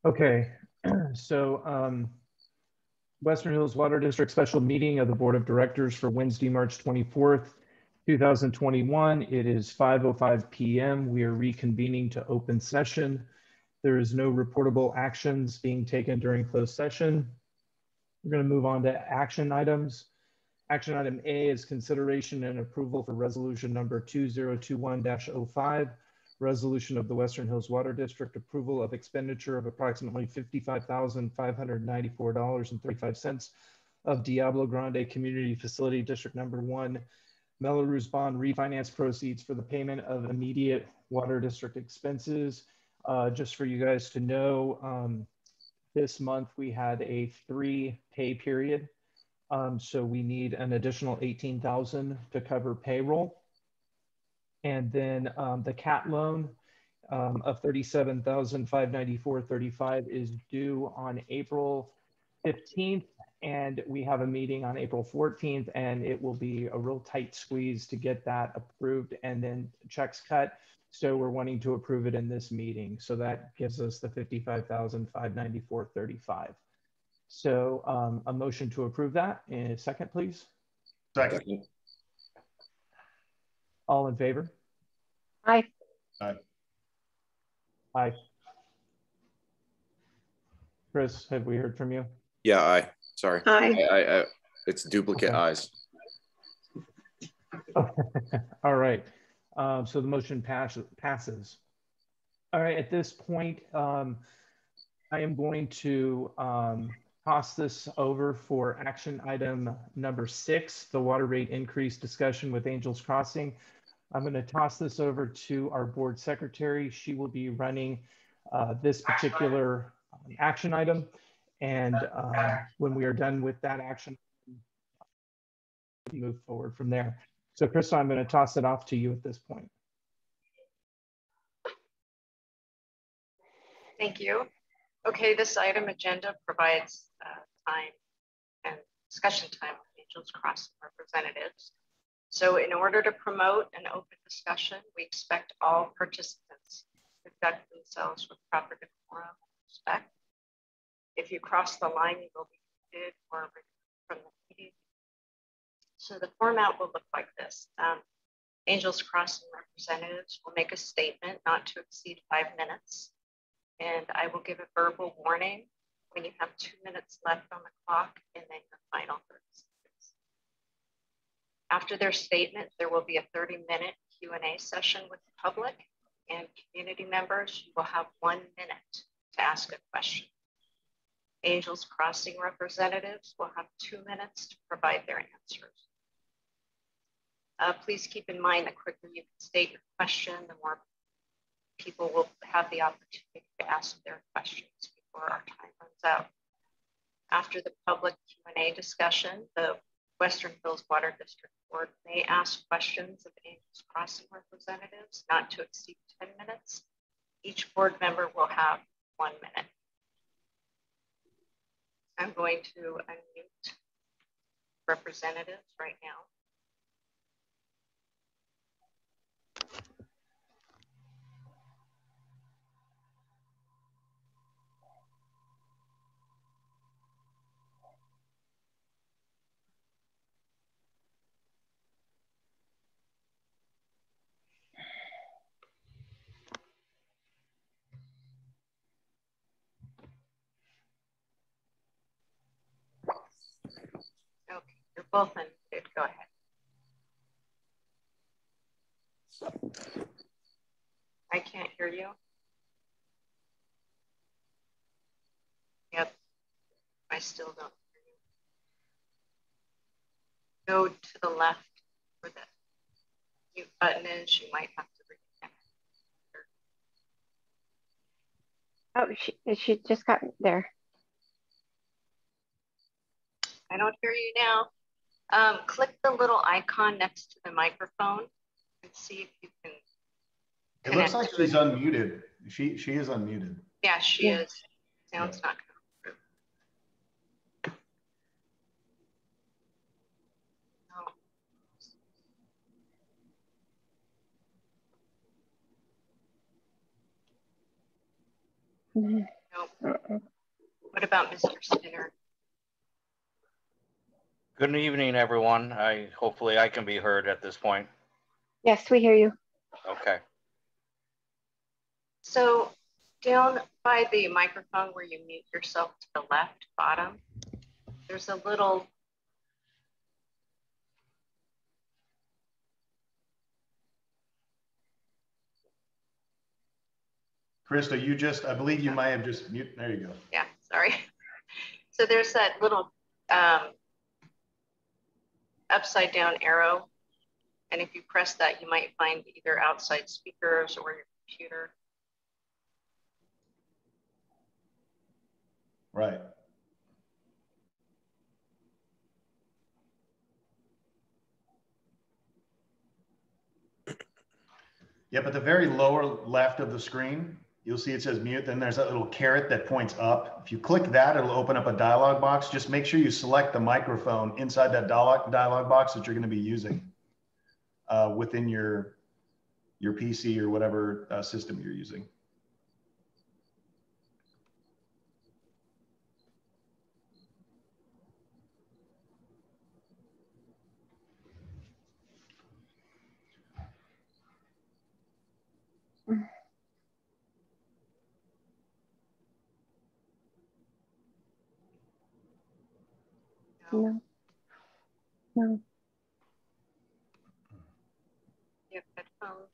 Okay, so Western Hills Water District special meeting of the Board of Directors for Wednesday, March 24th, 2021. It is 5:05 p.m. We are reconvening to open session. There is no reportable actions being taken during closed session. We're going to move on to action items. Action item A is consideration and approval for resolution number 2021-05, resolution of the Western Hills Water District approval of expenditure of approximately $55,594.35 of Diablo Grande Community Facility District Number 1 Melrose Bond refinance proceeds for the payment of immediate water district expenses. Just for you guys to know, this month we had a 3-pay period. So we need an additional $18,000 to cover payroll. And then the CAT loan of $37,594.35 is due on April 15th. And we have a meeting on April 14th, and it will be a real tight squeeze to get that approved and then checks cut. So we're wanting to approve it in this meeting. So that gives us the $55,594.35. So a motion to approve that in a second, please. Second. All in favor? Aye. Aye. Aye. Chris, have we heard from you? Yeah, aye. Sorry. Aye. It's duplicate Okay. ayes. All right. So the motion passes. All right. At this point, I am going to toss this over for action item number 6, the water rate increase discussion with Angels Crossing. I'm going to toss this over to our board secretary. She will be running this particular action item. And when we are done with that action, we'll move forward from there. So Crystal, I'm going to toss it off to you at this point. Thank you. Okay, this item agenda provides time and discussion time with Angels Crossing representatives. So in order to promote an open discussion, we expect all participants to conduct themselves with proper decorum and respect. If you cross the line, you will be muted or removed from the meeting. So the format will look like this. Angels Crossing representatives will make a statement not to exceed 5 minutes. And I will give a verbal warning when you have 2 minutes left on the clock, and then your final 30 seconds. After their statement, there will be a 30-minute Q&A session with the public and community members. You will have 1 minute to ask a question. Angels Crossing representatives will have 2 minutes to provide their answers. Please keep in mind that quicker you can state your question, the more people will have the opportunity to ask their questions before our time runs out. After the public Q&A discussion, the Western Hills Water District Board may ask questions of Angels Crossing representatives not to exceed 10 minutes. Each board member will have 1 minute. I'm going to unmute representatives right now. Okay, you're both unmuted. Go ahead. I can't hear you. Yep, I still don't hear you. Go to the left where the mute button is. You might have to reconnect. Oh, she just got there. I don't hear you now. Click the little icon next to the microphone and see if you can. It looks like she's unmuted. She is unmuted. Yeah, she is. Sound's not coming through. No. No. What about Mr. Skinner? Good evening, everyone. Hopefully I can be heard at this point. Yes, we hear you. Okay. So down by the microphone where you mute yourself to the left bottom, there's a little Krista, you just, I believe you might have just mute. There you go. yeah, sorry. So there's that little upside down arrow. And if you press that, you might find either outside speakers or your computer. Right. Yeah, but the very lower left of the screen, you'll see it says mute. Then there's that little caret that points up. If you click that, it'll open up a dialog box. Just make sure you select the microphone inside that dialog box that you're going to be using within your PC or whatever system you're using. No. No. You have headphones.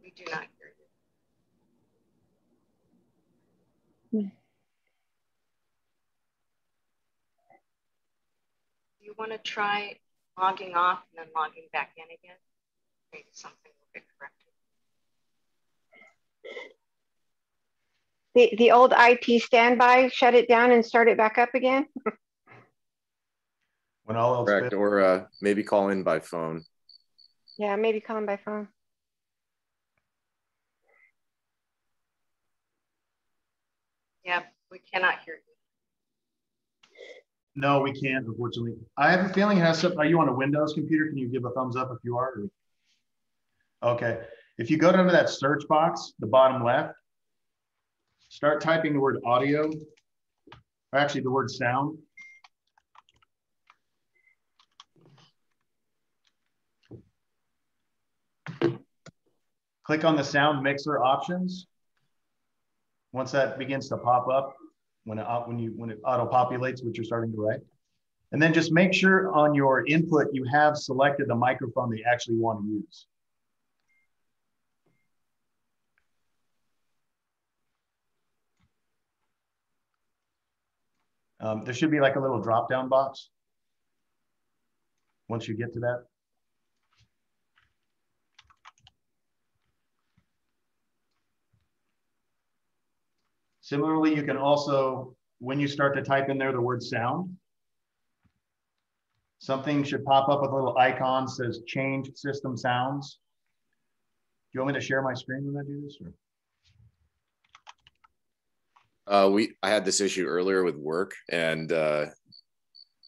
We do not hear you. Mm. You want to try logging off and then logging back in again? Maybe something will get corrected. The old IT standby, shut it down and start it back up again? When all else Correct. Or maybe call in by phone. Yeah, maybe call him by phone. Yeah, we cannot hear you. No, we can't, unfortunately. I have a feeling it has something. Are you on a Windows computer? Can you give a thumbs up if you are? Or... Okay. If you go down to that search box, the bottom left, start typing the word audio, or actually the word sound. Click on the sound mixer options. Once that begins to pop up, when it auto-populates what you're starting to write. And then just make sure on your input you have selected the microphone that you actually want to use. There should be like a little drop-down box once you get to that. Similarly, you can also, when you start to type in there the word sound, something should pop up with a little icon that says change system sounds. Do you want me to share my screen when I do this? Or? I had this issue earlier with work, and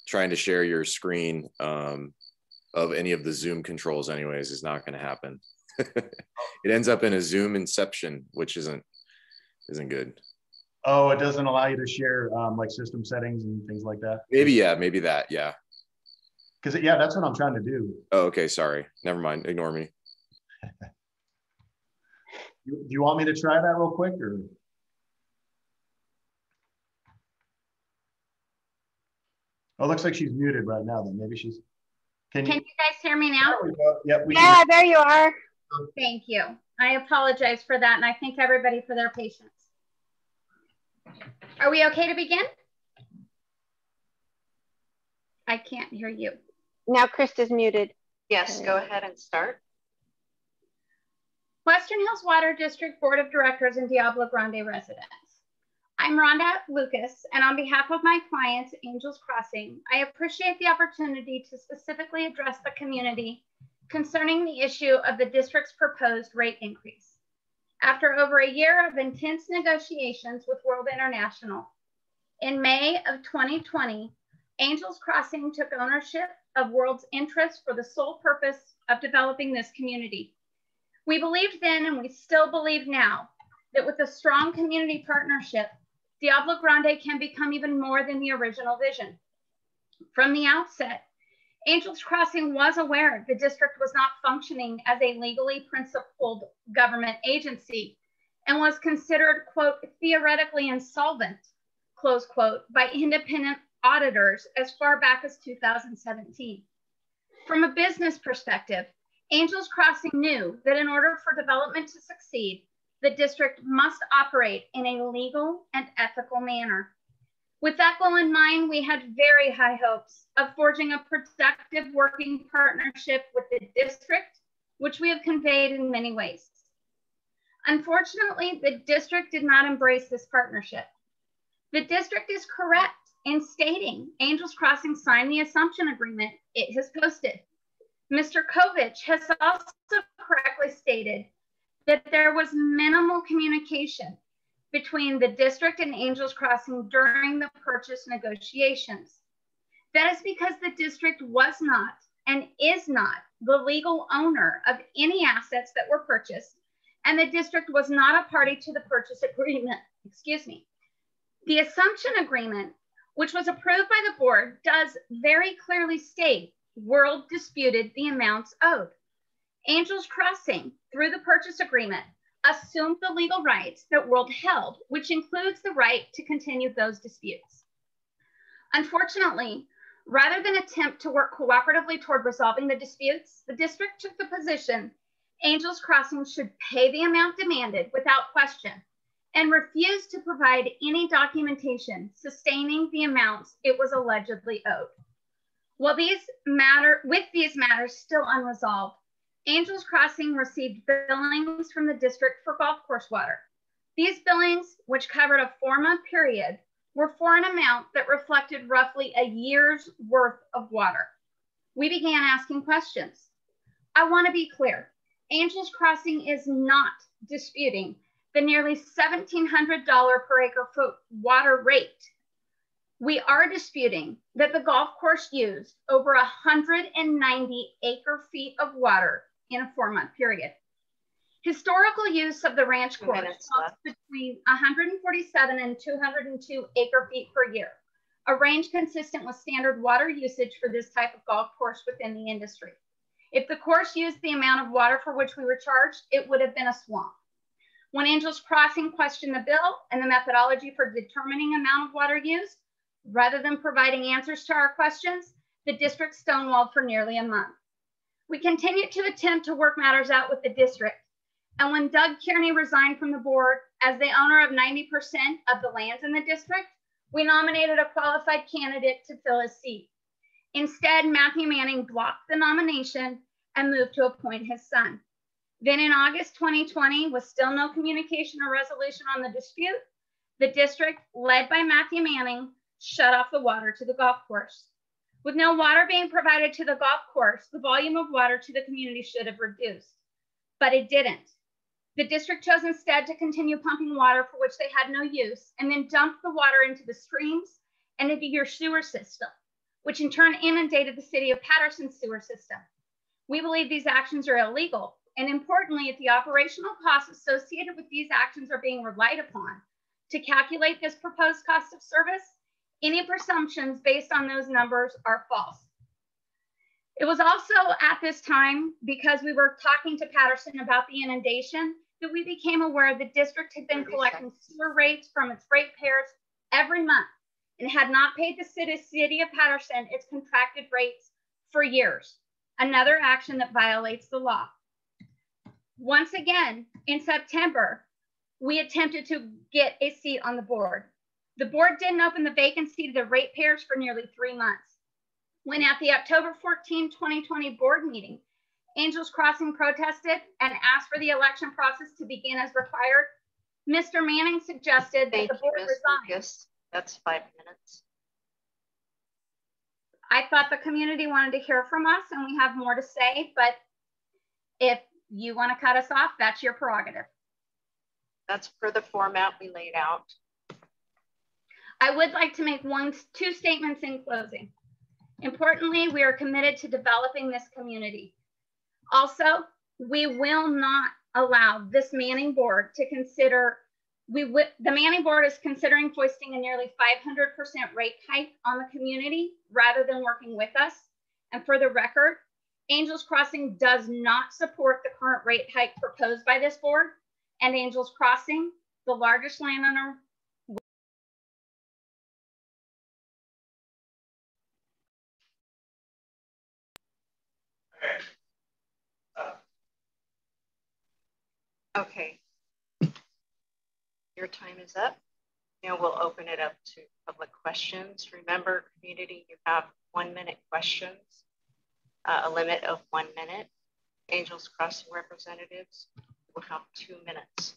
trying to share your screen of any of the Zoom controls anyways is not going to happen. It ends up in a Zoom inception, which isn't good. Oh, it doesn't allow you to share like system settings and things like that? Maybe, yeah, maybe that, yeah. Because yeah, that's what I'm trying to do. Oh, okay, sorry. Never mind. Ignore me. Do you want me to try that real quick or? Oh, it looks like she's muted right now. Then maybe she's. Can you guys hear me now? There we go. Yep. Yeah, there you are. Thank you. I apologize for that, and I thank everybody for their patience. Are we okay to begin? I can't hear you. Now Krista's muted. Yes, go ahead and start. Western Hills Water District Board of Directors and Diablo Grande residents. I'm Rhonda Lucas, and on behalf of my clients, Angels Crossing, I appreciate the opportunity to specifically address the community concerning the issue of the district's proposed rate increase. After over a year of intense negotiations with World International, in May of 2020, Angels Crossing took ownership of World's interests for the sole purpose of developing this community. We believed then, and we still believe now, that with a strong community partnership, Diablo Grande can become even more than the original vision. From the outset, Angels Crossing was aware the district was not functioning as a legally principled government agency and was considered, quote, theoretically insolvent, close quote, by independent auditors as far back as 2017. From a business perspective, Angels Crossing knew that in order for development to succeed, the district must operate in a legal and ethical manner. With that goal in mind, we had very high hopes of forging a productive working partnership with the district, which we have conveyed in many ways. Unfortunately, the district did not embrace this partnership. The district is correct in stating Angels Crossing signed the assumption agreement it has posted. Mr. Kovich has also correctly stated that there was minimal communication between the district and Angels Crossing during the purchase negotiations. That is because the district was not and is not the legal owner of any assets that were purchased, and the district was not a party to the purchase agreement. Excuse me. The assumption agreement, which was approved by the board, does very clearly state World disputed the amounts owed. Angels Crossing, through the purchase agreement, assumed the legal rights that World held, which includes the right to continue those disputes. Unfortunately, rather than attempt to work cooperatively toward resolving the disputes, the district took the position Angels Crossing should pay the amount demanded without question and refused to provide any documentation sustaining the amounts it was allegedly owed. With these matters still unresolved, Angels Crossing received billings from the district for golf course water. These billings, which covered a 4-month period, were for an amount that reflected roughly a year's worth of water. We began asking questions. I want to be clear, Angels Crossing is not disputing the nearly $1,700 per acre foot water rate. We are disputing that the golf course used over 190 acre feet of water in a 4-month period. Historical use of the ranch course costs between 147 and 202 acre feet per year, a range consistent with standard water usage for this type of golf course within the industry. If the course used the amount of water for which we were charged, it would have been a swamp. When Angels Crossing questioned the bill and the methodology for determining amount of water used, rather than providing answers to our questions, the district stonewalled for nearly a month. We continued to attempt to work matters out with the district. And when Doug Kearney resigned from the board as the owner of 90% of the lands in the district, we nominated a qualified candidate to fill his seat. Instead, Matthew Manning blocked the nomination and moved to appoint his son. Then in August 2020, with still no communication or resolution on the dispute, the district, led by Matthew Manning, shut off the water to the golf course. With no water being provided to the golf course, the volume of water to the community should have reduced, but it didn't. The district chose instead to continue pumping water for which they had no use, and then dumped the water into the streams and into your sewer system, which in turn inundated the city of Patterson's sewer system. We believe these actions are illegal, and importantly, if the operational costs associated with these actions are being relied upon to calculate this proposed cost of service, any presumptions based on those numbers are false. It was also at this time, because we were talking to Patterson about the inundation, that we became aware the district had been collecting sewer rates from its ratepayers every month and had not paid the city of Patterson its contracted rates for years. Another action that violates the law. Once again, in September, we attempted to get a seat on the board. The board didn't open the vacancy to the ratepayers for nearly 3 months. When at the October 14, 2020 board meeting, Angels Crossing protested and asked for the election process to begin as required, Mr. Manning suggested that the board resign. Lucas. That's 5 minutes. I thought the community wanted to hear from us and we have more to say, but if you want to cut us off, that's your prerogative. That's per the format we laid out. I would like to make two statements in closing. Importantly, we are committed to developing this community. Also, we will not allow this Manning board to consider, the Manning board is considering foisting a nearly 500% rate hike on the community rather than working with us. And for the record, Angels Crossing does not support the current rate hike proposed by this board, and Angels Crossing, the largest landowner, Okay. Your time is up. Now we'll open it up to public questions. Remember, community, you have 1 minute questions, a limit of 1 minute. Angels Crossing representatives will have 2 minutes.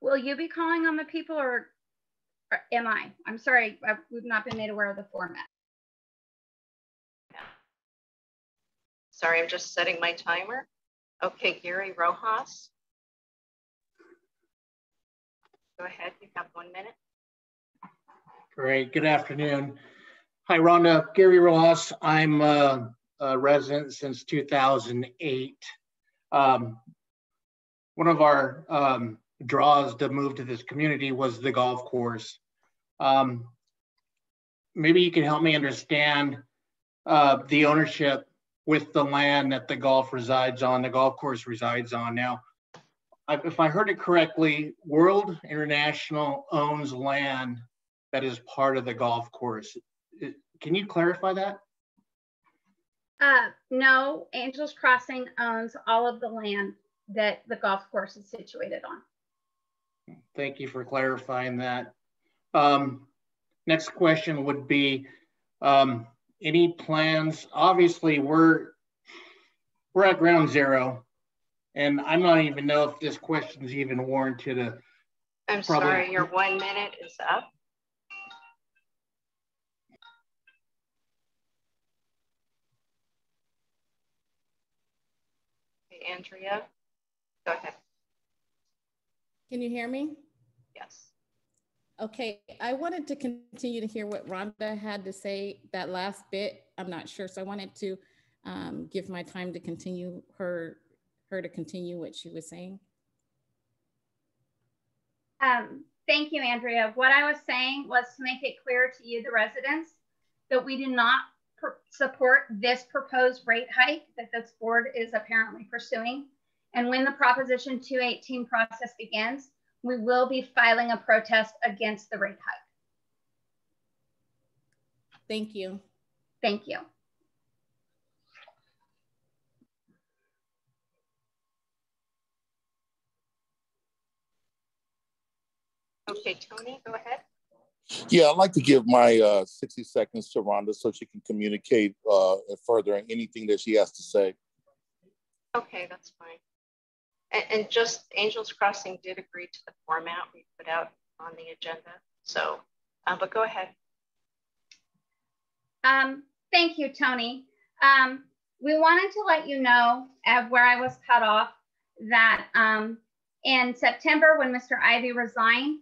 will you be calling on the people or am I? I'm sorry, we've not been made aware of the format. Sorry, I'm just setting my timer. Okay, Gary Rojas. Go ahead, you have 1 minute. Great, good afternoon. Hi, Rhonda, Gary Rojas. I'm a resident since 2008. One of our draws to move to this community was the golf course. Maybe you can help me understand the ownership with the land that the golf course resides on. Now, if I heard it correctly, World International owns land that is part of the golf course. Can you clarify that? No, Angels Crossing owns all of the land that the golf course is situated on. Thank you for clarifying that. Next question would be, any plans? Obviously, we're at ground zero, and I'm not even know if this question is even warranted. I'm sorry, your 1 minute is up. Okay, Andrea, go ahead. Can you hear me? Yes. Okay, I wanted to continue to hear what Rhonda had to say, that last bit. I'm not sure, so I wanted to give my time to continue her to continue what she was saying. Thank you, Andrea. What I was saying was to make it clear to you, the residents, that we do not support this proposed rate hike that this board is apparently pursuing. And when the Proposition 218 process begins, we will be filing a protest against the rate hike. Thank you. Thank you. Okay, Tony, go ahead. Yeah, I'd like to give my 60 seconds to Rhonda so she can communicate further in anything that she has to say. Okay, that's fine. And just Angels Crossing did agree to the format we put out on the agenda. So, but go ahead. Thank you, Tony. We wanted to let you know of where I was cut off that in September when Mr. Ivy resigned,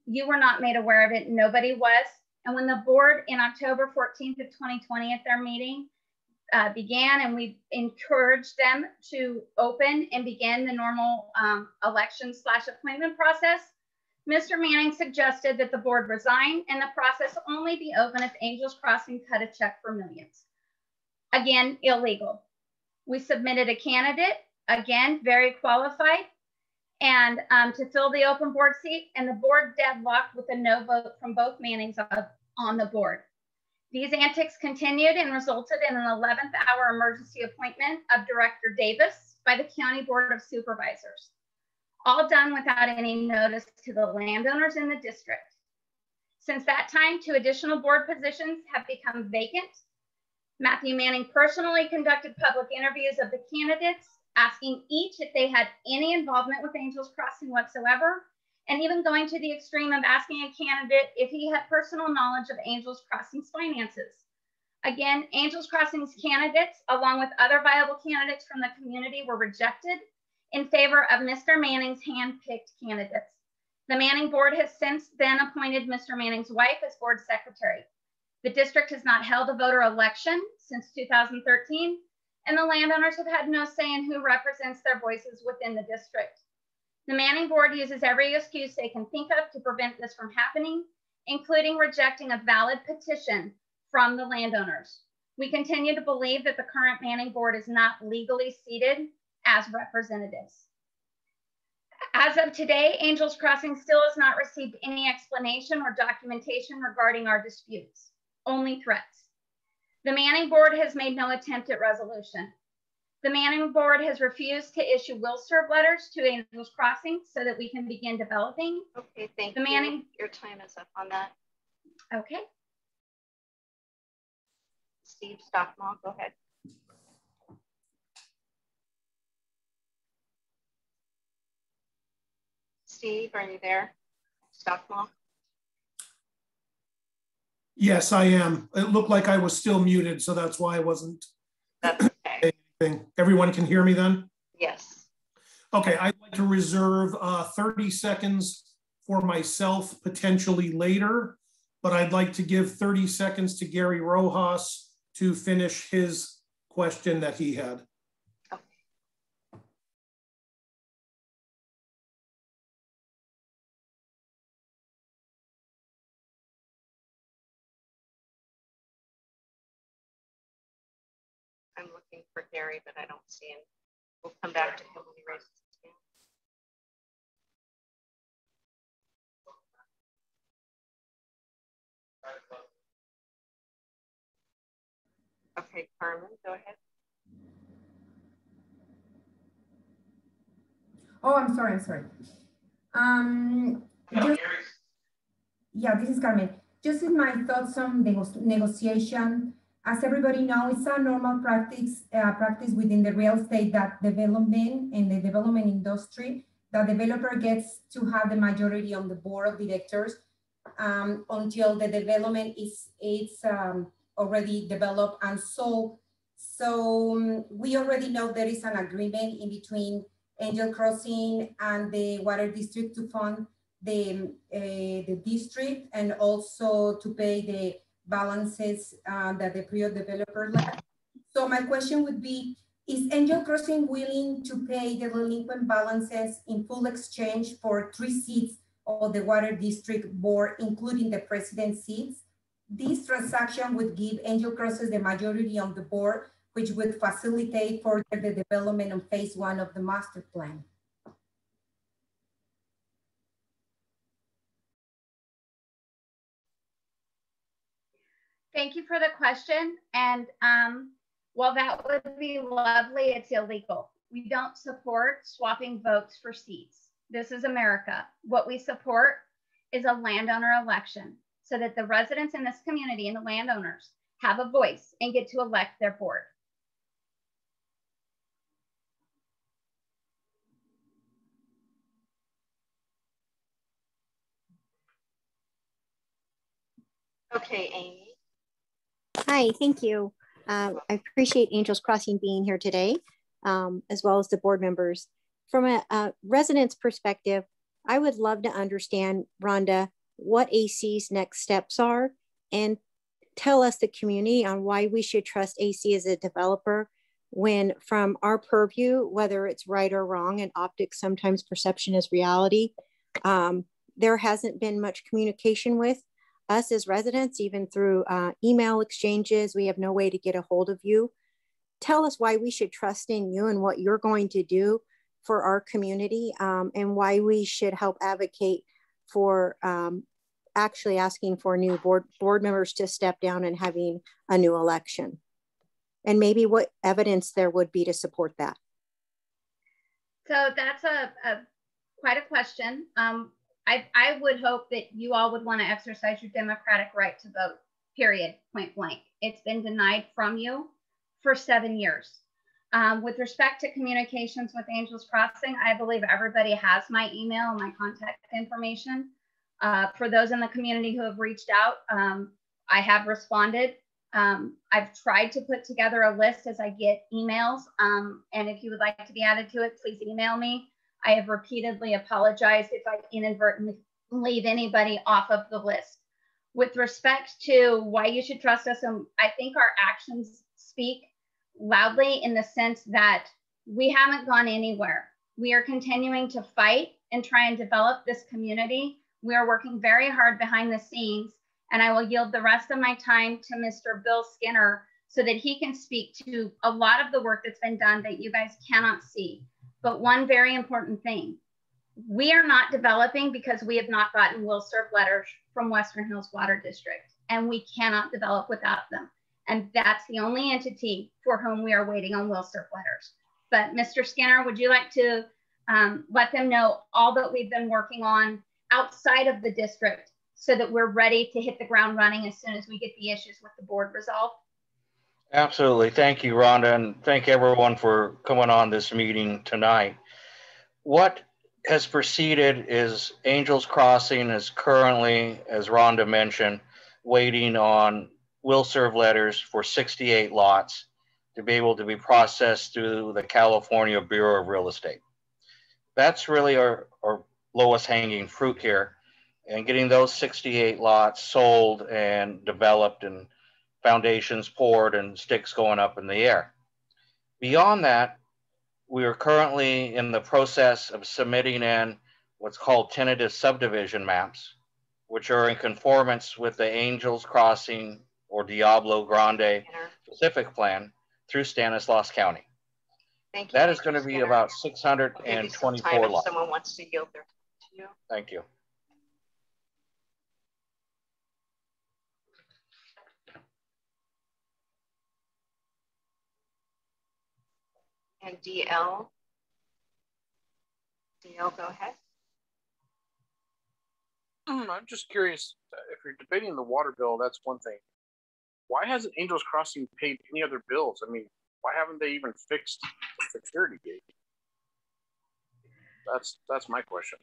you were not made aware of it. Nobody was. And when the board in October 14th of 2020 at their meeting began, and we encouraged them to open and begin the normal election/appointment process, Mr. Manning suggested that the board resign and the process only be open if Angels Crossing cut a check for millions. Again, illegal. We submitted a candidate, again, very qualified, and to fill the open board seat, and the board deadlocked with a no vote from both Mannings on the board. These antics continued and resulted in an 11th hour emergency appointment of Director Davis by the County Board of Supervisors, all done without any notice to the landowners in the district. Since that time, 2 additional board positions have become vacant. Matthew Manning personally conducted public interviews of the candidates, asking each if they had any involvement with Angels Crossing whatsoever, and even going to the extreme of asking a candidate if he had personal knowledge of Angels Crossing's finances. Again, Angels Crossing's candidates, along with other viable candidates from the community, were rejected in favor of Mr. Manning's hand-picked candidates. The Manning board has since then appointed Mr. Manning's wife as board secretary. The district has not held a voter election since 2013, and the landowners have had no say in who represents their voices within the district. The Manning board uses every excuse they can think of to prevent this from happening, including rejecting a valid petition from the landowners. We continue to believe that the current Manning board is not legally seated as representatives. As of today, Angels Crossing still has not received any explanation or documentation regarding our disputes, only threats. The Manning board has made no attempt at resolution. The Manning board has refused to issue will serve letters to Angels Crossing so that we can begin developing. Okay, thank you. Your time is up on that. Okay. Steve Stockmall, go ahead. Steve, are you there? Stockmall? Yes, I am. It looked like I was still muted, so that's why I wasn't. That's okay. Anything. Everyone can hear me then? Yes. Okay, I'd like to reserve 30 seconds for myself potentially later, but I'd like to give 30 seconds to Gary Rojas to finish his question that he had. I'm looking for Gary, but I don't see him. We'll come back to him when he raises his hand. Okay, Carmen, go ahead. Oh, I'm sorry. Yeah, this is Carmen. Just in my thoughts on negotiation. As everybody knows, it's a normal practice within the real estate that development and the development industry. The developer gets to have the majority on the board of directors until the development is already developed and sold. So we already know there is an agreement in between Angel Crossing and the Water District to fund the district and also to pay the balances that the prior developer left. So my question would be, is Angel Crossing willing to pay the delinquent balances in full exchange for 3 seats of the Water District Board, including the president's seats? This transaction would give Angel Crossing the majority on the board, which would facilitate further the development of phase 1 of the master plan. Thank you for the question. And while that would be lovely, it's illegal. We don't support swapping votes for seats. This is America. What we support is a landowner election so that the residents in this community and the landowners have a voice and get to elect their board. Okay, Amy. Hi, thank you. I appreciate Angels Crossing being here today, as well as the board members. From a resident's perspective, I would love to understand, Rhonda, what AC's next steps are, and tell us, the community, on why we should trust AC as a developer when, from our purview, whether it's right or wrong, and optics, sometimes perception is reality, there hasn't been much communication with us as residents, even through email exchanges. We have no way to get a hold of you. Tell us why we should trust in you and what you're going to do for our community, and why we should help advocate for actually asking for new board members to step down and having a new election, and maybe what evidence there would be to support that. So that's quite a question. I would hope that you all would want to exercise your democratic right to vote, period, point blank. It's been denied from you for 7 years. With respect to communications with Angels Crossing, I believe everybody has my email and my contact information. For those in the community who have reached out, I have responded. I've tried to put together a list as I get emails, and if you would like to be added to it, please email me. I have repeatedly apologized if I inadvertently leave anybody off of the list. With respect to why you should trust us, I think our actions speak loudly, in the sense that we haven't gone anywhere. We are continuing to fight and try and develop this community. We are working very hard behind the scenes, and I will yield the rest of my time to Mr. Bill Skinner so that he can speak to a lot of the work that's been done that you guys cannot see. But one very important thing, we are not developing because we have not gotten will serve letters from Western Hills Water District, and we cannot develop without them. And that's the only entity for whom we are waiting on will serve letters. But Mr. Skinner, would you like to let them know all that we've been working on outside of the district so that we're ready to hit the ground running as soon as we get the issues with the board resolved? Absolutely. Thank you, Rhonda, and thank everyone for coming on this meeting tonight. What has proceeded is Angels Crossing is currently, as Rhonda mentioned, waiting on will serve letters for 68 lots to be able to be processed through the California Bureau of Real Estate. That's really our lowest hanging fruit here, and getting those 68 lots sold and developed and foundations poured and sticks going up in the air. Beyond that, we are currently in the process of submitting in what's called tentative subdivision maps, which are in conformance with the Angels Crossing or Diablo Grande specific plan through Stanislaus County. Thank you. That is going to be about 624 lots. If someone wants to yield their time to you. Thank you. And DL, go ahead. I'm just curious, if you're debating the water bill, that's one thing. Why hasn't Angels Crossing paid any other bills? I mean, why haven't they even fixed the security gate? That's my question.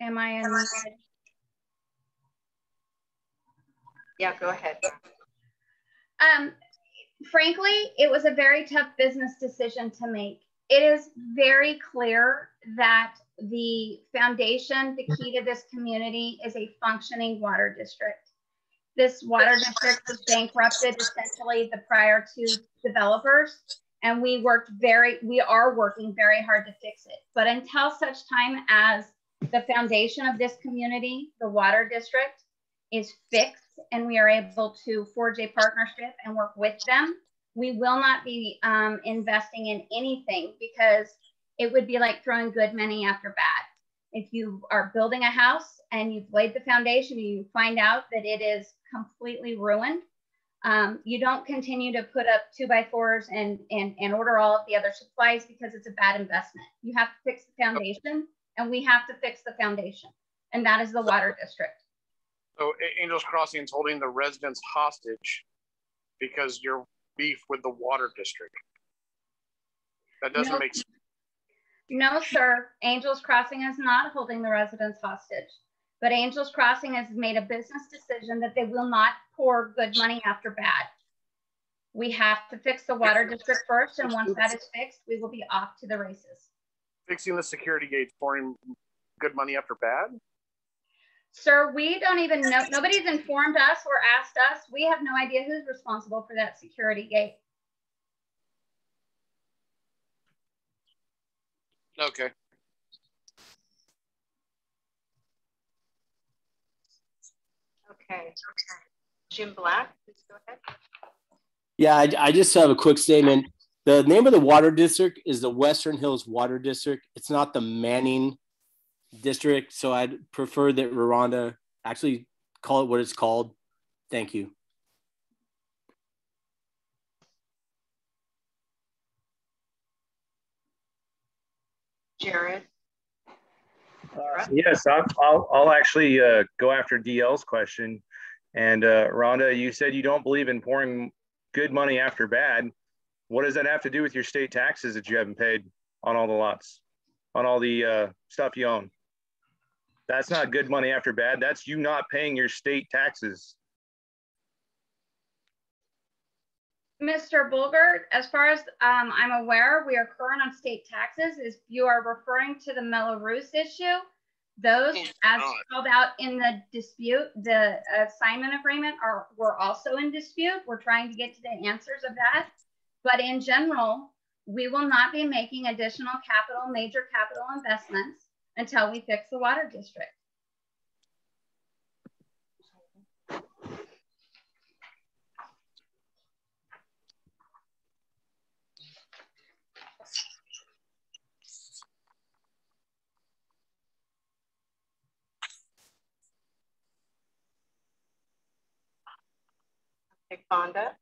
Am I in? Yeah, go ahead. Frankly, it was a very tough business decision to make. It is very clear that the foundation, the key to this community, is a functioning water district. This water district was bankrupted essentially the prior two developers, and we are working very hard to fix it. But until such time as the foundation of this community, the water district, is fixed and we are able to forge a partnership and work with them, we will not be investing in anything, because it would be like throwing good money after bad. If you are building a house and you've laid the foundation and you find out that it is completely ruined, you don't continue to put up 2x4s and order all of the other supplies, because it's a bad investment. You have to fix the foundation, and we have to fix the foundation, and that is the water district. So Angels Crossing is holding the residents hostage because you're beef with the water district. That doesn't make sense. No, sir. Angels Crossing is not holding the residents hostage. but Angels Crossing has made a business decision that they will not pour good money after bad. We have to fix the water district first, and once that is fixed, we will be off to the races. Fixing the security gates, pouring good money after bad? Sir, we don't even know. Nobody's informed us or asked us. We have no idea who's responsible for that security gate. Okay. Okay. Jim Black, please go ahead. Yeah, I just have a quick statement. The name of the water district is the Western Hills Water District. It's not the Manning District. So I'd prefer that Rhonda actually call it what it's called. Thank you. Jared. Yes, I'll actually go after DL's question. And Rhonda, you said you don't believe in pouring good money after bad. What does that have to do with your state taxes that you haven't paid on all the lots, on all the stuff you own? That's not good money after bad. That's you not paying your state taxes. Mr. Bulgert, as far as I'm aware, we are current on state taxes. If you are referring to the Mello-Roos issue, those, as called out in the dispute, the assignment agreement, were also in dispute. We're trying to get to the answers of that. But in general, we will not be making additional major capital investments until we fix the water district. Okay, Fonda.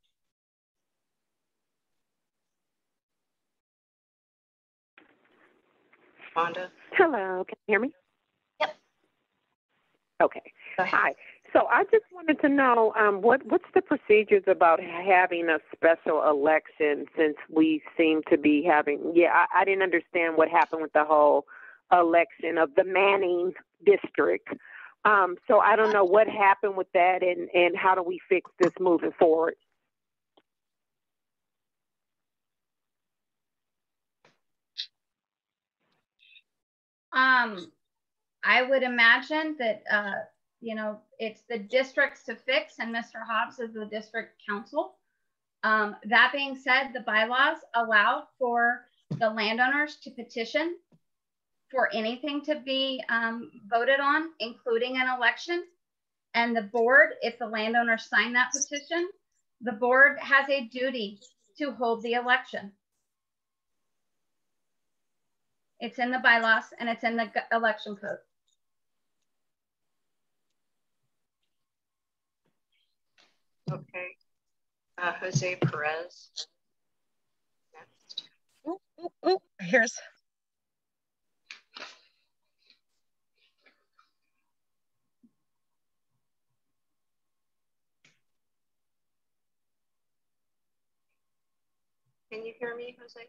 Fonda. Hello, can you hear me? Yep. Okay. Hi. So I just wanted to know what's the procedures about having a special election, since we seem to be having, I didn't understand what happened with the whole election of the Manning district. So I don't know what happened with that, and how do we fix this moving forward? I would imagine that, it's the districts to fix, and Mr. Hobbs is the district council. That being said, the bylaws allow for the landowners to petition for anything to be voted on, including an election. And the board, if the landowners sign that petition, the board has a duty to hold the election. It's in the bylaws and it's in the election code. Okay. Jose Perez. Next. Here's. Can you hear me, Jose?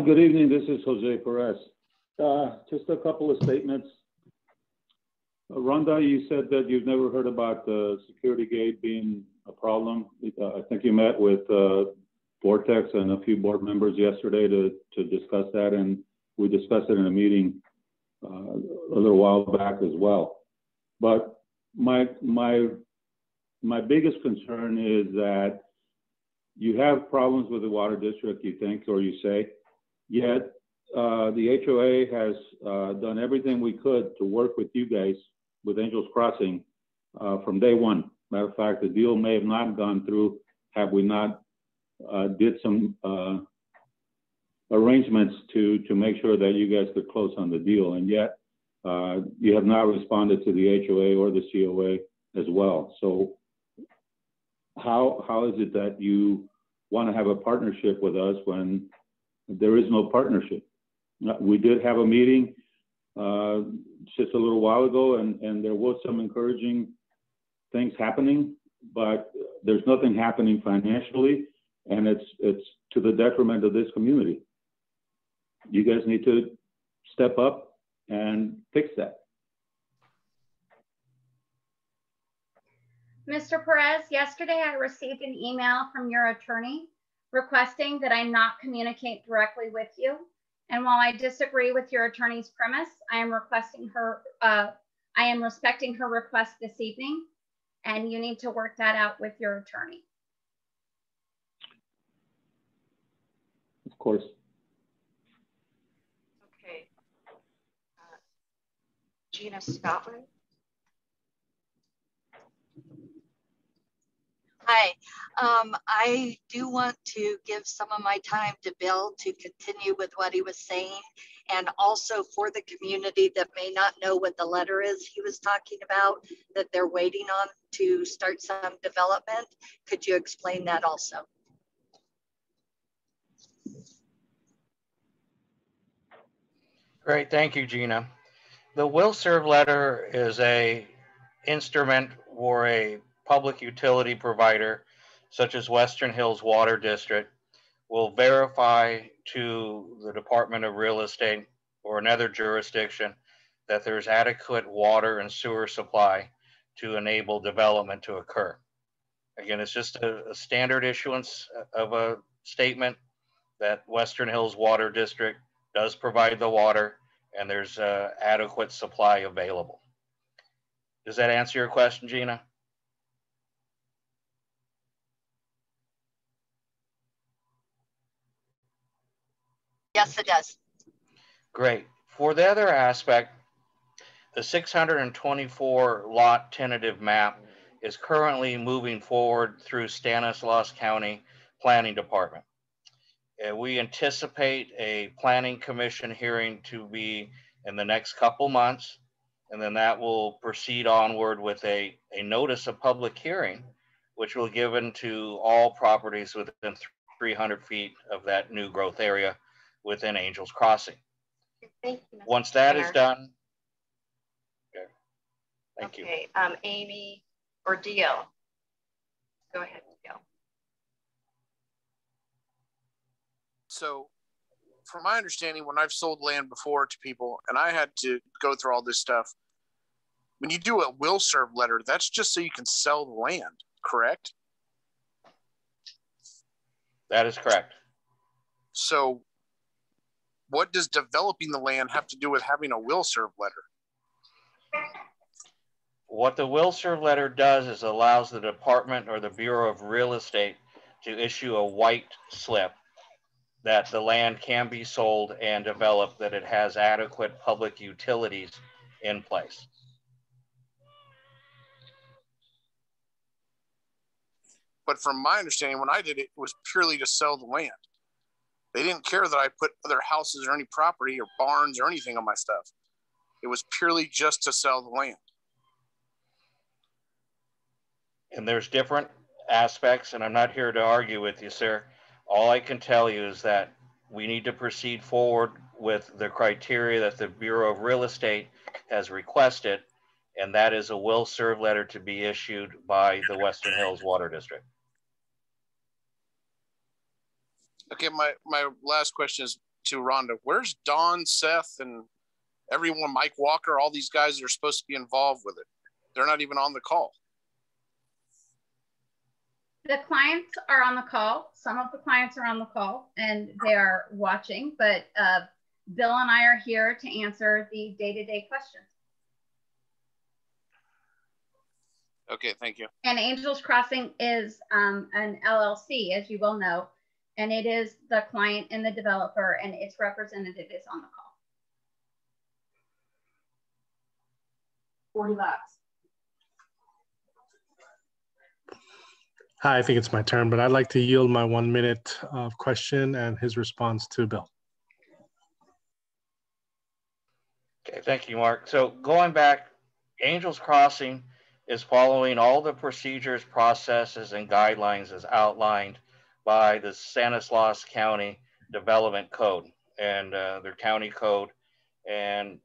Good evening, this is Jose Perez. Just a couple of statements. Rhonda, you said that you've never heard about the security gate being a problem. I think you met with Vortex and a few board members yesterday to discuss that, and we discussed it in a meeting a little while back as well. But my biggest concern is that you have problems with the water district, you think, or you say, yet the HOA has done everything we could to work with you guys, with Angels Crossing, from day one. Matter of fact, the deal may have not gone through had we not did some arrangements to make sure that you guys could close on the deal. And yet you have not responded to the HOA or the COA as well. So how is it that you want to have a partnership with us when there is no partnership? We did have a meeting just a little while ago, and there was some encouraging things happening, but there's nothing happening financially, and it's to the detriment of this community. You guys need to step up and fix that. Mr. Perez, yesterday I received an email from your attorney requesting that I not communicate directly with you. And while I disagree with your attorney's premise, I am respecting her request this evening, and you need to work that out with your attorney. Of course. Okay. Gina Scotland. Hi, I do want to give some of my time to Bill to continue with what he was saying, and also for the community that may not know what the letter is he was talking about, that they're waiting on to start some development. Could you explain that also? Great, thank you, Gina. The will serve letter is a instrument for a public utility provider, such as Western Hills Water District, will verify to the Department of Real Estate or another jurisdiction that there's adequate water and sewer supply to enable development to occur. Again, it's just a standard issuance of a statement that Western Hills Water District does provide the water and there's adequate supply available. Does that answer your question, Gina? Yes, it does. Great. For the other aspect, the 624 lot tentative map is currently moving forward through Stanislaus County Planning Department. We anticipate a planning commission hearing to be in the next couple months, and then that will proceed onward with a notice of public hearing, which will be given to all properties within 300 feet of that new growth area within Angels Crossing. Thank you, Mr. Once that Chair. is done, okay. Thank you. Okay, Amy or DL. Go ahead, DL. So from my understanding, when I've sold land before to people and I had to go through all this stuff, when you do a will serve letter, that's just so you can sell the land, correct? That is correct. So what does developing the land have to do with having a will serve letter? What the will serve letter does is allows the department or the Bureau of Real Estate to issue a white slip that the land can be sold and developed, that it has adequate public utilities in place. But from my understanding, when I did it, it was purely to sell the land. They didn't care that I put other houses or any property or barns or anything on my stuff. It was purely just to sell the land. And there's different aspects, and I'm not here to argue with you, sir. All I can tell you is that we need to proceed forward with the criteria that the Bureau of Real Estate has requested, and that is a will serve letter to be issued by the Western Hills Water District. Okay, my last question is to Rhonda. Where's Don, Seth, and everyone, Mike Walker, all these guys that are supposed to be involved with it? They're not even on the call. The clients are on the call. Some of the clients are on the call and they are watching, but Bill and I are here to answer the day-to-day questions. Okay, thank you. And Angels Crossing is an LLC, as you well know, and it is the client and the developer, and its representative is on the call. 40 lots. Hi, I think it's my turn, but I'd like to yield my 1 minute of question and his response to Bill. Okay, thank you, Mark. So going back, Angels Crossing is following all the procedures, processes, and guidelines as outlined by the Stanislaus County Development Code and their county code. And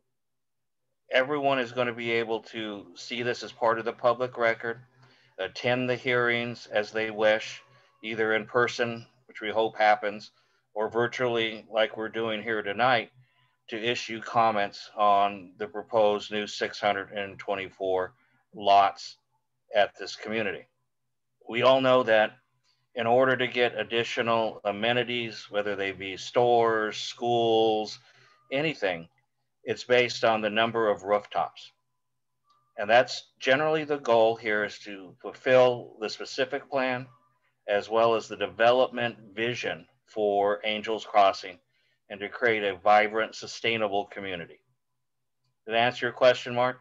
everyone is going to be able to see this as part of the public record, attend the hearings as they wish, either in person, which we hope happens, or virtually like we're doing here tonight, to issue comments on the proposed new 624 lots at this community. We all know that in order to get additional amenities, whether they be stores, schools, anything, it's based on the number of rooftops. And that's generally the goal here, is to fulfill the specific plan as well as the development vision for Angels Crossing and to create a vibrant, sustainable community. Did I answer your question, Mark?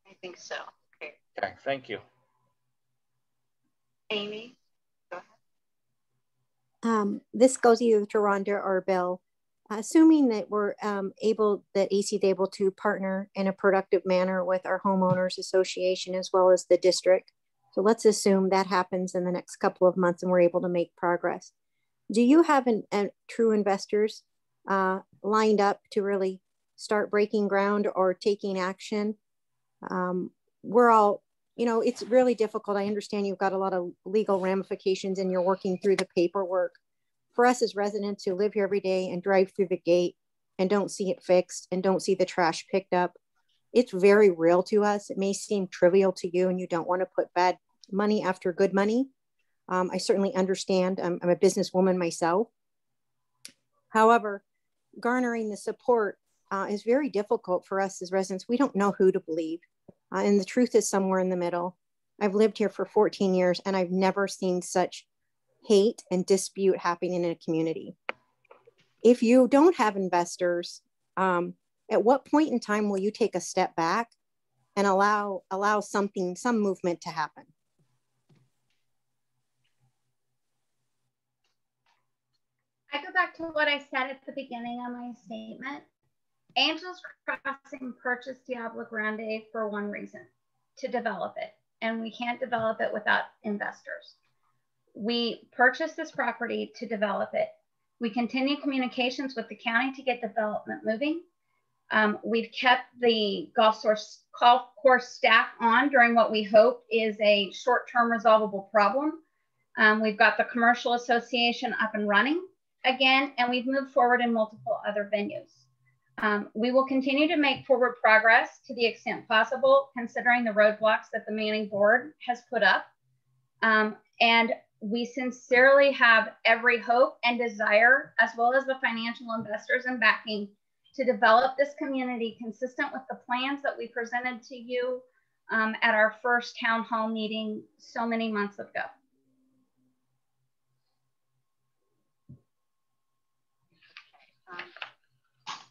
I think so. Okay. Okay, thank you. Amy, go ahead. This goes either to Rhonda or Bill. Assuming that we're that AC is able to partner in a productive manner with our homeowners association as well as the district. So let's assume that happens in the next couple of months and we're able to make progress. Do you have true investors lined up to really start breaking ground or taking action? We're all, you know, it's really difficult. I understand you've got a lot of legal ramifications and you're working through the paperwork. For us as residents who live here every day and drive through the gate and don't see it fixed and don't see the trash picked up, it's very real to us. It may seem trivial to you and you don't want to put bad money after good money. I certainly understand. I'm a businesswoman myself. However, garnering the support is very difficult for us as residents. We don't know who to believe. And the truth is somewhere in the middle. I've lived here for 14 years and I've never seen such hate and dispute happening in a community. If you don't have investors, at what point in time will you take a step back and allow some movement to happen? I go back to what I said at the beginning of my statement. Angels Crossing purchased Diablo Grande for one reason, to develop it. And we can't develop it without investors. We purchased this property to develop it. We continue communications with the county to get development moving. We've kept the golf course staff on during what we hope is a short-term resolvable problem. We've got the commercial association up and running again, and we've moved forward in multiple other venues. We will continue to make forward progress to the extent possible, considering the roadblocks that the Manning board has put up. And we sincerely have every hope and desire, as well as the financial investors and backing, to develop this community consistent with the plans that we presented to you at our first town hall meeting so many months ago.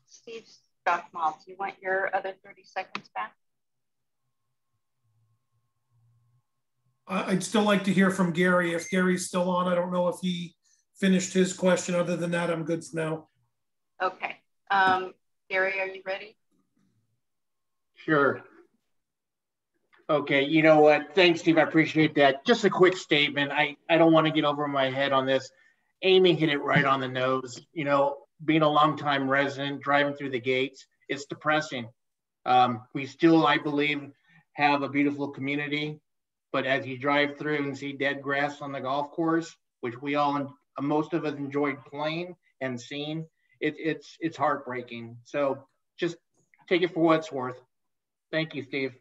Steve Stockmall, do you want your other 30 seconds back? I'd still like to hear from Gary. If Gary's still on, I don't know if he finished his question. Other than that, I'm good for now. Okay. Gary, are you ready? Sure. Okay, you know what? Thanks, Steve. I appreciate that. Just a quick statement. I don't want to get over my head on this. Amy hit it right on the nose. You know, being a longtime resident, driving through the gates, it's depressing. We still, I believe, have a beautiful community. But as you drive through and see dead grass on the golf course, which we all, most of us enjoyed playing and seeing, it's heartbreaking. So just take it for what it's worth. Thank you, Steve.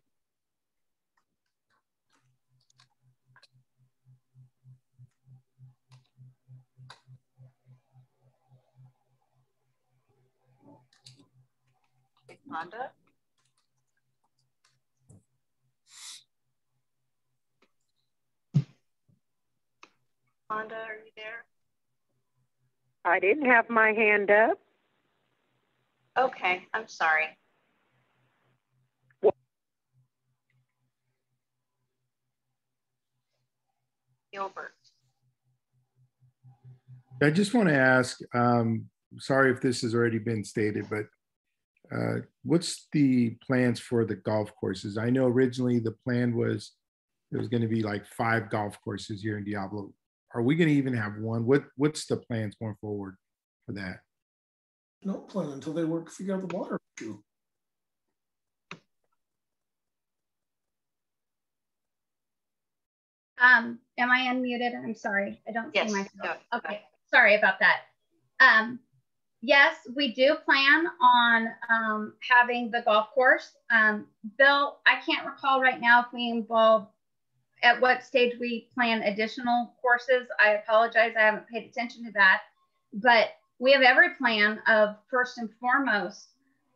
Rhonda? Rhonda, are you there? I didn't have my hand up. Okay, I'm sorry. Gilbert. I just want to ask, sorry if this has already been stated, but what's the plans for the golf courses? I know originally the plan was there was going to be like 5 golf courses here in Diablo. Are we going to even have one? What's the plans going forward for that? No plan until they figure out the water issue. Am I unmuted? I'm sorry. I don't see Yes, myself. no, Okay, sorry about that. Yes, we do plan on having the golf course. Bill, I can't recall right now if we involve, at what stage we plan additional courses. I apologize, I haven't paid attention to that. But we have every plan of, first and foremost,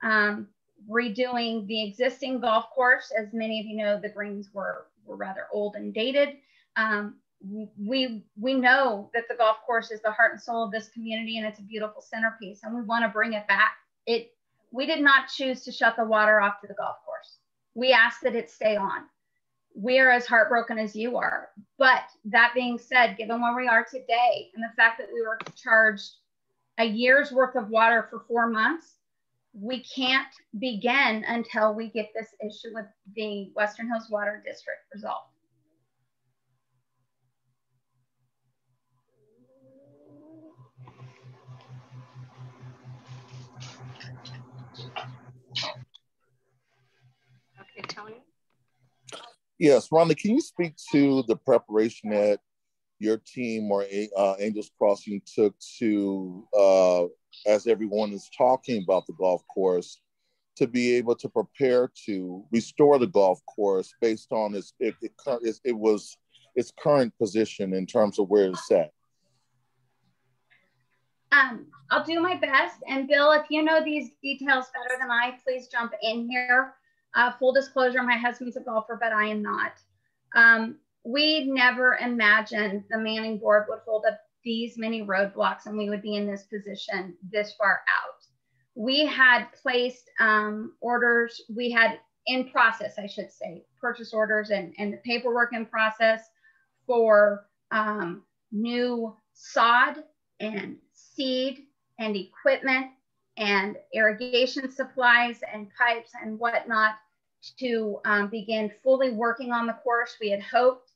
redoing the existing golf course. As many of you know, the greens were rather old and dated. We know that the golf course is the heart and soul of this community, and it's a beautiful centerpiece, and we want to bring it back. We did not choose to shut the water off to the golf course. We asked that it stay on. We are as heartbroken as you are. But that being said, given where we are today and the fact that we were charged a year's worth of water for 4 months, we can't begin until we get this issue with the Western Hills Water District resolved. Okay, Tony. Yes, Rhonda, can you speak to the preparation that your team or Angels Crossing took to, as everyone is talking about the golf course, to be able to prepare to restore the golf course based on its current position in terms of where it's at? I'll do my best. And Bill, if you know these details better than I, please jump in here. Full disclosure, my husband's a golfer, but I am not. We never imagined the Manning board would hold up these many roadblocks and we would be in this position this far out. We had placed orders, we had in process, I should say, purchase orders and the paperwork in process for new sod and seed and equipment and irrigation supplies and pipes and whatnot to begin fully working on the course. We had hoped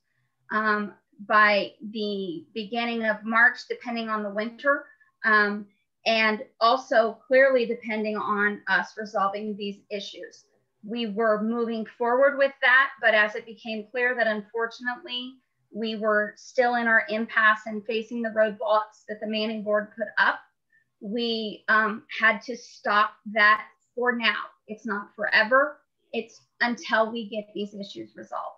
by the beginning of March, depending on the winter, and also clearly depending on us resolving these issues. We were moving forward with that, but as it became clear that unfortunately we were still in our impasse and facing the roadblocks that the Manning board put up, we had to stop that for now. It's not forever. It's until we get these issues resolved.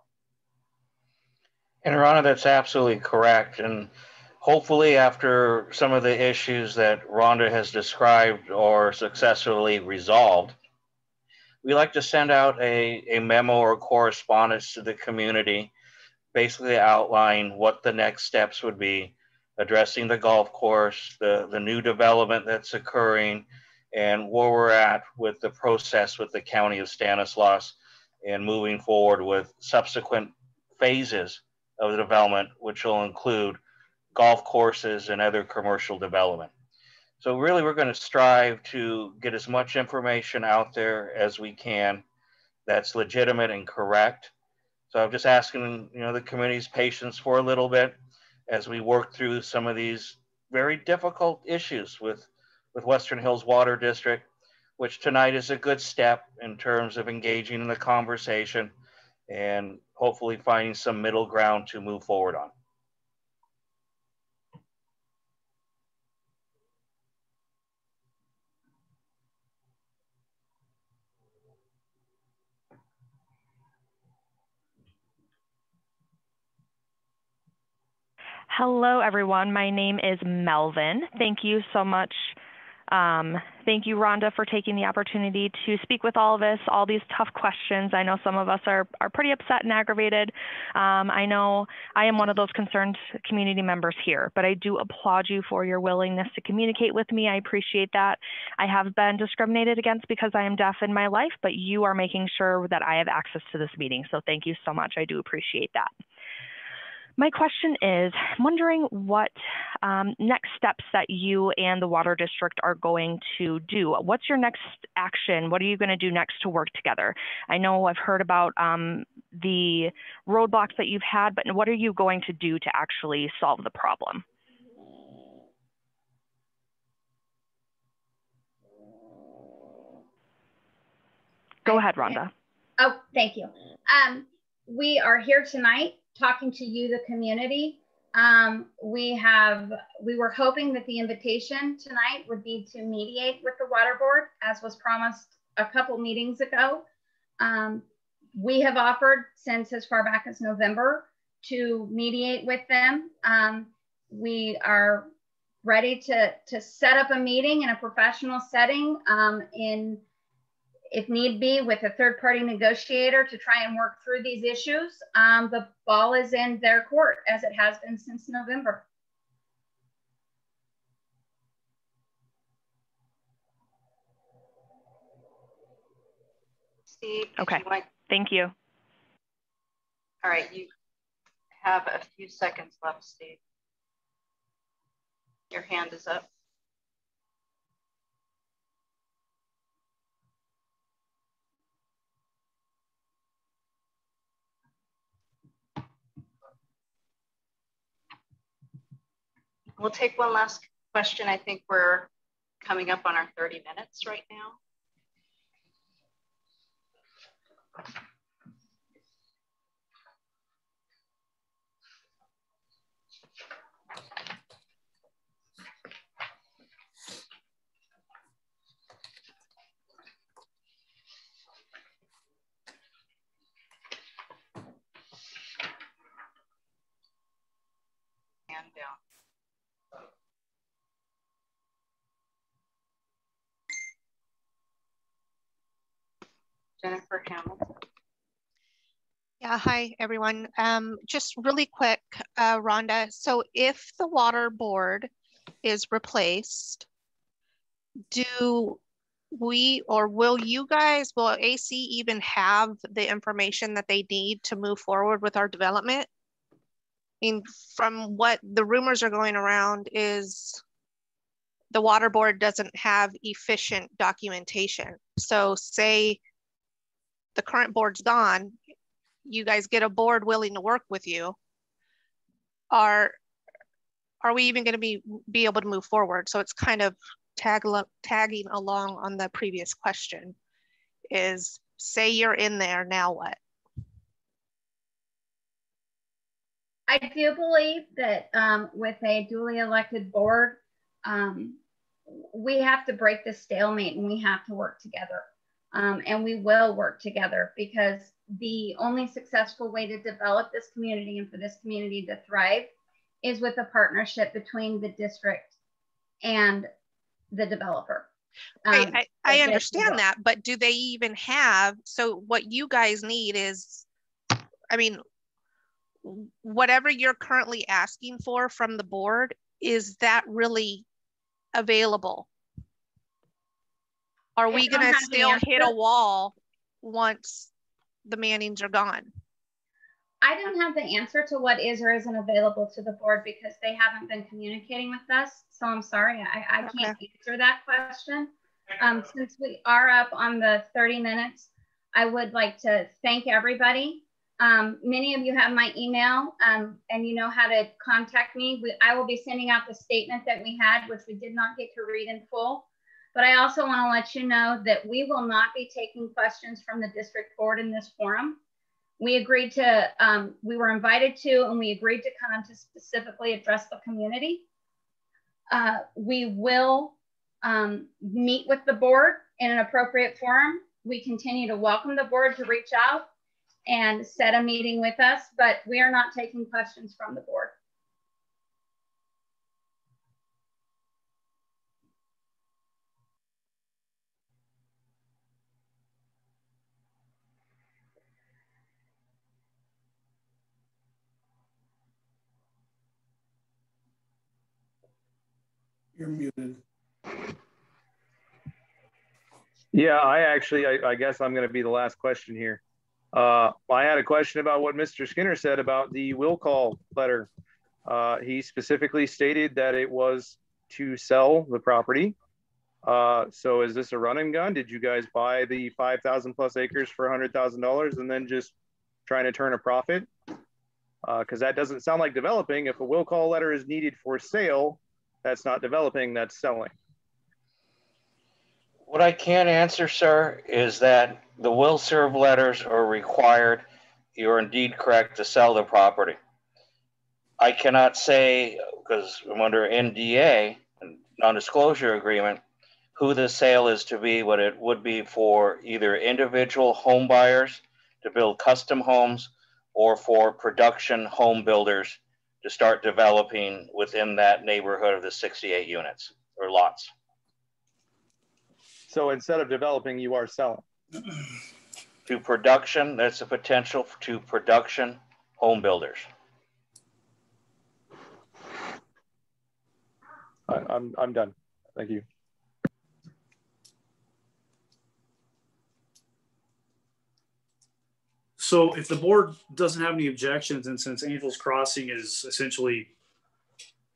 And Rhonda, that's absolutely correct. And hopefully after some of the issues that Rhonda has described are successfully resolved, we like to send out a memo or correspondence to the community, basically outline what the next steps would be, addressing the golf course, the new development that's occurring, and where we're at with the process with the County of Stanislaus and moving forward with subsequent phases of the development, which will include golf courses and other commercial development. So really, we're going to strive to get as much information out there as we can that's legitimate and correct. So I'm just asking, the community's patience for a little bit as we work through some of these very difficult issues with Western Hills Water District, which tonight is a good step in terms of engaging in the conversation and hopefully finding some middle ground to move forward on. Hello, everyone. My name is Melvin. Thank you so much. Thank you, Rhonda, for taking the opportunity to speak with all of us, all these tough questions. I know some of us are pretty upset and aggravated. I know I am one of those concerned community members here, but I do applaud you for your willingness to communicate with me. I appreciate that. I have been discriminated against because I am deaf in my life, but you are making sure that I have access to this meeting. So thank you so much. I do appreciate that. My question is, I'm wondering what next steps that you and the Water District are going to do. What's your next action? What are you going to do next to work together? I know I've heard about the roadblocks that you've had, but what are you going to do to actually solve the problem? Go ahead, Rhonda. Oh, thank you. We are here tonight talking to you, the community. We were hoping that the invitation tonight would be to mediate with the water board, as was promised a couple meetings ago. We have offered since as far back as November to mediate with them. We are ready to set up a meeting in a professional setting, if need be, with a third-party negotiator to try and work through these issues. The ball is in their court, as it has been since November. Steve, okay, thank you. All right, you have a few seconds left, Steve. Your hand is up. We'll take one last question. I think we're coming up on our 30 minutes right now. Hand down. Jennifer Hamilton. Yeah, hi everyone. Just really quick, Rhonda. So if the water board is replaced, do we, or will you guys, will AC even have the information that they need to move forward with our development? I mean, from what the rumors are going around is the water board doesn't have efficient documentation. So say the current board's gone, you guys get a board willing to work with you. Are we even going to be able to move forward? So it's kind of tagging along on the previous question is, say you're in there, now what? I do believe that with a duly elected board, we have to break the stalemate and we have to work together. And we will work together, because the only successful way to develop this community and for this community to thrive is with a partnership between the district and the developer. Right, I understand that, but do they even have, so what you guys need is, I mean, whatever you're currently asking for from the board, is that really available? Are we going to still hit a wall once the Mannings are gone? I don't have the answer to what is or isn't available to the board, because they haven't been communicating with us. So I'm sorry, I can't answer that question. Since we are up on the 30 minutes, I would like to thank everybody. Many of you have my email and you know how to contact me. I will be sending out the statement that we had, which we did not get to read in full. But I also want to let you know that we will not be taking questions from the district board in this forum. We agreed to, we were invited to, and we agreed to come to specifically address the community. We will meet with the board in an appropriate forum. We continue to welcome the board to reach out and set a meeting with us, but we are not taking questions from the board. You're muted. Yeah, I guess I'm going to be the last question here. I had a question about what Mr. Skinner said about the will call letter. He specifically stated that it was to sell the property. So is this a run and gun? Did you guys buy the 5,000 plus acres for $100,000 and then just trying to turn a profit? Because that doesn't sound like developing. If a will call letter is needed for sale, that's not developing, that's selling. What I can answer, sir, is that the will serve letters are required you're indeed correct to sell the property. I cannot say, because I'm under NDA, non-disclosure agreement, who the sale is to be, but it would be for either individual home buyers to build custom homes or for production home builders to start developing within that neighborhood of the 68 units or lots. So instead of developing, you are selling. To production, that's a potential to production home builders. I'm done. Thank you. So if the board doesn't have any objections, and since Angels Crossing is essentially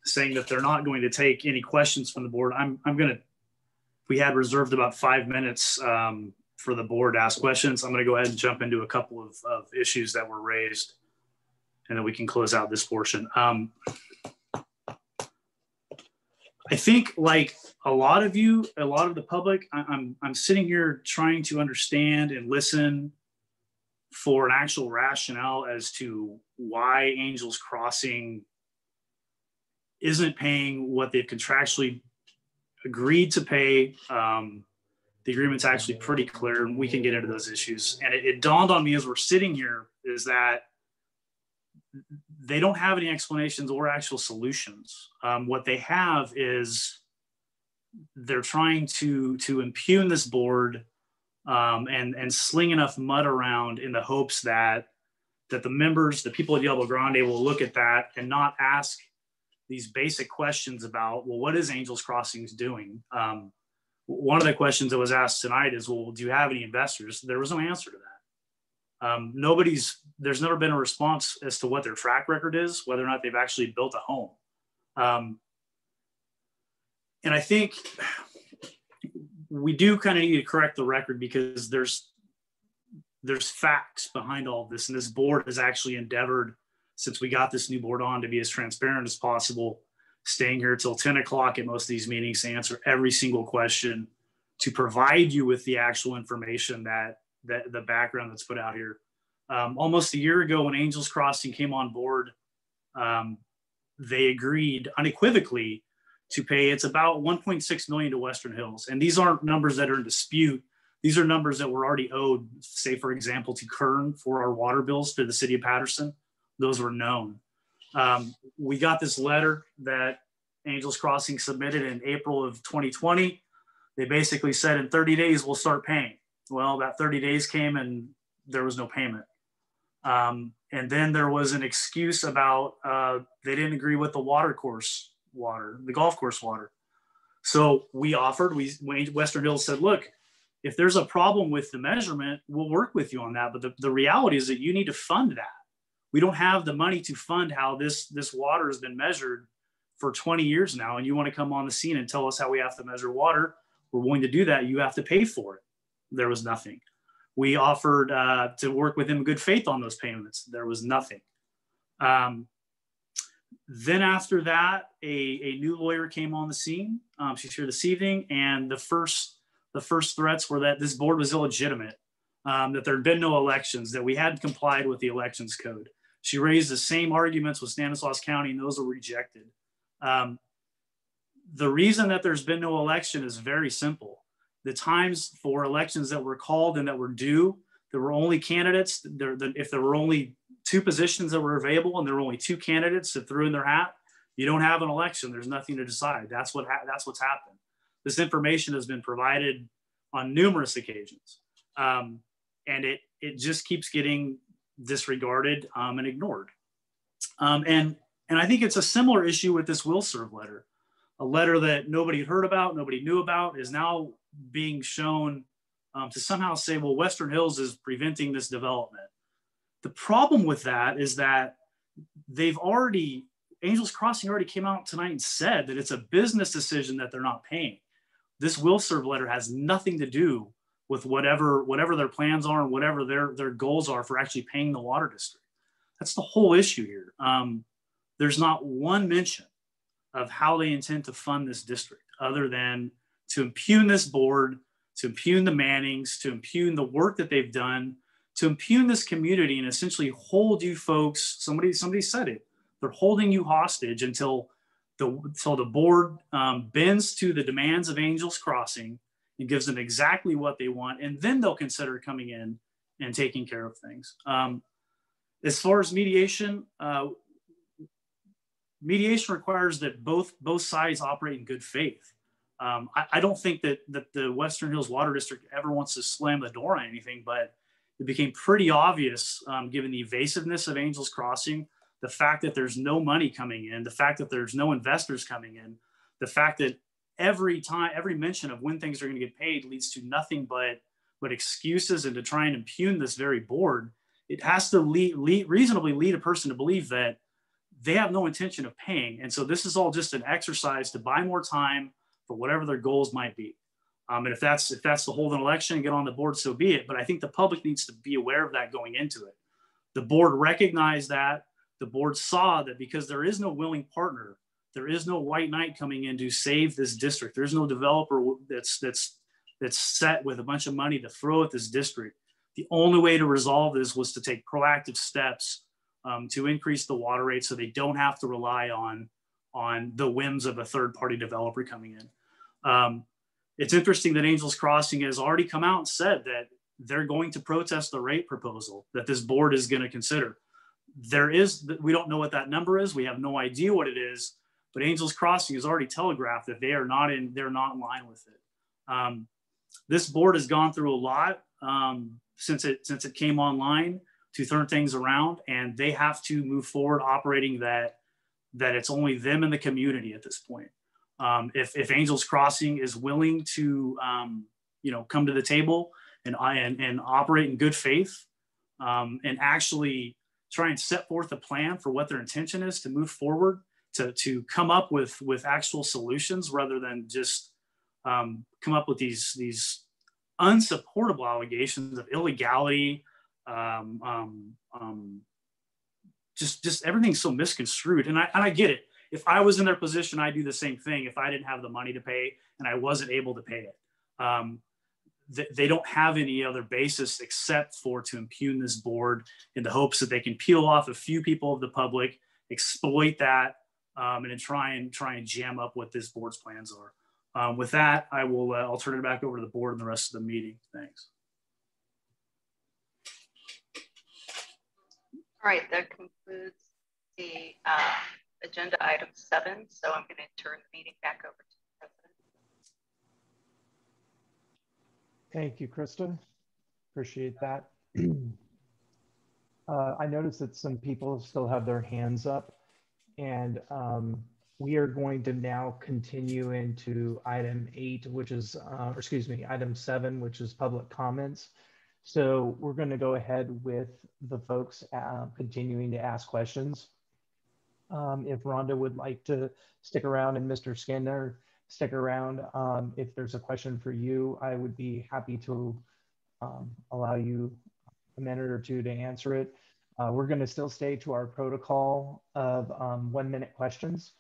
saying that they're not going to take any questions from the board, we had reserved about 5 minutes for the board to ask questions. I'm going to go ahead and jump into a couple of issues that were raised, and then we can close out this portion. I think, like a lot of you, a lot of the public, I'm sitting here trying to understand and listen for an actual rationale as to why Angels Crossing isn't paying what they've contractually agreed to pay. The agreement's actually pretty clear, and we can get into those issues. And it dawned on me as we're sitting here is that they don't have any explanations or actual solutions. What they have is they're trying to impugn this board and sling enough mud around in the hopes that the members, the people at Yellow Grande, will look at that and not ask these basic questions about, well, what is Angels Crossings doing? One of the questions that was asked tonight is, well, do you have any investors? There was no answer to that. There's never been a response as to what their track record is, whether or not they've actually built a home. And I think we do kind of need to correct the record, because there's facts behind all of this. And this board has actually endeavored, since we got this new board on, to be as transparent as possible, staying here till 10 o'clock at most of these meetings to answer every single question, to provide you with the actual information that the background that's put out here. Almost a year ago, when Angels Crossing came on board, they agreed unequivocally to pay, it's about $1.6 million to Western Hills. And these aren't numbers that are in dispute. These are numbers that were already owed, say, for example, to Kern for our water bills to the city of Patterson. Those were known. We got this letter that Angels Crossing submitted in April of 2020. They basically said in 30 days, we'll start paying. Well, that 30 days came and there was no payment. And then there was an excuse about they didn't agree with the the golf course water. So we offered, Western Hills said, look, if there's a problem with the measurement, we'll work with you on that. But the reality is that you need to fund that. We don't have the money to fund how this water has been measured for 20 years now. And you want to come on the scene and tell us how we have to measure water? We're going to do that. You have to pay for it. There was nothing. We offered to work with them in good faith on those payments. There was nothing. Then after that, a new lawyer came on the scene. She's here this evening. And the first threats were that this board was illegitimate, that there had been no elections, that we hadn't complied with the elections code. She raised the same arguments with Stanislaus County, and those were rejected. The reason that there's been no election is very simple. The times for elections that were called and that were due, there were only candidates. If there were only 2 positions that were available and there were only 2 candidates that threw in their hat, you don't have an election. There's nothing to decide. That's what's happened. This information has been provided on numerous occasions, and it just keeps getting disregarded and ignored. And I think it's a similar issue with this will serve letter. A letter that nobody heard about, nobody knew about, is now being shown to somehow say, well, Western Hills is preventing this development. The problem with that is that Angels Crossing already came out tonight and said that it's a business decision that they're not paying. This will serve letter has nothing to do with whatever their plans are and whatever their goals are for actually paying the water district. That's the whole issue here. There's not one mention of how they intend to fund this district, other than to impugn this board, to impugn the Mannings, to impugn the work that they've done to impugn this community and essentially hold you folks, somebody said it, they're holding you hostage until the board bends to the demands of Angels Crossing and gives them exactly what they want, and then they'll consider coming in and taking care of things. As far as mediation, mediation requires that both sides operate in good faith. I don't think that the Western Hills Water District ever wants to slam the door on anything, but it became pretty obvious, given the evasiveness of Angels Crossing, the fact that there's no money coming in, the fact that there's no investors coming in, the fact that every mention of when things are going to get paid leads to nothing but excuses and to try and impugn this very board. It has to reasonably lead a person to believe that they have no intention of paying. And so this is all just an exercise to buy more time for whatever their goals might be. And if that's to hold an election and get on the board, so be it. But I think the public needs to be aware of that going into it. The board recognized that. The board saw that because there is no willing partner, there is no white knight coming in to save this district. There's no developer that's set with a bunch of money to throw at this district. The only way to resolve this was to take proactive steps to increase the water rate so they don't have to rely on the whims of a third-party developer coming in. It's interesting that Angels Crossing has already come out and said that they're going to protest the rate proposal that this board is going to consider. We don't know what that number is. We have no idea what it is, but Angels Crossing has already telegraphed that they're not in line with it. This board has gone through a lot since it came online to turn things around, and they have to move forward operating that it's only them and the community at this point. If Angels Crossing is willing to come to the table and operate in good faith and actually try and set forth a plan for what their intention is to move forward, to come up with actual solutions rather than just come up with these unsupportable allegations of illegality. Just everything's so misconstrued. And I get it. If I was in their position, I'd do the same thing if I didn't have the money to pay and I wasn't able to pay it. They don't have any other basis except for to impugn this board in the hopes that they can peel off a few people of the public, exploit that, and then try and jam up what this board's plans are. With that, I'll turn it back over to the board and the rest of the meeting. Thanks. All right, that concludes the agenda item 7. So I'm going to turn the meeting back over to the president. Thank you, Krista. Appreciate that. I noticed that some people still have their hands up, and we are going to now continue into item 8, which is, item 7, which is public comments. So we're going to go ahead with the folks continuing to ask questions. If Rhonda would like to stick around and Mr. Skinner stick around, if there's a question for you, I would be happy to allow you a minute or two to answer it. We're going to still stay to our protocol of 1-minute questions.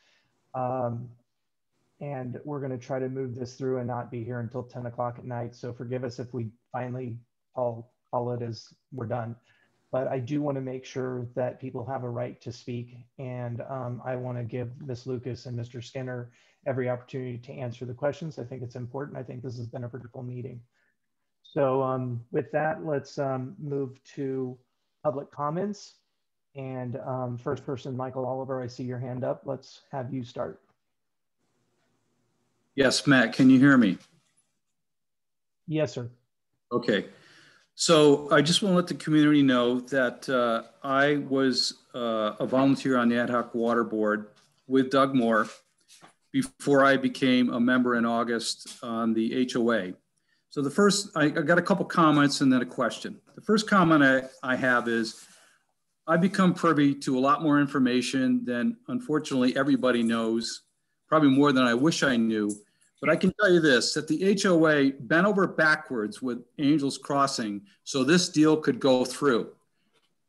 And we're going to try to move this through and not be here until 10 o'clock at night. So forgive us if we finally call it as we're done. But I do want to make sure that people have a right to speak. And I want to give Ms. Lucas and Mr. Skinner every opportunity to answer the questions. I think it's important. I think this has been a critical meeting. So with that, let's move to public comments. And first person, Michael Oliver, I see your hand up. Let's have you start. Yes, Matt, can you hear me? Yes, sir. Okay. So I just want to let the community know that I was a volunteer on the Ad Hoc Water Board with Doug Moore before I became a member in August on the HOA. So the first, I got a couple comments and then a question. The first comment I have is, I've become privy to a lot more information than unfortunately everybody knows, probably more than I wish I knew. But I can tell you this, that the HOA bent over backwards with Angels Crossing so this deal could go through.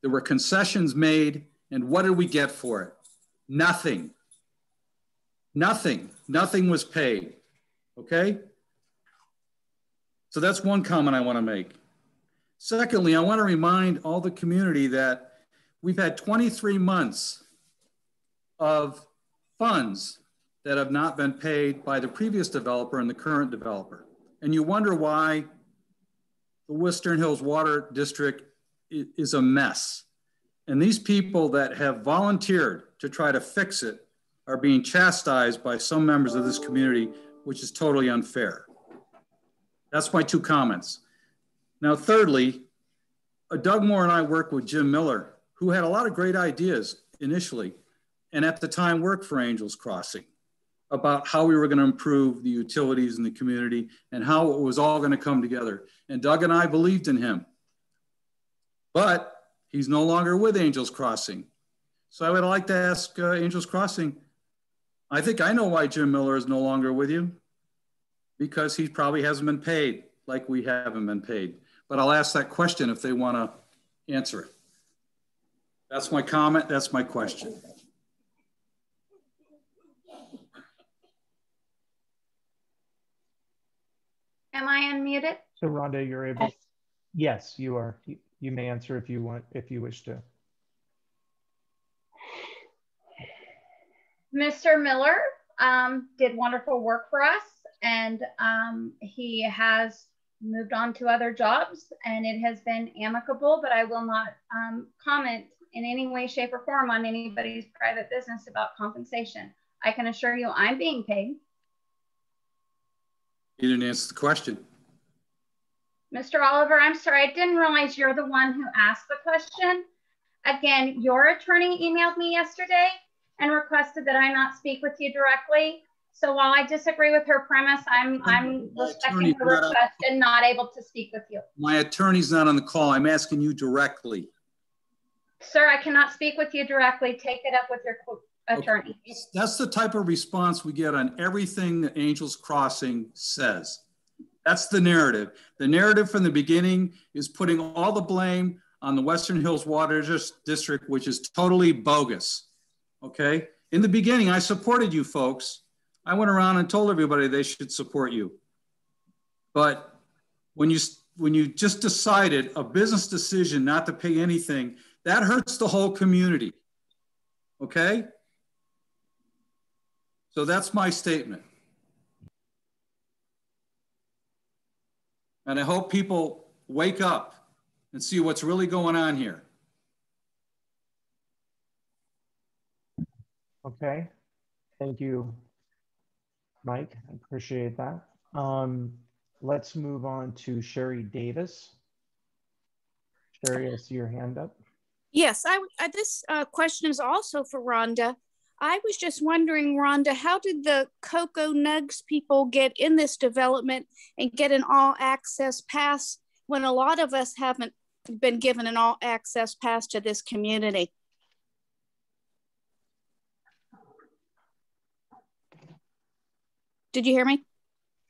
There were concessions made, and what did we get for it? Nothing. Nothing. Nothing was paid, okay? So that's one comment I want to make. Secondly, I want to remind all the community that we've had 23 months of funds that have not been paid by the previous developer and the current developer. And you wonder why the Western Hills Water District is a mess. And these people that have volunteered to try to fix it are being chastised by some members of this community, which is totally unfair. That's my two comments. Now, thirdly, Doug Moore and I worked with Jim Miller, who had a lot of great ideas initially, and at the time worked for Angels Crossing, about how we were going to improve the utilities in the community and how it was all going to come together. And Doug and I believed in him, but he's no longer with Angels Crossing. So I would like to ask Angels Crossing, I think I know why Jim Miller is no longer with you, because he probably hasn't been paid like we haven't been paid. But I'll ask that question if they want to answer it. That's my comment, that's my question. Am I unmuted? So Rhonda, you're able. Yes, you are. You may answer if you want, if you wish to. Mr. Miller did wonderful work for us, and he has moved on to other jobs, and it has been amicable, but I will not comment in any way, shape, or form on anybody's private business about compensation. I can assure you I'm being paid. You didn't answer the question. Mr. Oliver, I'm sorry, I didn't realize you're the one who asked the question. Again, your attorney emailed me yesterday and requested that I not speak with you directly. So while I disagree with her premise, I'm respecting her request and not able to speak with you. My attorney's not on the call. I'm asking you directly. Sir, I cannot speak with you directly. Take it up with your attorney. Okay. That's the type of response we get on everything that Angels Crossing says. That's the narrative. The narrative from the beginning is putting all the blame on the Western Hills Water District, which is totally bogus, okay? In the beginning, I supported you folks. I went around and told everybody they should support you. But when you just decided a business decision not to pay anything, that hurts the whole community, okay? So that's my statement. And I hope people wake up and see what's really going on here. Okay, thank you, Mike. I appreciate that. Let's move on to Sherry Davis. Sherry, I see your hand up. Yes, this question is also for Rhonda. I was just wondering, Rhonda, how did the Cocoa Nugs people get in this development and get an all access pass when a lot of us haven't been given an all access pass to this community? Did you hear me?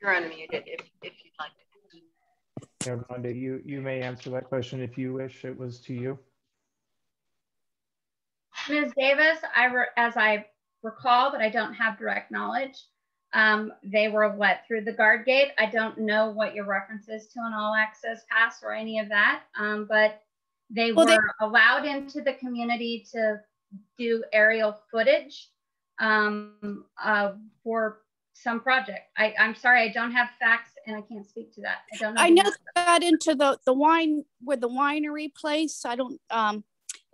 You're unmuted if you'd like to. Yeah, Rhonda, you may answer that question if you wish. It was to you. Ms. Davis, as I recall, but I don't have direct knowledge, they were let through the guard gate. I don't know what your reference is to an all access pass or any of that, but they were allowed into the community to do aerial footage for some project. I'm sorry, I don't have facts and I can't speak to that. I don't know. I know they got into the wine with the winery place. I don't,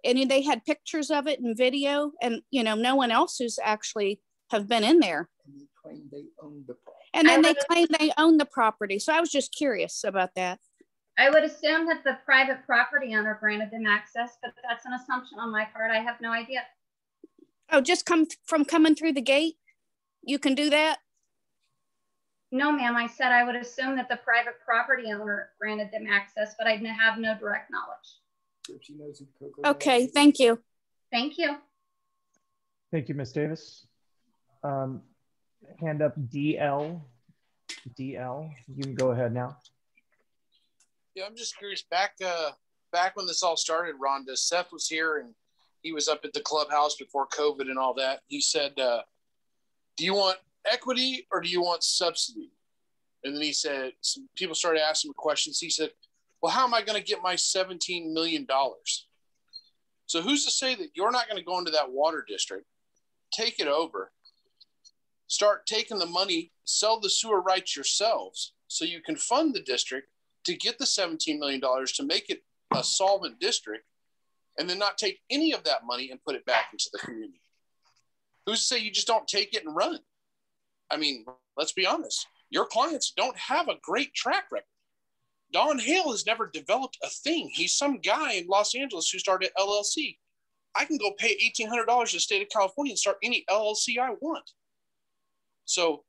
and they had pictures of it and video, and no one else who's actually have been in there. And they claim they own the property. And then they claim they own the property. So I was just curious about that. I would assume that the private property owner granted them access, but that's an assumption on my part. I have no idea. Oh, just coming through the gate? You can do that? No, ma'am. I said I would assume that the private property owner granted them access, but I have no direct knowledge. Okay, thank you. Thank you. Thank you, Ms. Davis. Hand up DL. DL, you can go ahead now. Yeah, I'm just curious. Back when this all started, Rhonda, Seth was here and he was up at the clubhouse before COVID and all that. He said, do you want equity or do you want subsidy? And then he said, some people started asking him questions. He said, Well, how am I going to get my $17 million? So who's to say that you're not going to go into that water district, take it over, start taking the money, sell the sewer rights yourselves so you can fund the district to get the $17 million to make it a solvent district, and then not take any of that money and put it back into the community? Who's to say you just don't take it and run? I mean, let's be honest. Your clients don't have a great track record. Don Hale has never developed a thing. He's some guy in Los Angeles who started an LLC. I can go pay $1,800 to the state of California and start any LLC I want. So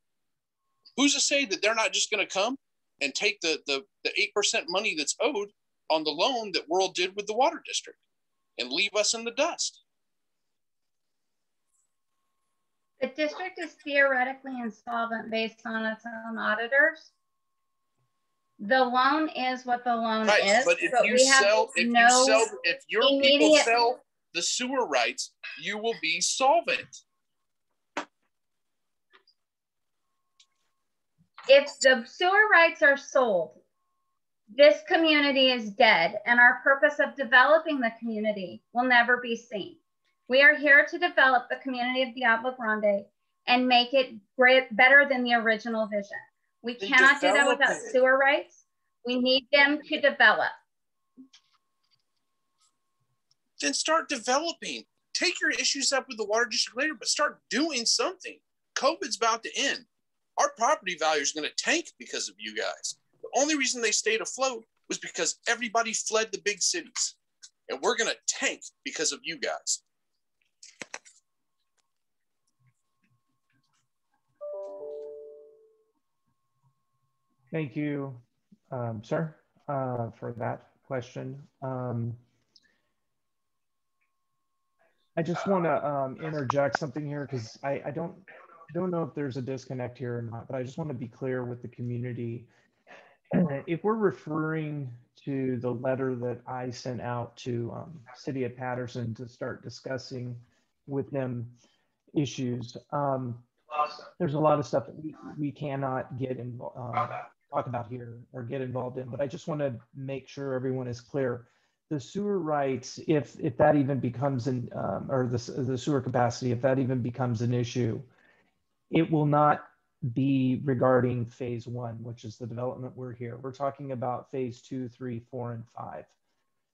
who's to say that they're not just going to come and take the 8% money that's owed on the loan that World did with the water district and leave us in the dust? The district is theoretically insolvent based on its own auditors. The loan is what the loan is. But if your people sell the sewer rights, you will be solvent. If the sewer rights are sold, this community is dead, and our purpose of developing the community will never be seen. We are here to develop the community of Diablo Grande and make it better than the original vision. We cannot do that without sewer rights. We need them to develop. Then start developing. Take your issues up with the water district later, but start doing something. COVID's about to end. Our property value is going to tank because of you guys. The only reason they stayed afloat was because everybody fled the big cities. And we're going to tank because of you guys. Thank you, sir, for that question. I just want to interject something here because I don't know if there's a disconnect here or not, but I just want to be clear with the community. If we're referring to the letter that I sent out to City of Patterson to start discussing with them issues, there's a lot of stuff that we cannot get involved. Talk about here or get involved in, but I just want to make sure everyone is clear. The sewer rights, if that even becomes an, or the sewer capacity, if that even becomes an issue, it will not be regarding phase 1, which is the development we're here. We're talking about phase 2, 3, 4, and 5.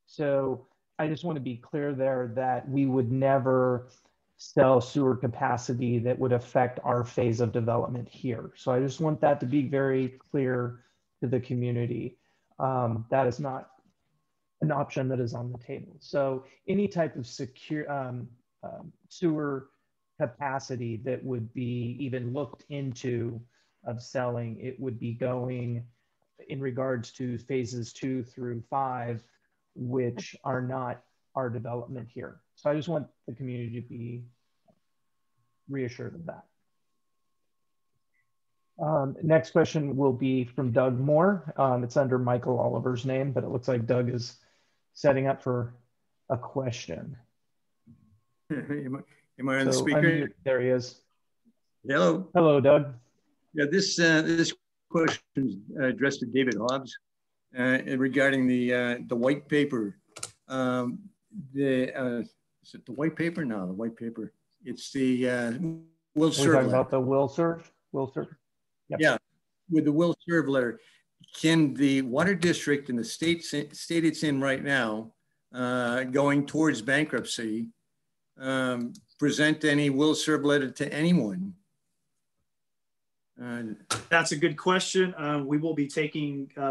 So I just want to be clear there that we would never sell sewer capacity that would affect our phase of development here. So I just want that to be very clear to the community. That is not an option that is on the table. So any type of secure sewer capacity that would be even looked into of selling, it would be going in regards to phases 2 through 5, which are not our development here. So I just want the community to be reassured of that. Next question will be from Doug Moore. It's under Michael Oliver's name, but it looks like Doug is setting up for a question. Am I on the speaker? There he is. Hello. Hello, Doug. Yeah, this question is addressed to David Hobbs regarding the white paper. Is it the white paper? No, the white paper. It's the will serve letter. We're talking about the will serve? Will serve? Yep. Yeah, with the will serve letter. Can the water district in the state it's in right now, going towards bankruptcy, present any will serve letter to anyone? That's a good question. We will be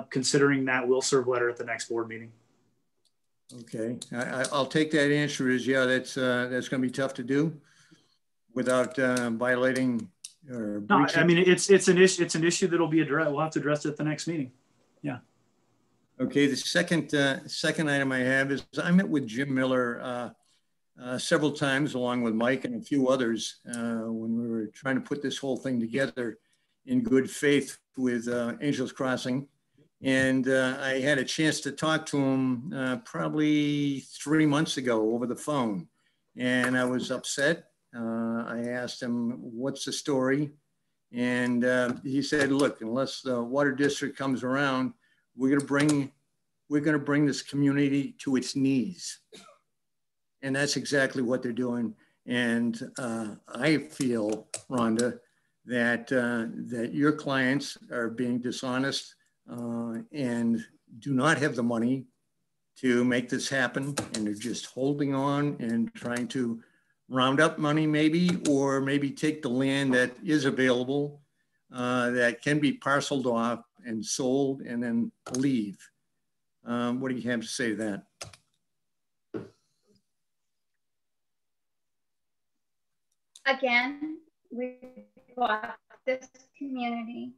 considering that will serve letter at the next board meeting. Okay, I'll take that answer as yeah. That's going to be tough to do without violating or breaching. No, I mean it's an issue. It's an issue that'll be addressed. We'll have to address it at the next meeting. Yeah. Okay. The second item I have is I met with Jim Miller several times, along with Mike and a few others, when we were trying to put this whole thing together in good faith with Angels Crossing. And I had a chance to talk to him probably 3 months ago over the phone. And I was upset. I asked him, what's the story? And he said, look, unless the water district comes around, we're going to bring we're going to bring this community to its knees. And that's exactly what they're doing. And I feel, Rhonda, that your clients are being dishonest and do not have the money to make this happen. And they're just holding on and trying to round up money maybe, or maybe take the land that is available that can be parceled off and sold and then leave. What do you have to say to that? Again, we bought this community,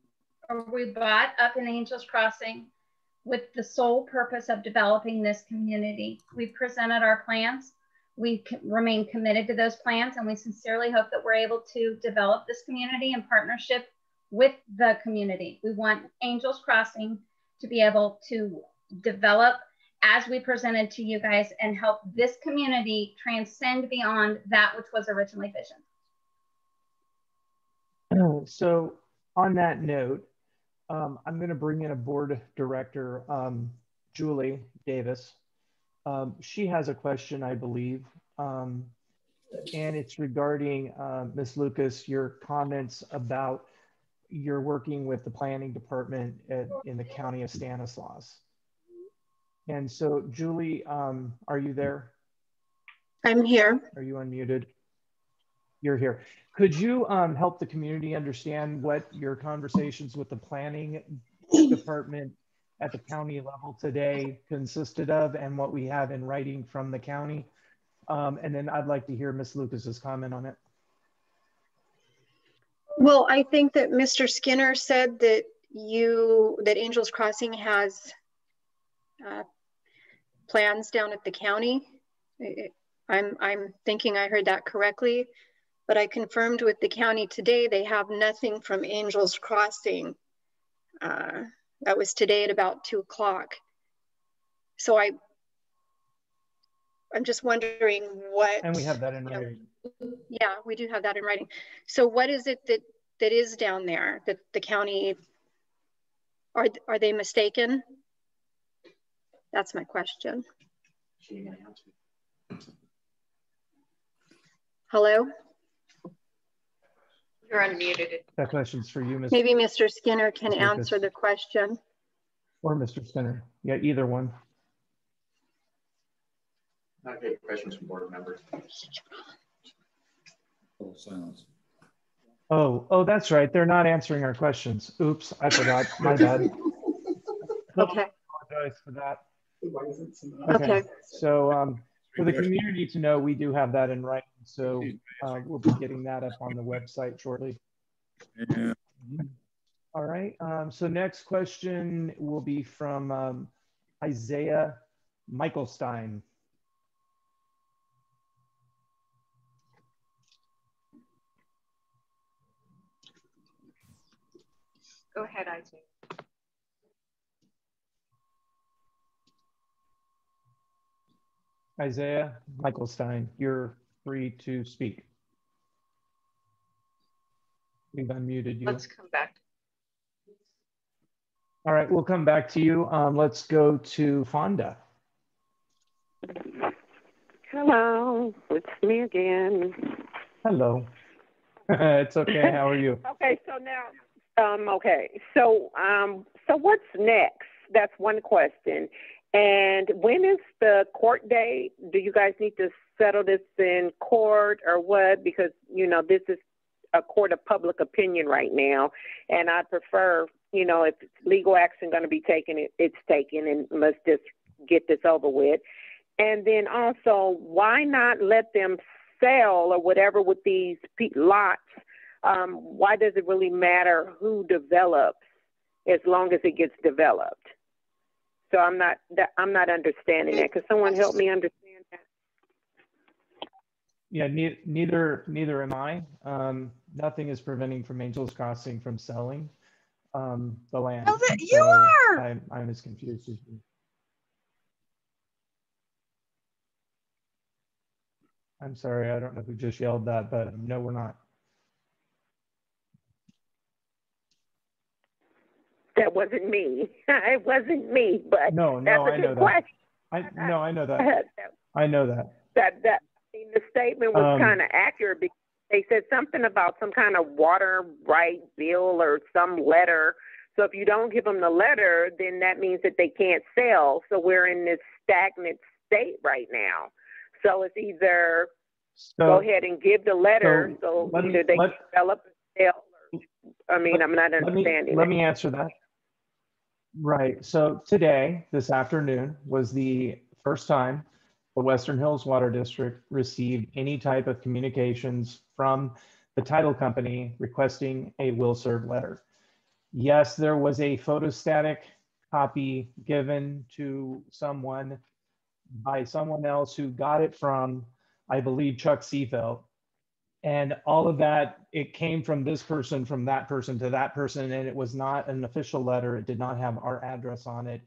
or we bought up in Angels Crossing with the sole purpose of developing this community. We presented our plans. We remain committed to those plans, and we sincerely hope that we're able to develop this community in partnership with the community. We want Angels Crossing to be able to develop as we presented to you guys and help this community transcend beyond that which was originally visioned. So on that note, I'm going to bring in a board director, Julie Davis. She has a question, I believe, and it's regarding, Ms. Lucas, your comments about you're working with the planning department in the county of Stanislaus. And so, Julie, are you there? I'm here. Are you unmuted? You're here. Could you help the community understand what your conversations with the planning department at the county level today consisted of and what we have in writing from the county? And then I'd like to hear Ms. Lucas's comment on it. Well, I think that Mr. Skinner said that that Angels Crossing has plans down at the county. I'm thinking I heard that correctly, but I confirmed with the county today they have nothing from Angels Crossing. That was today at about 2 o'clock. So I'm just wondering what. And we have that in writing. Yeah, we do have that in writing. So what is it that is down there that the county, are they mistaken? That's my question. Hello? You're unmuted. That question's for you, Ms. Maybe Mr. Skinner can answer the question. Or Mr. Skinner. Yeah, either one. Not good questions from board members. Total silence. Oh, that's right. They're not answering our questions. Oops, I forgot. My bad. Okay. I apologize for that. Okay. So for the community to know, we do have that in writing. So we'll be getting that up on the website shortly. Yeah. All right. So next question will be from Isaiah Michaelstein. Go ahead, Isaiah. Isaiah Michaelstein, you're free to speak. We've unmuted you. Let's come back. All right, we'll come back to you. Let's go to Fonda. Hello, it's me again. Hello. It's okay. How are you? Okay, so now, so what's next? That's one question. And when is the court date? Do you guys need to settle this in court or what? Because, you know, this is a court of public opinion right now. And I prefer, you know, if legal action going to be taken, it's taken, and let's just get this over with. And then also, why not let them sell or whatever with these lots? Why does it really matter who develops as long as it gets developed? So I'm not understanding that. Could someone help me understand that? Yeah, neither am I. Nothing is preventing from Angels Crossing from selling the land. Oh, you are. I'm as confused as you. I'm sorry, I don't know who just yelled that, but no, we're not. That wasn't me. It wasn't me, but No, that's a I know good that. question. I know that. I know that. I mean, the statement was kind of accurate because they said something about some kind of water right bill or some letter. So if you don't give them the letter, then that means that they can't sell. So we're in this stagnant state right now. So it's either go ahead and give the letter, so either they develop and sell. Or, I mean, I'm not understanding. Let me answer that. Right. So today, this afternoon, was the first time the Western Hills Water District received any type of communications from the title company requesting a will serve letter. Yes, there was a photostatic copy given to someone by someone else who got it from, I believe, Chuck Seefeld. And all of that, it came from this person, from that person to that person, and it was not an official letter. It did not have our address on it,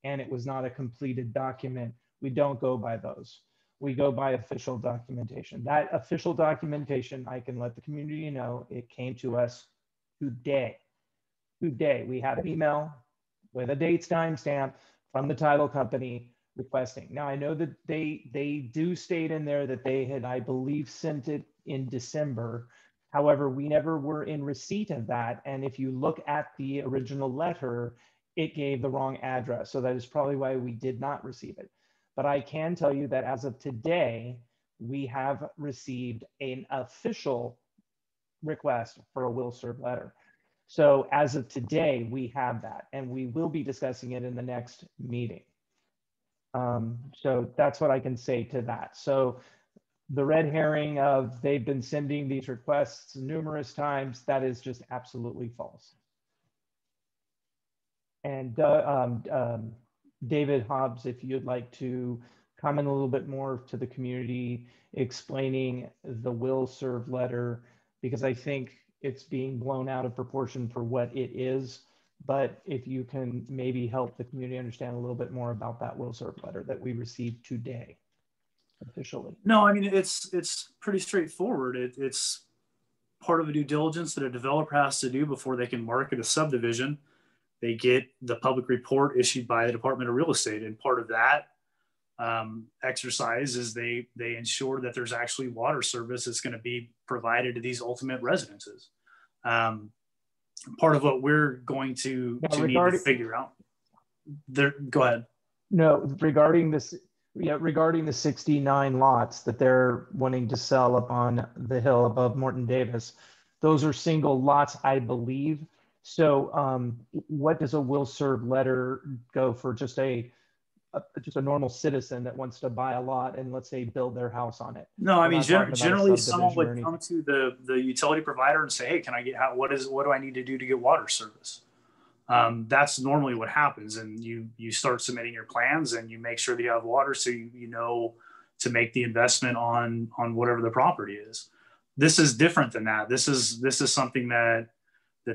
and it was not a completed document. We don't go by those. We go by official documentation. That official documentation, I can let the community know, it came to us today. Today, we had an email with a dates timestamp from the title company requesting. Now, I know that they do state in there that they had, I believe, sent it in December. However, we never were in receipt of that. And if you look at the original letter, it gave the wrong address. So that is probably why we did not receive it. But I can tell you that as of today, we have received an official request for a will serve letter. So as of today, we have that, and we will be discussing it in the next meeting. So that's what I can say to that. So the red herring of they've been sending these requests numerous times, that is just absolutely false. And David Hobbs, if you'd like to comment a little bit more to the community explaining the will serve letter, because I think it's being blown out of proportion for what it is. But if you can maybe help the community understand a little bit more about that will serve letter that we received today officially. No, I mean, it's pretty straightforward. It's part of a due diligence that a developer has to do before they can market a subdivision. They get the public report issued by the Department of Real Estate, and part of that exercise is they ensure that there's actually water service that's going to be provided to these ultimate residences. Part of what we're going to need to figure out. Go ahead. No, regarding this, regarding the 69 lots that they're wanting to sell up on the hill above Morton Davis, those are single lots, I believe. So what does a will serve letter go for? Just a normal citizen that wants to buy a lot and, let's say, build their house on it? No, I mean, generally someone would come to the utility provider and say, hey, can I get, what do I need to do to get water service? That's normally what happens. And you start submitting your plans and you make sure that you have water, so you know to make the investment on whatever the property is. This is different than that. This is something that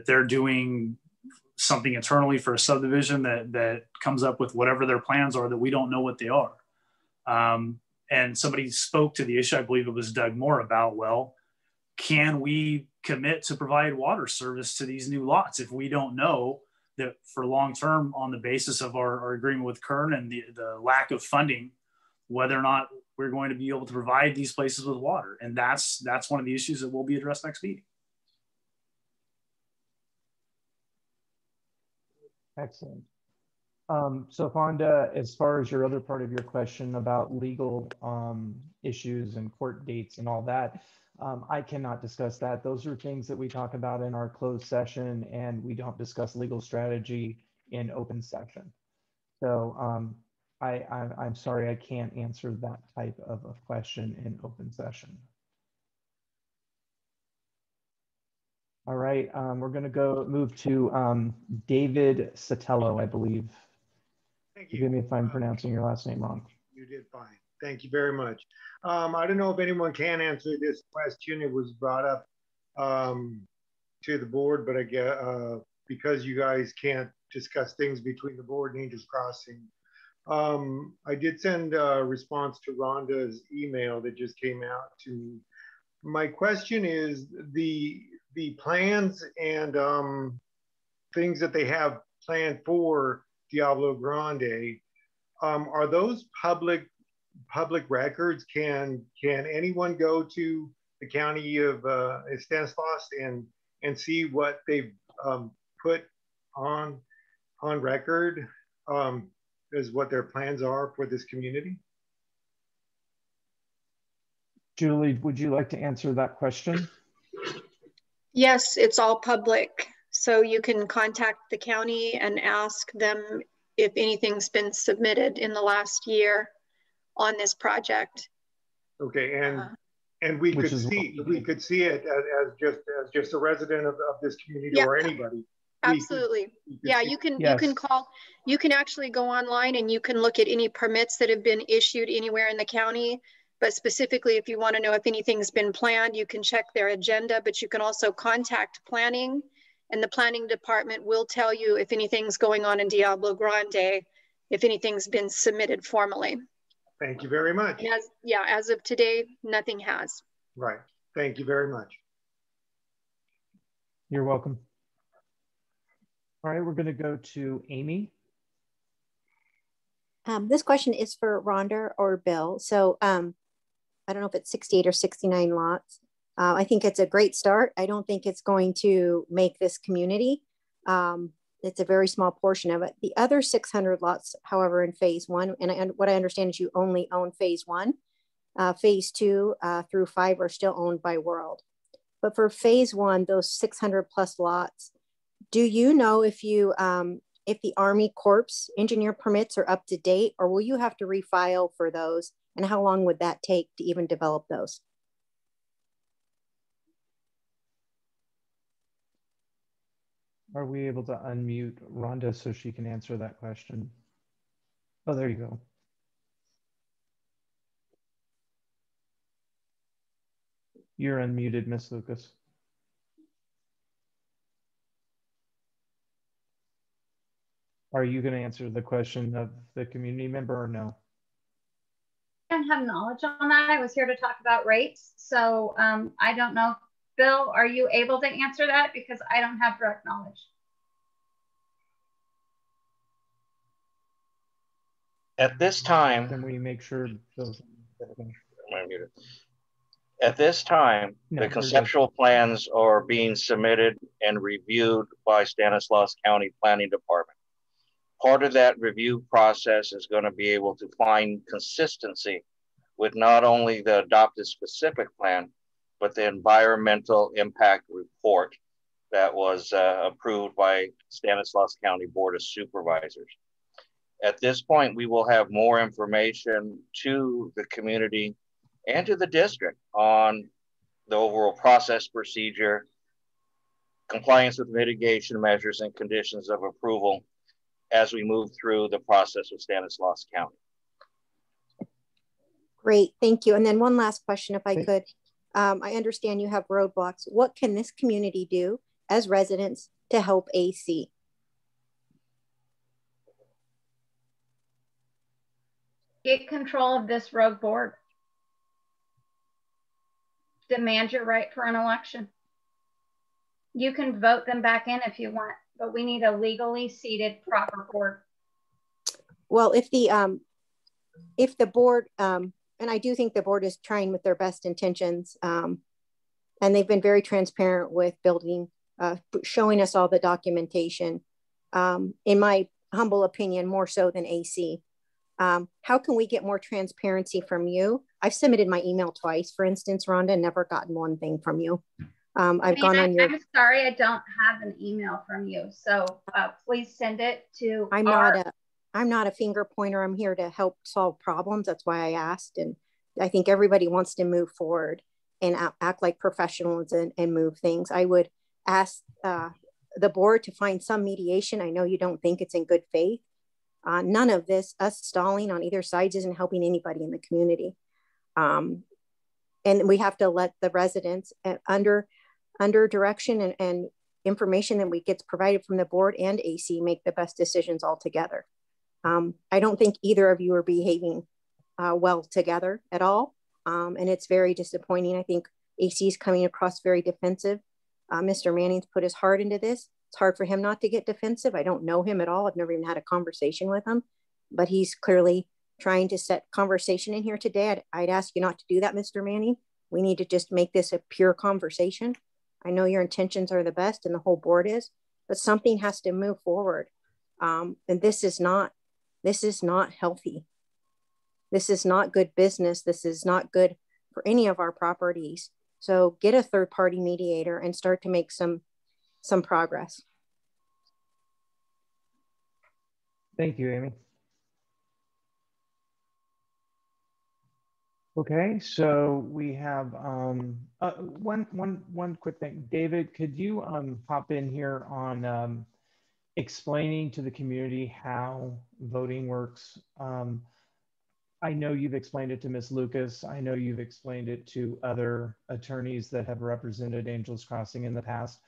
they're doing something internally for a subdivision that comes up with whatever their plans are that we don't know what they are. And somebody spoke to the issue, I believe it was Doug Moore, about, well, can we commit to provide water service to these new lots if we don't know that for long-term, on the basis of our agreement with Kern and the lack of funding, whether or not we're going to be able to provide these places with water? And that's one of the issues that will be addressed next meeting. Excellent. So Fonda, as far as your other part of your question about legal issues and court dates and all that, I cannot discuss that. Those are things that we talk about in our closed session, and we don't discuss legal strategy in open session. So I'm sorry, I can't answer that type of a question in open session. All right, we're going to move to David Sotelo, I believe. Thank you. Forgive me if I'm pronouncing your last name wrong. You did fine. Thank you very much. I don't know if anyone can answer this question. It was brought up to the board, but I guess because you guys can't discuss things between the board and Angels Crossing, I did send a response to Rhonda's email that just came out to me. My question is the plans and things that they have plan for Diablo Grande, are those public records? Can anyone go to the county of Stanislaus and see what they've put on record as what their plans are for this community? Julie, would you like to answer that question? Yes, it's all public. So you can contact the county and ask them if anything's been submitted in the last year on this project. Okay, and we could see it as just a resident of this community, yeah, or anybody. Absolutely. Yeah, you can call, you can actually go online and you can look at any permits that have been issued anywhere in the county. But specifically, if you want to know if anything's been planned, you can check their agenda, but you can also contact planning, and the planning department will tell you if anything's going on in Diablo Grande, if anything's been submitted formally. Thank you very much. As of today, nothing has. Right. Thank you very much. You're welcome. All right, we're going to go to Amy. This question is for Rhonda or Bill. So I don't know if it's 68 or 69 lots. I think it's a great start. I don't think it's going to make this community. It's a very small portion of it. The other 600 lots, however, in phase one, and what I understand is you only own phase one. Phase two through 5 are still owned by World. But for phase one, those 600 plus lots, do you know if you if the Army Corps engineer permits are up to date, or will you have to refile for those? And how long would that take to even develop those? Are we able to unmute Rhonda so she can answer that question? Oh, there you go. You're unmuted, Miss Lucas. Are you going to answer the question of the community member or no? I don't have knowledge on that. I was here to talk about rates. So I don't know. Bill, are you able to answer that? Because I don't have direct knowledge. At this time, can we make sure those? At this time, the conceptual plans are being submitted and reviewed by Stanislaus County Planning Department. Part of that review process is going to be able to find consistency with not only the adopted specific plan, but the environmental impact report that was approved by Stanislaus County Board of Supervisors. At this point, we will have more information to the community and to the district on the overall process procedure, compliance with mitigation measures and conditions of approval as we move through the process with Stanislaus County. Great, thank you. And then one last question, if I could. I understand you have roadblocks. What can this community do as residents to help AC? Get control of this rogue board. Demand your right for an election. You can vote them back in if you want, but we need a legally seated proper board. Well, if the board, and I do think the board is trying with their best intentions, and they've been very transparent with building, showing us all the documentation, in my humble opinion, more so than AC. How can we get more transparency from you? I've submitted my email twice, for instance, Rhonda, never gotten one thing from you. I've gone on your. I'm sorry, I don't have an email from you. So please send it to. I'm not a finger pointer. I'm here to help solve problems. That's why I asked. And I think everybody wants to move forward and act like professionals and move things. I would ask the board to find some mediation. I know you don't think it's in good faith. None of this, us stalling on either sides, isn't helping anybody in the community. And we have to let the residents under direction and information that gets provided from the board and AC make the best decisions all together. I don't think either of you are behaving well together at all. And it's very disappointing. I think AC is coming across very defensive. Mr. Manning's put his heart into this. It's hard for him not to get defensive. I don't know him at all. I've never even had a conversation with him, but he's clearly trying to set conversation in here today. I'd ask you not to do that, Mr. Manning. We need to just make this a pure conversation. I know your intentions are the best and the whole board is, but something has to move forward. And this is not healthy. This is not good business. This is not good for any of our properties. So get a third-party mediator and start to make some progress. Thank you, Amy. Okay, so we have one quick thing. David, could you hop in here on explaining to the community how voting works? I know you've explained it to Ms. Lucas. I know you've explained it to other attorneys that have represented Angels Crossing in the past,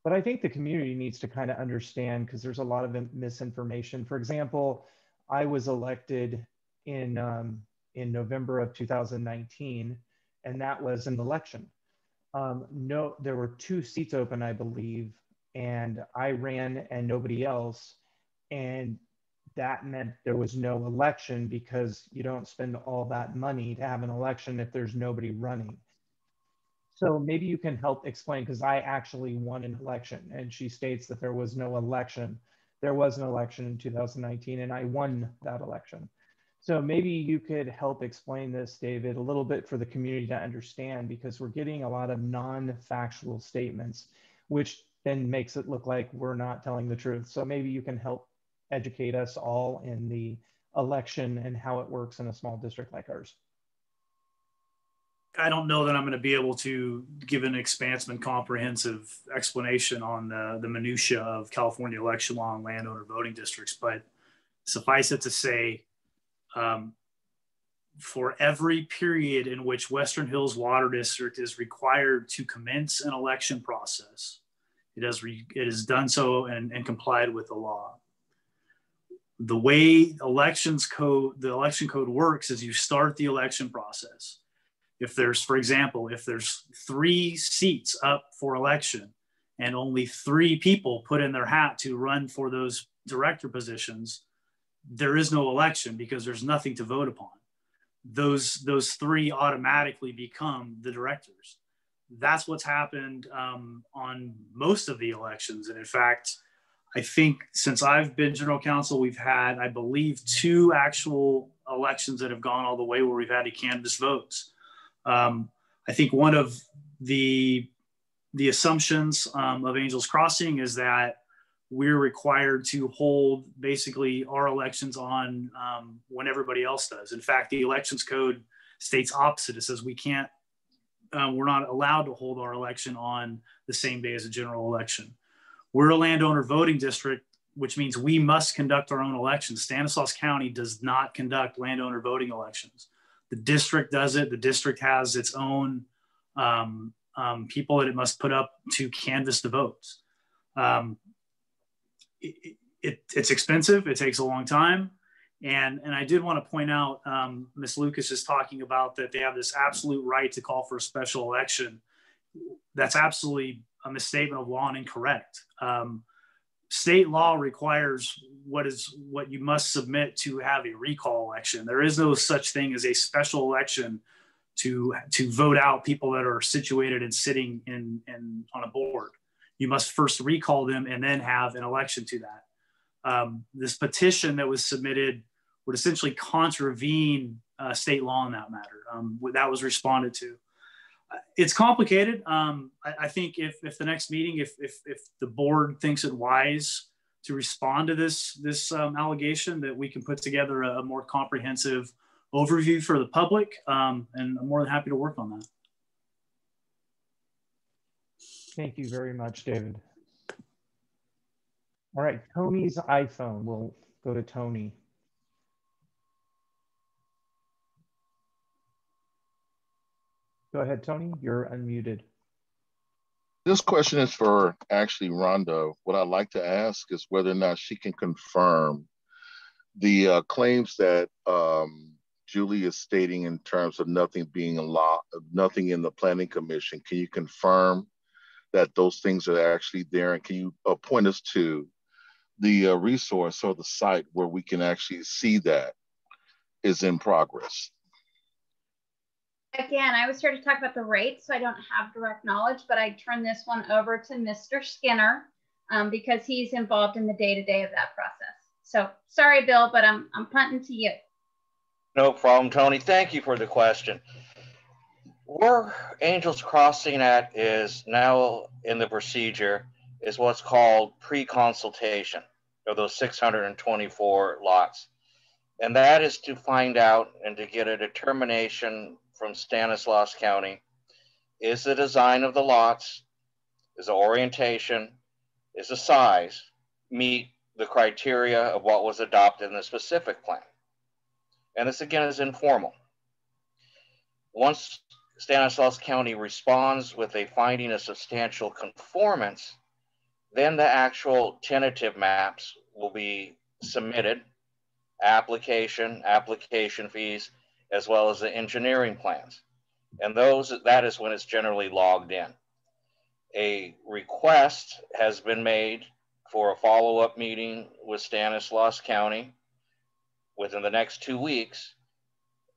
but I think the community needs to kind of understand because there's a lot of misinformation. For example, I was elected in November of 2019, and that was an election. No, there were 2 seats open, I believe, and I ran and nobody else. And that meant there was no election because you don't spend all that money to have an election if there's nobody running. So maybe you can help explain, because I actually won an election and she states that there was no election. There was an election in 2019 and I won that election. So maybe you could help explain this, David, a little bit for the community to understand, because we're getting a lot of non-factual statements, which then makes it look like we're not telling the truth. So maybe you can help educate us all in the election and how it works in a small district like ours. I don't know that I'm going to be able to give an expansive and comprehensive explanation on the minutia of California election law and landowner voting districts, but suffice it to say, for every period in which Western Hills Water District is required to commence an election process, it has done so and complied with the law. The way the election code works is you start the election process. If there's, for example, if there's 3 seats up for election and only 3 people put in their hat to run for those director positions, there is no election because there's nothing to vote upon. Those 3 automatically become the directors. That's what's happened on most of the elections. And in fact, I think since I've been general counsel, we've had, I believe, 2 actual elections that have gone all the way where we've had to canvass votes. I think one of the assumptions of Angels Crossing is that we're required to hold basically our elections on when everybody else does. In fact, the elections code states opposite. It says we can't, we're not allowed to hold our election on the same day as a general election. We're a landowner voting district, which means we must conduct our own elections. Stanislaus County does not conduct landowner voting elections. The district does it. The district has its own people that it must put up to canvass the votes. It's expensive. It takes a long time. And I did want to point out, Ms. Lucas is talking about that they have this absolute right to call for a special election. That's absolutely a misstatement of law and incorrect. State law requires what you must submit to have a recall election. There is no such thing as a special election to vote out people that are situated and sitting on a board. You must first recall them and then have an election to that. This petition that was submitted would essentially contravene state law in that matter. That was responded to. It's complicated. I think if the next meeting, if the board thinks it wise to respond to this allegation, that we can put together a more comprehensive overview for the public, and I'm more than happy to work on that. Thank you very much, David. All right, Tony's iPhone. We'll go to Tony. Go ahead, Tony, you're unmuted. This question is for actually Rhonda. What I'd like to ask is whether or not she can confirm the claims that Julie is stating in terms of nothing being a law, nothing in the Planning Commission. Can you confirm that those things are actually there? And can you point us to the resource or the site where we can actually see that is in progress? Again, I was here to talk about the rates, so I don't have direct knowledge, but I turn this one over to Mr. Skinner because he's involved in the day-to-day of that process. So sorry, Bill, but I'm punting to you. No problem, Tony. Thank you for the question. Where Angels Crossing at is now in the procedure is what's called pre-consultation of those 624 lots. And that is to find out and to get a determination from Stanislaus County, is the design of the lots, is the orientation, is the size, meet the criteria of what was adopted in the specific plan. And this again is informal. Once Stanislaus County responds with a finding of substantial conformance, then the actual tentative maps will be submitted, application fees, as well as the engineering plans. And that is when it's generally logged in. A request has been made for a follow-up meeting with Stanislaus County within the next 2 weeks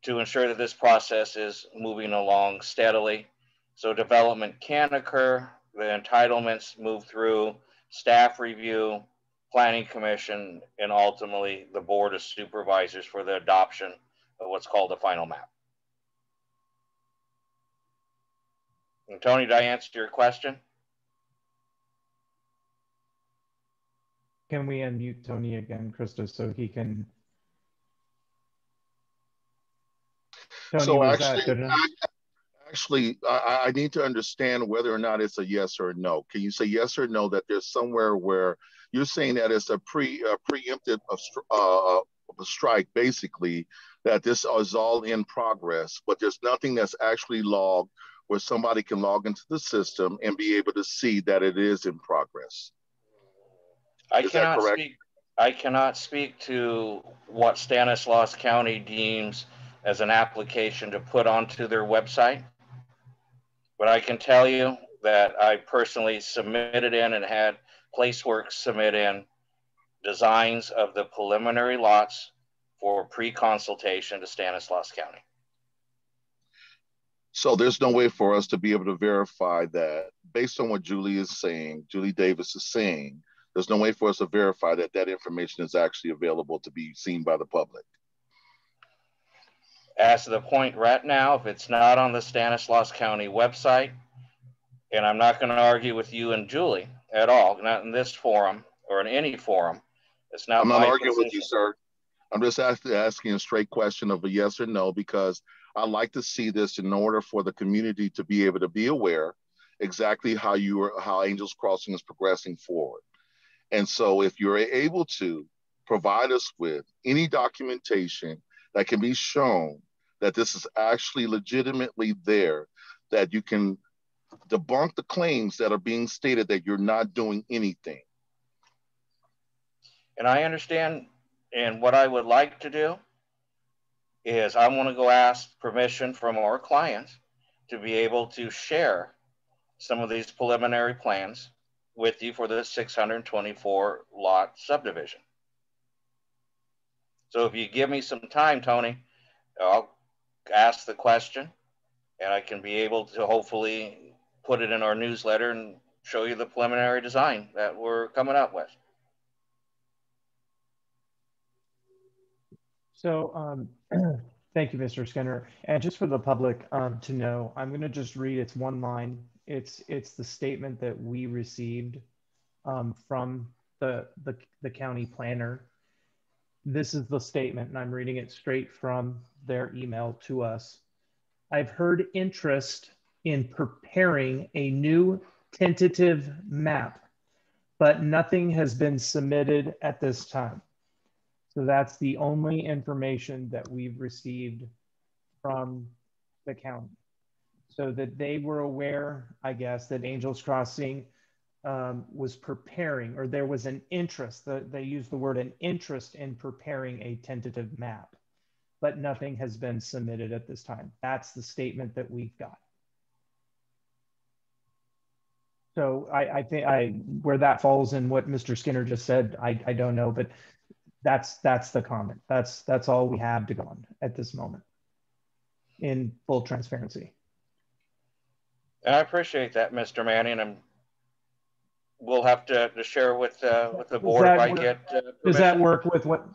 to ensure that this process is moving along steadily so development can occur, the entitlements move through staff review, planning commission, and ultimately the board of supervisors for the adoption of what's called the final map. And Tony, did I answer your question? Can we unmute Tony again, Krista, so he can? Tony, So was that good enough? I need to understand whether or not it's a yes or a no. Can you say yes or no that there's somewhere where you're saying that it's a preempted strike, basically, that this is all in progress, but there's nothing that's actually logged where somebody can log into the system and be able to see that it is in progress? Is that correct? I cannot speak to what Stanislaus County deems as an application to put onto their website, but I can tell you that I personally submitted in and had Placeworks submit in designs of the preliminary lots for pre-consultation to Stanislaus County. So there's no way for us to be able to verify that based on what Julie Davis is saying, there's no way for us to verify that that information is actually available to be seen by the public. As to the point right now, if it's not on the Stanislaus County website, and I'm not going to argue with you and Julie at all, not in this forum or in any forum, it's not my position. I'm not arguing with you, sir. I'm just asking a straight question of a yes or no, because I like to see this in order for the community to be able to be aware exactly how Angels Crossing is progressing forward. And so if you're able to provide us with any documentation that can be shown that this is actually legitimately there, that you can debunk the claims that are being stated that you're not doing anything. And I understand, and what I would like to do is I want to go ask permission from our clients to be able to share some of these preliminary plans with you for the 624 lot subdivision. So if you give me some time, Tony, I'll ask the question and I can be able to hopefully put it in our newsletter and show you the preliminary design that we're coming up with. So thank you, Mr. Skinner. And just for the public to know, I'm going to just read, it's one line. It's the statement that we received from the county planner. This is the statement, and I'm reading it straight from their email to us. I've heard interest in preparing a new tentative map, but nothing has been submitted at this time. So that's the only information that we've received from the county. So that they were aware, I guess, that Angels Crossing was preparing, or there was an interest, they used the word an interest in preparing a tentative map, but nothing has been submitted at this time. That's the statement that we've got. So I think where that falls in what Mr. Skinner just said, I don't know, but that's the comment. That's all we have to go on at this moment in full transparency. And I appreciate that, Mr. Manning, and we'll have to share with the board if I get permission. Does that work with what?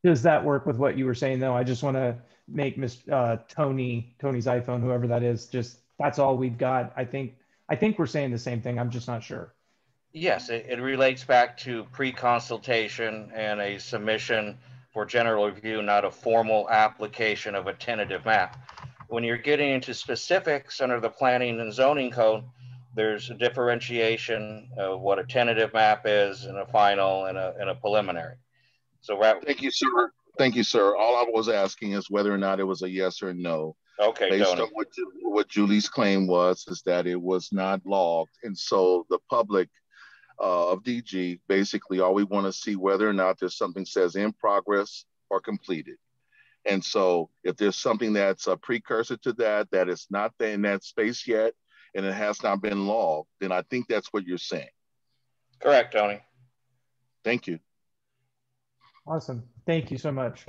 Does that work with what you were saying though? I just want to make Tony's iPhone, whoever that is, just that's all we've got. I think we're saying the same thing. I'm just not sure. Yes, it relates back to pre-consultation and a submission for general review, not a formal application of a tentative map. When you're getting into specifics under the planning and zoning code, there's a differentiation of what a tentative map is and a final and a preliminary. So thank you, sir. Thank you, sir. All I was asking is whether or not it was a yes or no. Okay, based Tony. on what Julie's claim is that it was not logged, and so the public of DG, basically all we want to see whether or not there's something says in progress or completed. And so if there's something that's a precursor to that is not in that space yet, and it has not been logged, then I think that's what you're saying. Correct, Tony. Thank you. Awesome. Thank you so much.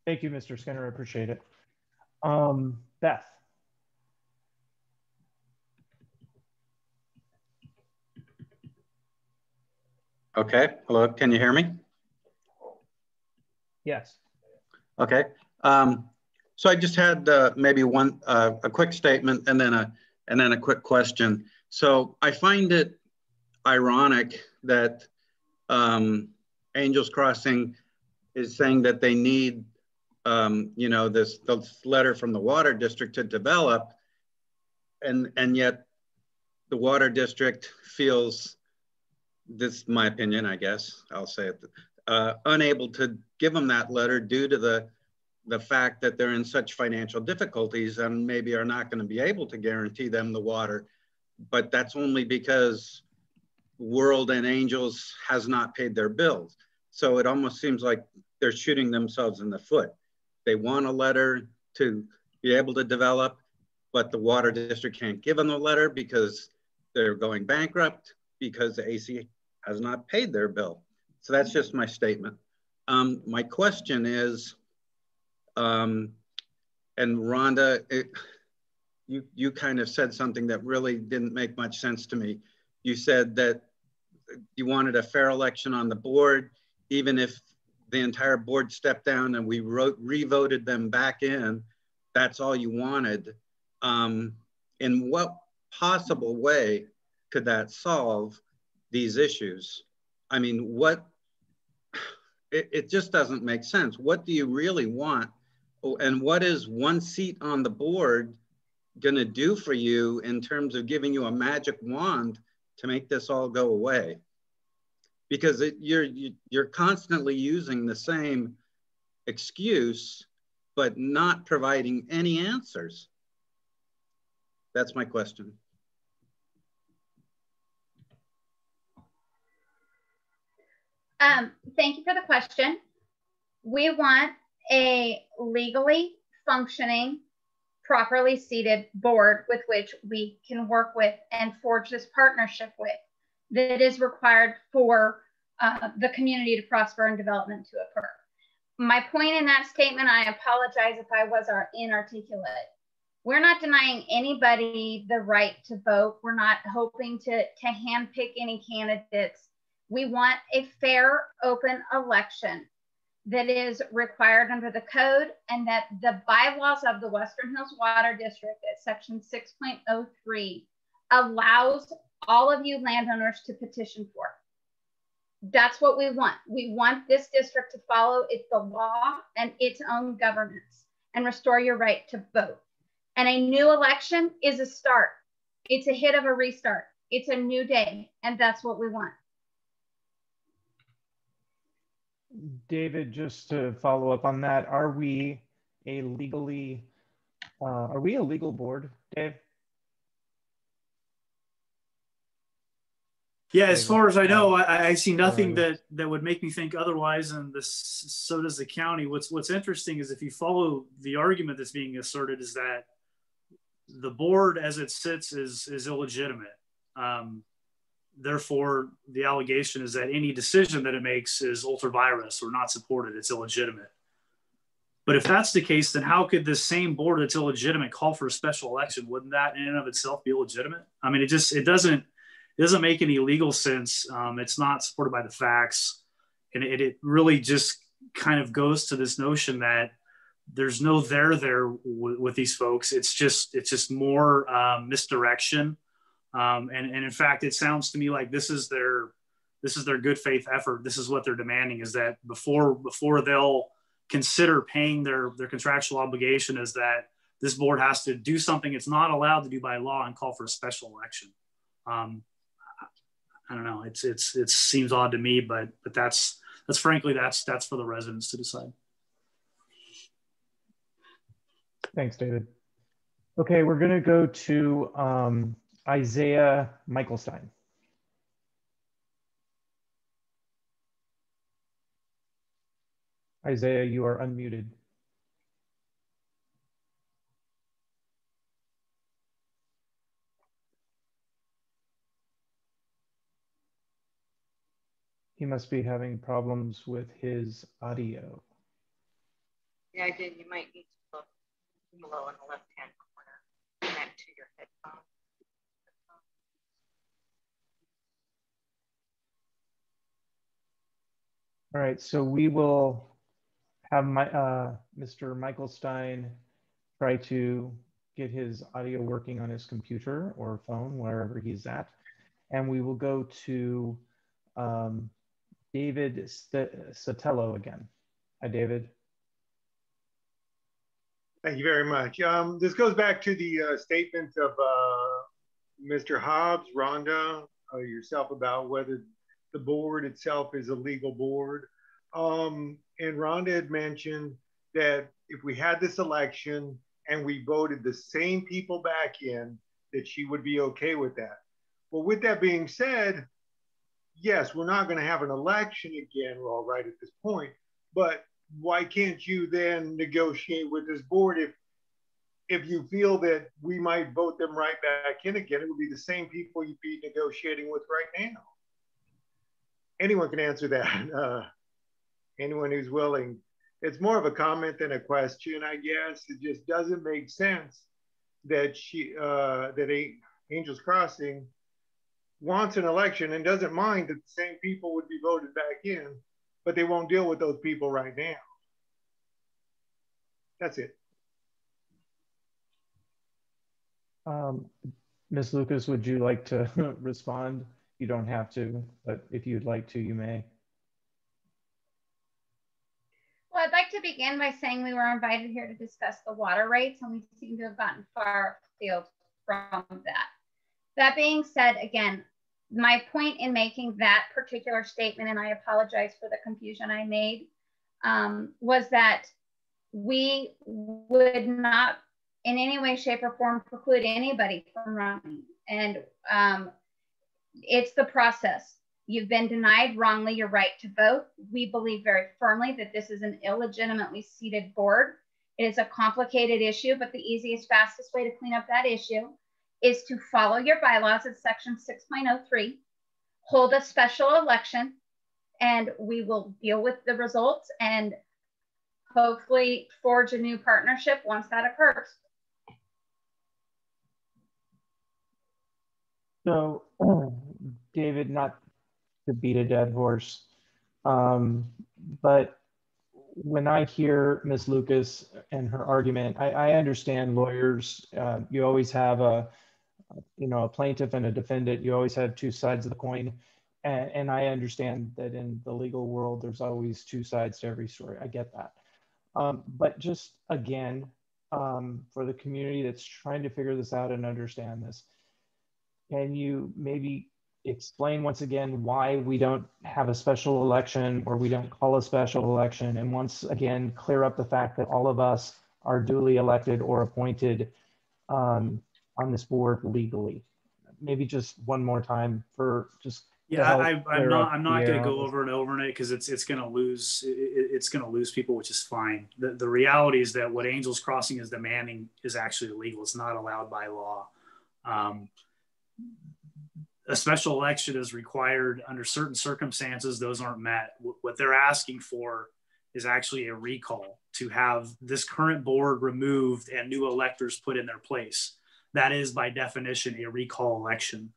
Thank you, Mr. Skinner. I appreciate it. Beth. Okay. Hello. Can you hear me? Yes. Okay. So I just had maybe a quick statement and then a quick question. So I find it ironic that Angels Crossing is saying that they need this letter from the water district to develop, and yet the water district feels, this is my opinion, I guess I'll say it, unable to give them that letter due to the fact that they're in such financial difficulties and maybe are not going to be able to guarantee them the water. But that's only because World and Angels has not paid their bills. So it almost seems like they're shooting themselves in the foot. They want a letter to be able to develop, but the water district can't give them a letter because they're going bankrupt because the AC has not paid their bill. So that's just my statement. My question is, and Rhonda, you kind of said something that really didn't make much sense to me. You said that you wanted a fair election on the board, even if the entire board stepped down and we re-voted them back in, that's all you wanted. In what possible way could that solve these issues? I mean, it just doesn't make sense. What do you really want? And what is one seat on the board gonna do for you in terms of giving you a magic wand to make this all go away? Because you're constantly using the same excuse, but not providing any answers. That's my question. Thank you for the question. We want a legally functioning, properly seated board with which we can work with and forge this partnership with that is required for the community to prosper and development to occur. My point in that statement, I apologize if I was inarticulate. We're not denying anybody the right to vote. We're not hoping to handpick any candidates. We want a fair, open election that is required under the code, and that the bylaws of the Western Hills Water District at section 6.03 allows all of you landowners to petition for. That's what we want. We want this district to follow the law and its own governance and restore your right to vote. And a new election is a start. It's a hit of a restart. It's a new day, and that's what we want. David, just to follow up on that, are we a legal board, Dave? Yeah, as far as I know, I see nothing that would make me think otherwise, and so does the county. What's interesting is if you follow the argument that's being asserted is that the board as it sits is illegitimate. Therefore, the allegation is that any decision that it makes is ultra virus or not supported. It's illegitimate. But if that's the case, then how could this same board that's illegitimate call for a special election? Wouldn't that in and of itself be illegitimate? I mean, it doesn't make any legal sense. It's not supported by the facts. And it really just kind of goes to this notion that there's no there with these folks. It's just more misdirection. And in fact, it sounds to me like this is their good faith effort. This is what they're demanding, is that before they'll consider paying their contractual obligation, is that this board has to do something it's not allowed to do by law and call for a special election. I don't know. It seems odd to me, but that's frankly, that's for the residents to decide. Thanks, David. Okay, we're going to go to Isaiah Michelstein. Isaiah, you are unmuted. He must be having problems with his audio. Yeah, I did. You might need to look below in the left-hand corner, connect to your headphone. All right, so we will have Mr. Michelstein try to get his audio working on his computer or phone, wherever he's at. And we will go to David Sotelo again. Hi, David. Thank you very much. This goes back to the statements of Mr. Hobbs, Rhonda, yourself about whether the board itself is a legal board. And Rhonda had mentioned that if we had this election and we voted the same people back in, that she would be okay with that. Well, with that being said, yes, we're not going to have an election again. We're all right at this point, but why can't you then negotiate with this board if you feel that we might vote them right back in again? It would be the same people you'd be negotiating with right now. Anyone can answer that. Anyone who's willing. It's more of a comment than a question, I guess. It just doesn't make sense that Angels Crossing wants an election and doesn't mind that the same people would be voted back in, but they won't deal with those people right now. That's it. Ms. Lucas, would you like to respond? You don't have to, but if you'd like to, you may. Well, I'd like to begin by saying we were invited here to discuss the water rates, and we seem to have gotten far afield from that. That being said, again, my point in making that particular statement, and I apologize for the confusion I made, was that we would not in any way, shape, or form preclude anybody from running. And it's the process. You've been denied wrongly your right to vote. We believe very firmly that this is an illegitimately seated board. It is a complicated issue, but the easiest, fastest way to clean up that issue is to follow your bylaws at section 6.03, hold a special election, and we will deal with the results and hopefully forge a new partnership once that occurs. So, David, not to beat a dead horse, but when I hear Ms. Lucas and her argument, I understand lawyers, you always have a plaintiff and a defendant, you always have two sides of the coin. And I understand that in the legal world, there's always two sides to every story. I get that. But just again, for the community that's trying to figure this out and understand this, can you maybe explain once again why we don't have a special election or we don't call a special election? And once again, clear up the fact that all of us are duly elected or appointed on this board legally. Maybe just one more time for just I'm not going to go over and over it because it's going to lose people, which is fine. The reality is that what Angels Crossing is demanding is actually illegal. It's not allowed by law. a special election is required under certain circumstances. Those aren't met. What they're asking for is actually a recall to have this current board removed and new electors put in their place. That is by definition a recall election.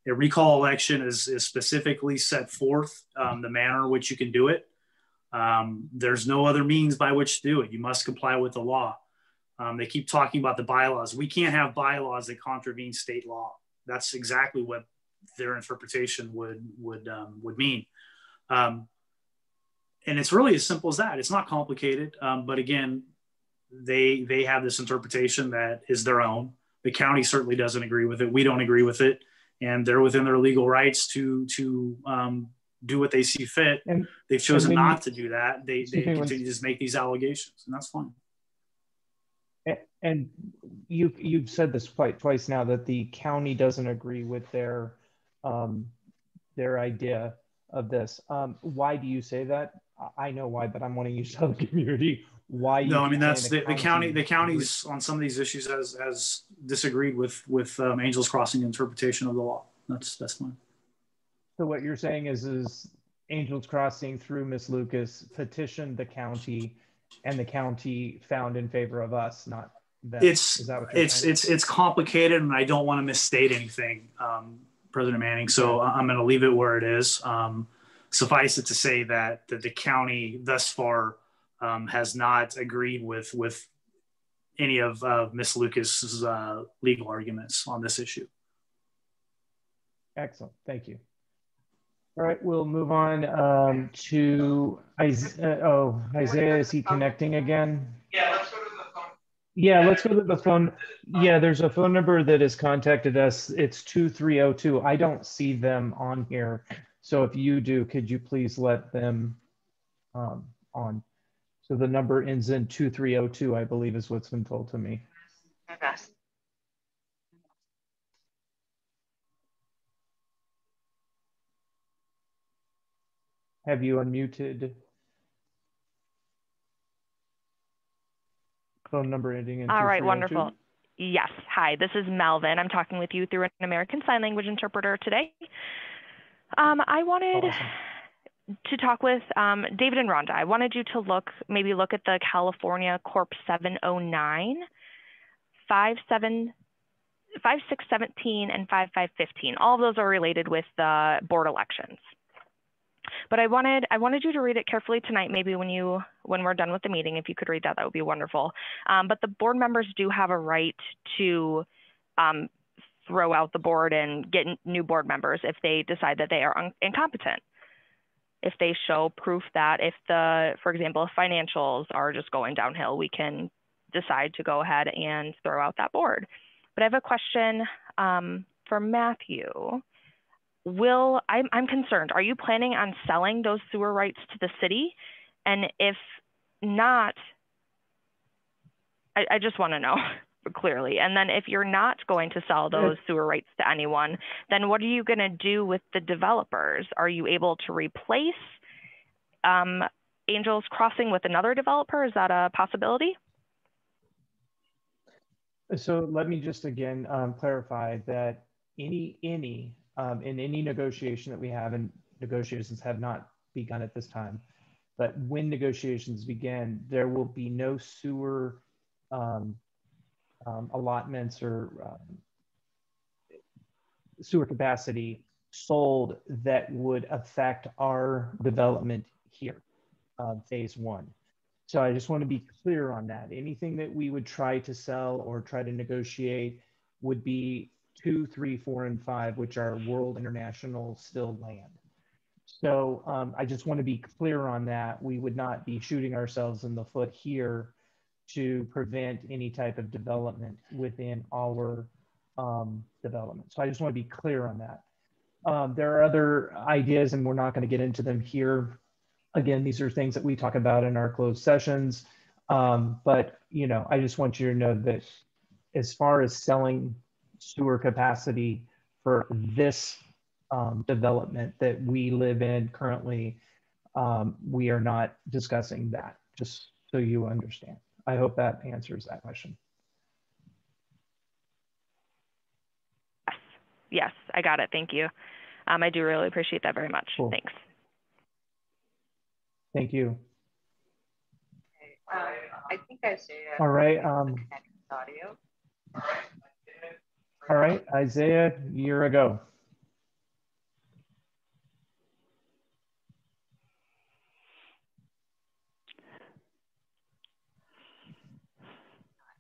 A recall election is specifically set forth the manner in which you can do it. There's no other means by which to do it. You must comply with the law. They keep talking about the bylaws. We can't have bylaws that contravene state law. That's exactly what their interpretation would mean. And it's really as simple as that. It's not complicated. But again, they have this interpretation that is their own. The county certainly doesn't agree with it. We don't agree with it. And they're within their legal rights to do what they see fit. And they've chosen not to do that. They continue to just make these allegations, and that's fine. And you've said this twice now that the county doesn't agree with their idea of this. Why do you say that? I know why, but I'm wanting you to tell the community why. No, I mean that's the county. The county's on some of these issues has disagreed with Angels Crossing interpretation of the law. That's fine. So what you're saying is Angels Crossing through Miss Lucas petitioned the county, and the county found in favor of us, not them. Is that what you're saying? It's complicated, and I don't want to misstate anything, President Manning. So I'm going to leave it where it is. Suffice it to say that the county thus far has not agreed with any of Miss Lucas's legal arguments on this issue. Excellent, thank you. All right, we'll move on to Isaiah. Isaiah, is he connecting again? Yeah, let's go to the phone. Yeah, let's go to the phone. Yeah, there's a phone number that has contacted us. It's 2302. I don't see them on here. So if you do, could you please let them on? So the number ends in 2302, I believe is what's been told to me. Okay. Have you unmuted? Phone number ending in 2302. All right, wonderful. Yes, hi, this is Melvin. I'm talking with you through an American Sign Language interpreter today. I wanted to talk with David and Rhonda. I wanted you to maybe look at the California Corp 709, 5617, and 5515. All of those are related with the board elections. But I wanted you to read it carefully tonight, maybe when we're done with the meeting. If you could read that, that would be wonderful. But the board members do have a right to throw out the board and get new board members if they decide that they are incompetent. If they show proof that for example, if financials are just going downhill, we can decide to go ahead and throw out that board. But I have a question for Matthew. I'm concerned, are you planning on selling those sewer rights to the city? And if not, I just want to know clearly. And then if you're not going to sell those sewer rights to anyone, then what are you going to do with the developers? Are you able to replace Angels Crossing with another developer? Is that a possibility? So let me just again clarify that in any negotiation that we have, and negotiations have not begun at this time, but when negotiations begin, there will be no sewer allotments or sewer capacity sold that would affect our development here, phase one. So I just want to be clear on that. Anything that we would try to sell or try to negotiate would be 2, 3, 4, and 5, which are world international still land. So I just want to be clear on that. We would not be shooting ourselves in the foot here to prevent any type of development within our development. So I just want to be clear on that. There are other ideas, and we're not going to get into them here. Again, these are things that we talk about in our closed sessions. But I just want you to know that as far as selling sewer capacity for this development that we live in currently, we are not discussing that, just so you understand. I hope that answers that question. Yes, I got it. Thank you. I do really appreciate that very much. Cool. Thanks. Thank you. I think Isaiah. All right. Audio. All right, Isaiah, you're a go.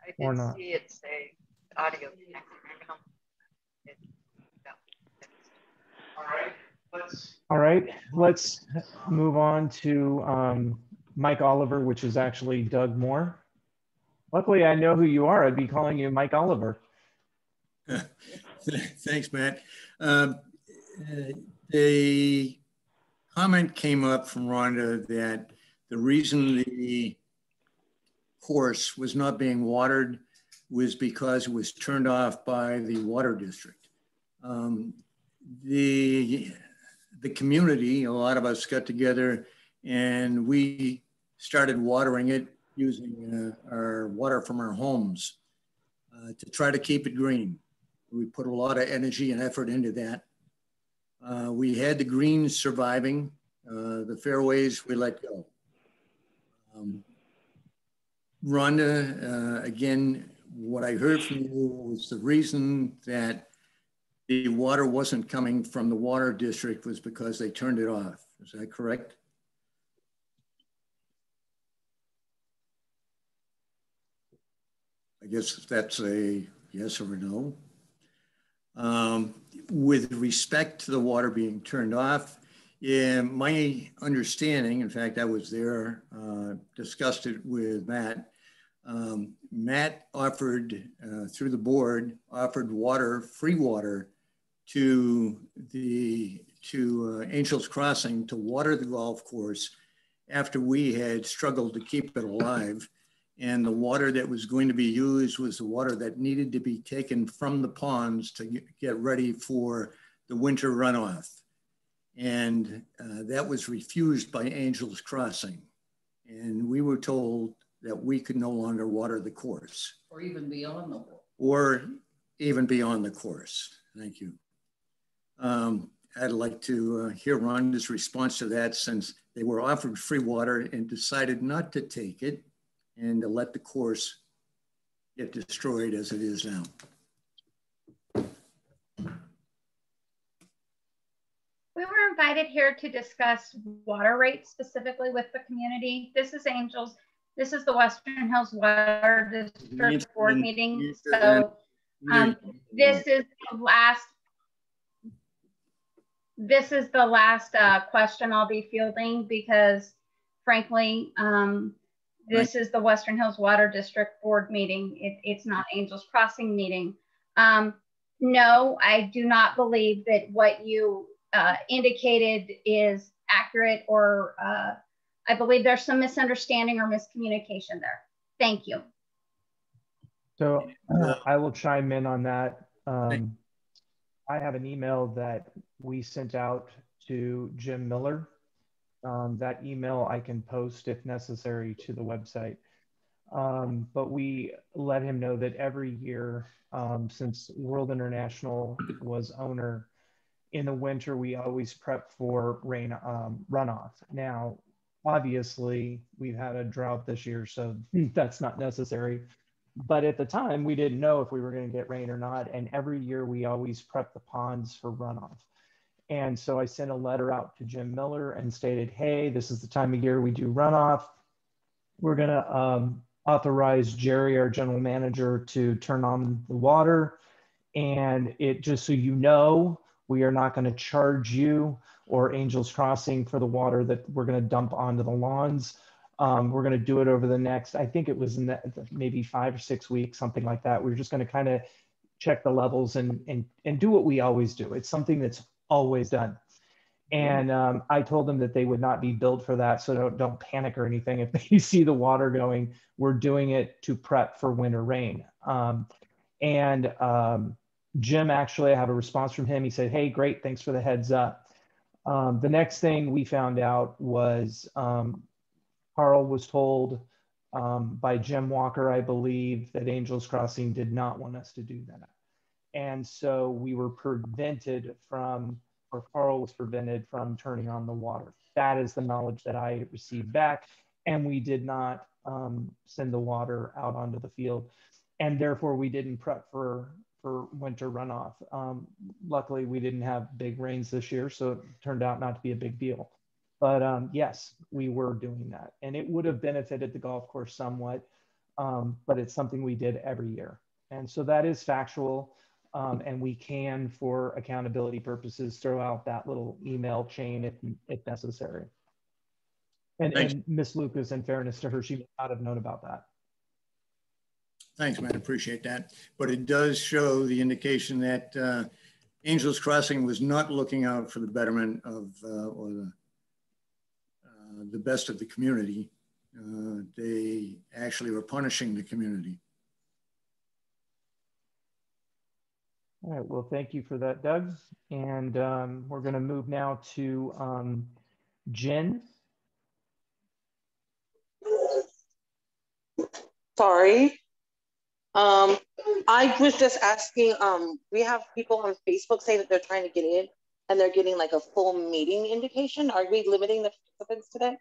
I did see it say audio connected. All right, let's move on to Mike Oliver, which is actually Doug Moore. Luckily, I know who you are. I'd be calling you Mike Oliver. Thanks, Matt. The comment came up from Rhonda that the reason the course was not being watered was because it was turned off by the water district. The community, a lot of us got together and we started watering it using our water from our homes to try to keep it green. We put a lot of energy and effort into that. We had the greens surviving. The fairways we let go. Rhonda, again, what I heard from you was the reason that the water wasn't coming from the water district was because they turned it off. Is that correct? I guess that's a yes or a no. With respect to the water being turned off, in my understanding, in fact, I was there, discussed it with Matt. Matt offered, through the board, offered water, free water to Angels Crossing to water the golf course after we had struggled to keep it alive. And the water that was going to be used was the water that needed to be taken from the ponds to get ready for the winter runoff. And that was refused by Angels Crossing. And we were told that we could no longer water the course. Or even beyond the course. Or even beyond the course. Thank you. I'd like to hear Rhonda's response to that, since they were offered free water and decided not to take it and to let the course get destroyed as it is now. We were invited here to discuss water rates specifically with the community. This is Angels. This is the Western Hills Water District Board meeting. So this is the last question I'll be fielding, because frankly, this is the Western Hills Water District Board meeting. It's not Angels Crossing meeting. No, I do not believe that what you indicated is accurate, or I believe there's some misunderstanding or miscommunication there. Thank you. So I will chime in on that. I have an email that we sent out to Jim Miller. That email I can post if necessary to the website. But we let him know that every year, since World International was owner, in the winter, we always prep for rain runoff. Now, obviously, we've had a drought this year, so that's not necessary. But at the time, we didn't know if we were going to get rain or not. And every year, we always prep the ponds for runoff. And so I sent a letter out to Jim Miller and stated, hey, this is the time of year we do runoff. We're going to authorize Jerry, our general manager, to turn on the water. And it, just so you know, we are not going to charge you or Angels Crossing for the water that we're going to dump onto the lawns. We're going to do it over the next, I think it was in maybe 5 or 6 weeks, something like that. We're just going to kind of check the levels and do what we always do. It's something that's always done. And I told them that they would not be billed for that. So don't panic or anything. If they see the water going, we're doing it to prep for winter rain. Jim, actually, I have a response from him. He said, hey, great, thanks for the heads up. The next thing we found out was Carl was told by Jim Walker, I believe, that Angels Crossing did not want us to do that. And so we were prevented from, or Carl was prevented from turning on the water. That is the knowledge that I received back. And we did not send the water out onto the field. And therefore we didn't prep for winter runoff. Luckily we didn't have big rains this year, so it turned out not to be a big deal. But yes, we were doing that. And it would have benefited the golf course somewhat, but it's something we did every year. And so that is factual. And we can, for accountability purposes, throw out that little email chain if necessary. And Ms. Lucas, in fairness to her, she may not have known about that. Thanks, man. Appreciate that. But it does show the indication that Angels Crossing was not looking out for the betterment of or the best of the community. They actually were punishing the community. All right, well, thank you for that, Doug. And we're going to move now to Jen. Sorry. I was just asking, we have people on Facebook saying that they're trying to get in and they're getting like a full meeting invitation. Are we limiting the participants today?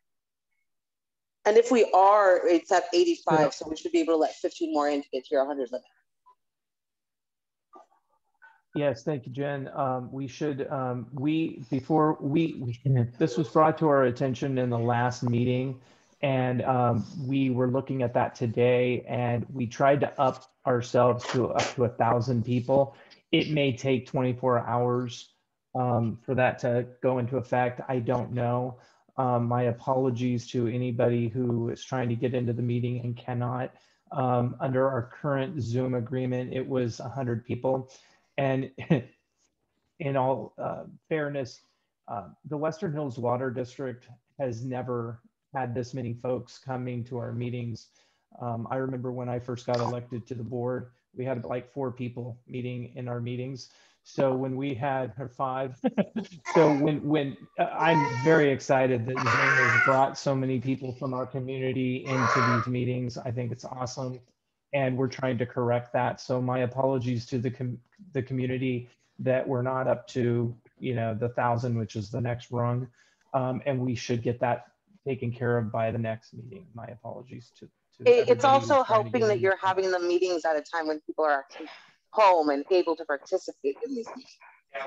And if we are, it's at 85, yeah. So we should be able to let 15 more in to get to your 100 limit. Yes, thank you, Jen. We should, this was brought to our attention in the last meeting, and we were looking at that today, and we tried to up ourselves to up to 1,000 people. It may take 24 hours for that to go into effect. I don't know. My apologies to anybody who is trying to get into the meeting and cannot. Under our current Zoom agreement, it was 100 people. And in all fairness, the Western Hills Water District has never had this many folks coming to our meetings. I remember when I first got elected to the board, we had like 4 people meeting in our meetings. So when we had 5, so when I'm very excited that Zoom has brought so many people from our community into these meetings. I think it's awesome. And we're trying to correct that. So my apologies to the community that we're not up to, the 1,000, which is the next rung. And we should get that taken care of by the next meeting. My apologies to it's also helping that you're having the meetings at a time when people are actually home and able to participate in these meetings.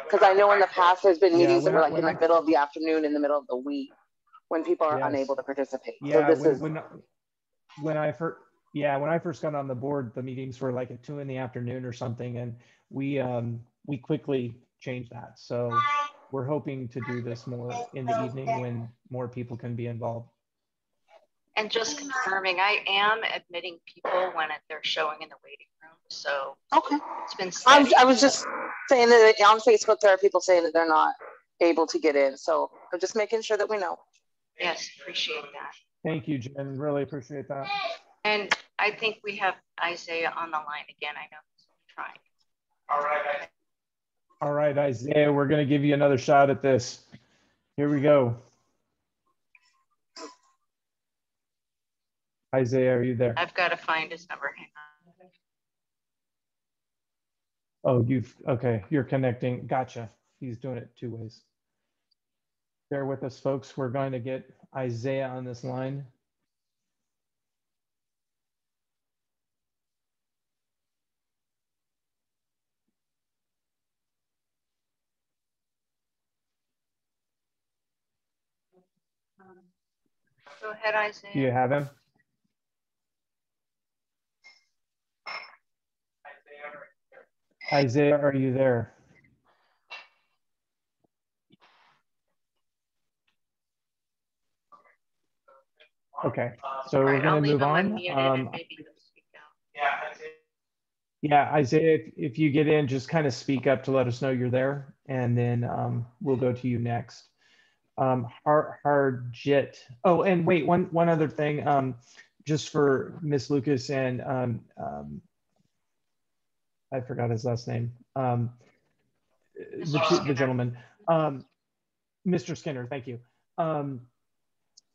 Because I know in the past there's been meetings that were like in the middle of the afternoon, in the middle of the week, when people are unable to participate. Yeah, so when I first got on the board, the meetings were like at 2 in the afternoon or something, and we quickly changed that. So we're hoping to do this more in the evening when more people can be involved. And just confirming, I am admitting people when they're showing in the waiting room. So okay, it's been steady. I was just saying that on Facebook there are people saying that they're not able to get in. So I'm just making sure that we know. Yes, appreciate that. Thank you, Jen. Really appreciate that. And I think we have Isaiah on the line again. I know he's trying. All right. All right, Isaiah, we're going to give you another shot at this. Here we go. Isaiah, are you there? I've got to find his number. Hang Oh, on. okay, you're connecting. Gotcha. He's doing it 2 ways. Bear with us, folks. We're going to get Isaiah on this line. Go ahead, Isaiah. Do you have him? Isaiah, are you there? Okay, so we're going to move on. Yeah, Isaiah, if you get in, just kind of speak up to let us know you're there, and then we'll go to you next. Harjit. Oh, and wait, one other thing, just for Miss Lucas and I forgot his last name. The gentleman, Mr. Skinner. Thank you.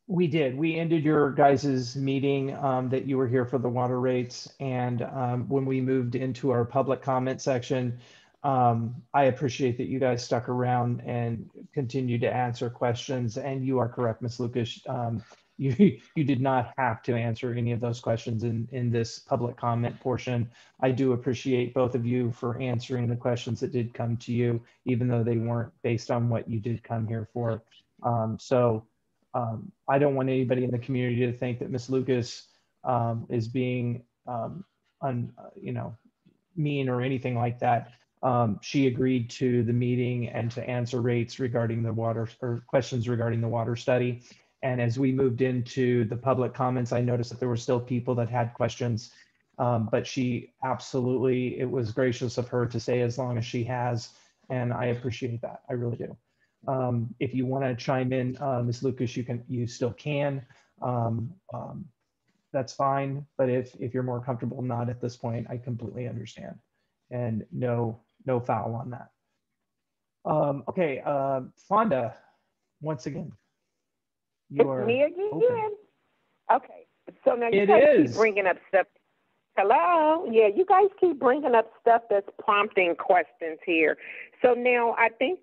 We ended your guys's meeting that you were here for the water rates, and when we moved into our public comment section, I appreciate that you guys stuck around and continued to answer questions. And you are correct, Ms. Lucas. You did not have to answer any of those questions in this public comment portion. I do appreciate both of you for answering the questions that did come to you, even though they weren't based on what you did come here for. I don't want anybody in the community to think that Ms. Lucas is being mean or anything like that. She agreed to the meeting and to answer rates regarding the water, or questions regarding the water study. And as we moved into the public comments, I noticed that there were still people that had questions, but she absolutely, it was gracious of her to say as long as she has, and I appreciate that, I really do. If you want to chime in, Ms. Lucas, you still can. That's fine, but if you're more comfortable not at this point, I completely understand, and no foul on that. Okay, Fonda, once again. It's me again. Okay, so now you it guys is. keep bringing up stuff. Hello? Yeah, you guys keep bringing up stuff that's prompting questions here. So now I think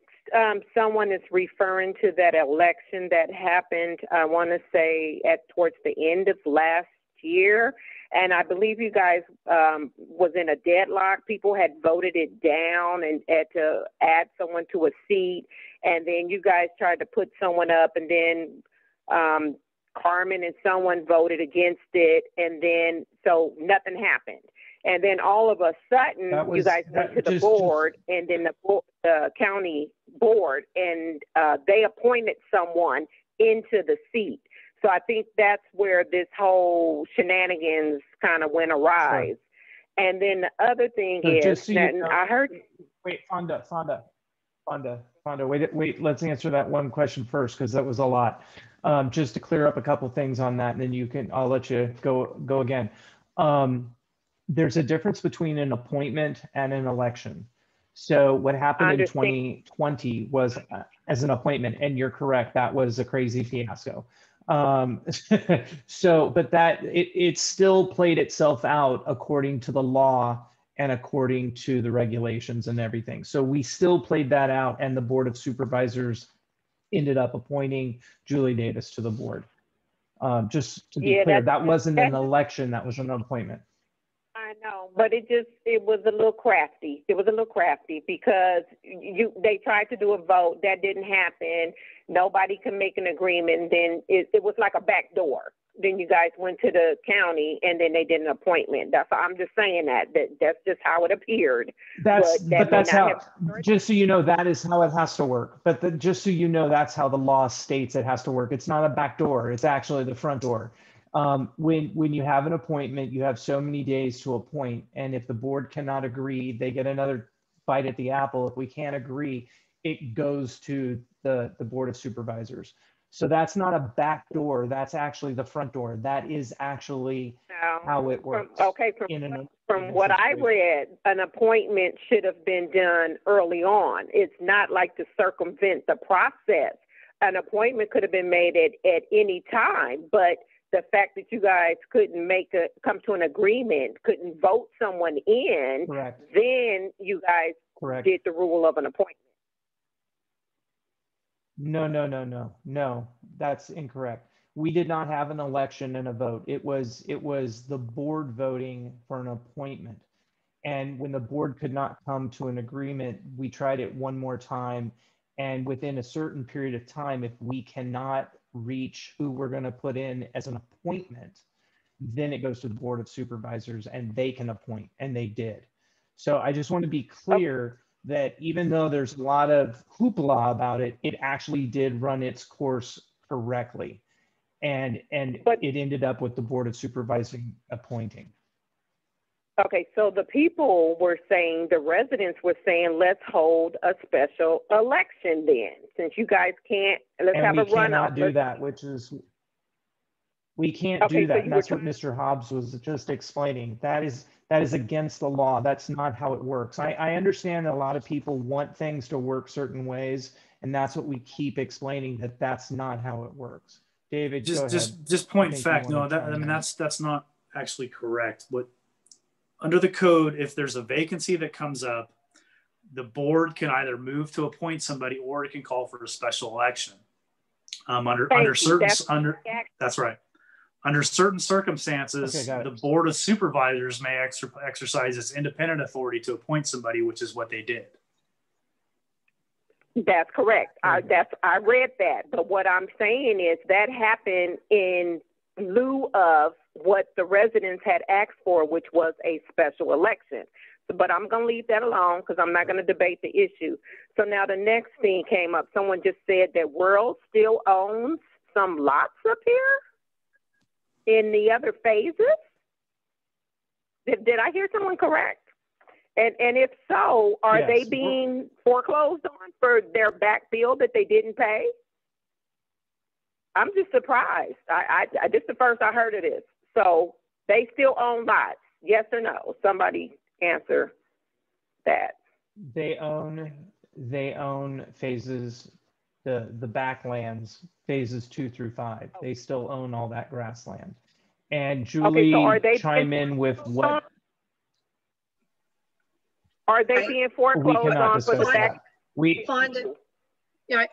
someone is referring to that election that happened, I want to say towards the end of last year. And I believe you guys was in a deadlock. People had voted it down and had to add someone to a seat. And then you guys tried to put someone up, and then Carmen and someone voted against it. And then, so nothing happened. And then all of a sudden, you guys went to the board, and then the county board, and they appointed someone into the seat. So I think that's where this whole shenanigans kind of went awry. Sure. And then the other thing is, so I heard. Wait, Fonda, wait, let's answer that one question first, because that was a lot. Just to clear up a couple things on that, and then I'll let you go again. There's a difference between an appointment and an election. So what happened in 2020 was as an appointment, and you're correct, that was a crazy fiasco. But it still played itself out according to the law and according to the regulations and everything. So we still played that out, and the Board of Supervisors ended up appointing Julie Davis to the board. Just to be clear, that wasn't an election, that was an appointment. I know, but it was a little crafty. It was a little crafty because they tried to do a vote, that didn't happen. Nobody could make an agreement. Then it was like a back door. Then you guys went to the county, and then they did an appointment. I'm just saying that's just how it appeared. That's how. Just so you know, that is how it has to work. But just so you know, that's how the law states it has to work. It's not a back door. It's actually the front door. When you have an appointment, you have so many days to appoint, and if the board cannot agree, they get another bite at the apple. If we can't agree, it goes to the Board of Supervisors. So that's not a back door, that's actually the front door. That is actually how it works. From what I read, an appointment should have been done early on. It's not like to circumvent the process. An appointment could have been made at any time, but the fact that you guys couldn't come to an agreement, couldn't vote someone in, correct, then you guys correct, did the rule of an appointment. No, that's incorrect. We did not have an election and a vote. It was the board voting for an appointment. And when the board could not come to an agreement, we tried it one more time. And within a certain period of time, if we cannot reach who we're going to put in as an appointment, then it goes to the Board of Supervisors and they can appoint, and they did. So I just want to be clear that even though there's a lot of hoopla about it, it actually did run its course correctly. And it ended up with the Board of Supervising appointing. Okay, so the people were saying, the residents were saying, let's hold a special election then, since you guys can't, let's have a runoff. We cannot do that, we can't do that. And that's what Mr. Hobbs was just explaining. That is against the law. That's not how it works. I understand that a lot of people want things to work certain ways, and that's what we keep explaining, that that's not how it works. David, just point fact. No, that's not actually correct. Under the code, if there's a vacancy that comes up, the board can either move to appoint somebody or it can call for a special election. That's right. Under certain circumstances, the Board of Supervisors may exercise its independent authority to appoint somebody, which is what they did. That's correct. I read that. But what I'm saying is that happened in lieu of what the residents had asked for, which was a special election. But I'm going to leave that alone because I'm not going to debate the issue. So now the next thing came up. Someone just said that World still owns some lots up here in the other phases. Did I hear someone correct? And if so, are they being foreclosed on for their back bill that they didn't pay? I'm just surprised. This is the first I heard of this. So they still own lots, yes or no? Somebody answer that. They own phases, the backlands, phases 2 through 5. They still own all that grassland. And Julie, chime in with what? Are they being foreclosed on for the back?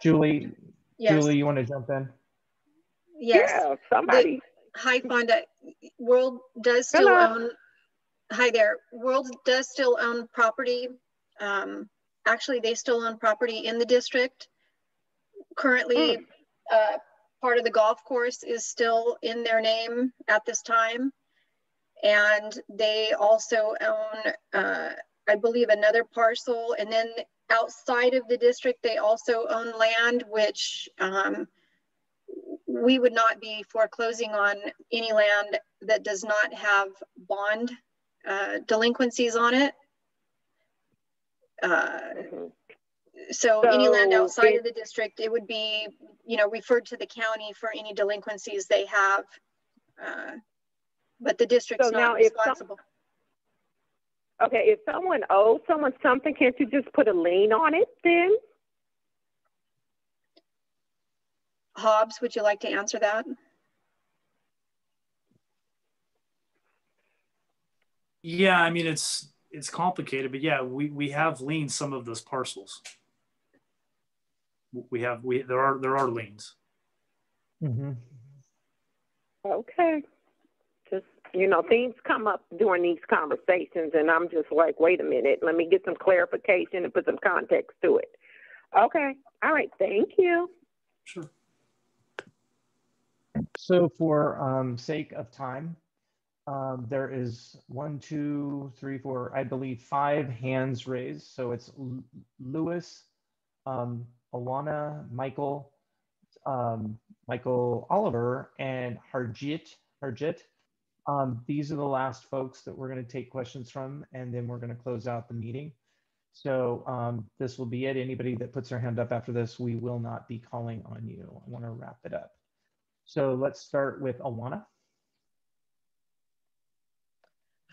Julie, yes. Julie, you want to jump in? Yes. Yeah, somebody. Hi, Fonda. World does still own. Hi there. World does still own property. Actually, they still own property in the district. Currently, part of the golf course is still in their name at this time. And they also own, I believe, another parcel. And then outside of the district, they also own land, which we would not be foreclosing on any land that does not have bond delinquencies on it. So any land outside of the district, it would be, referred to the county for any delinquencies they have. But the district's not responsible. Okay, if someone owes someone something, can't you just put a lien on it then? Hobbs, would you like to answer that? Yeah, I mean, it's complicated, but yeah, we have liens some of those parcels. There are liens. Mm-hmm. Okay. Just, things come up during these conversations and I'm just like, wait a minute, let me get some clarification and put some context to it. Okay. All right. Thank you. Sure. So for sake of time, there is 1, 2, 3, 4, I believe 5 hands raised. So it's Lewis, Alana, Michael, Michael Oliver, and Harjit. These are the last folks that we're going to take questions from, and then we're going to close out the meeting. So this will be it. Anybody that puts their hand up after this, we will not be calling on you. I want to wrap it up. So let's start with Alana.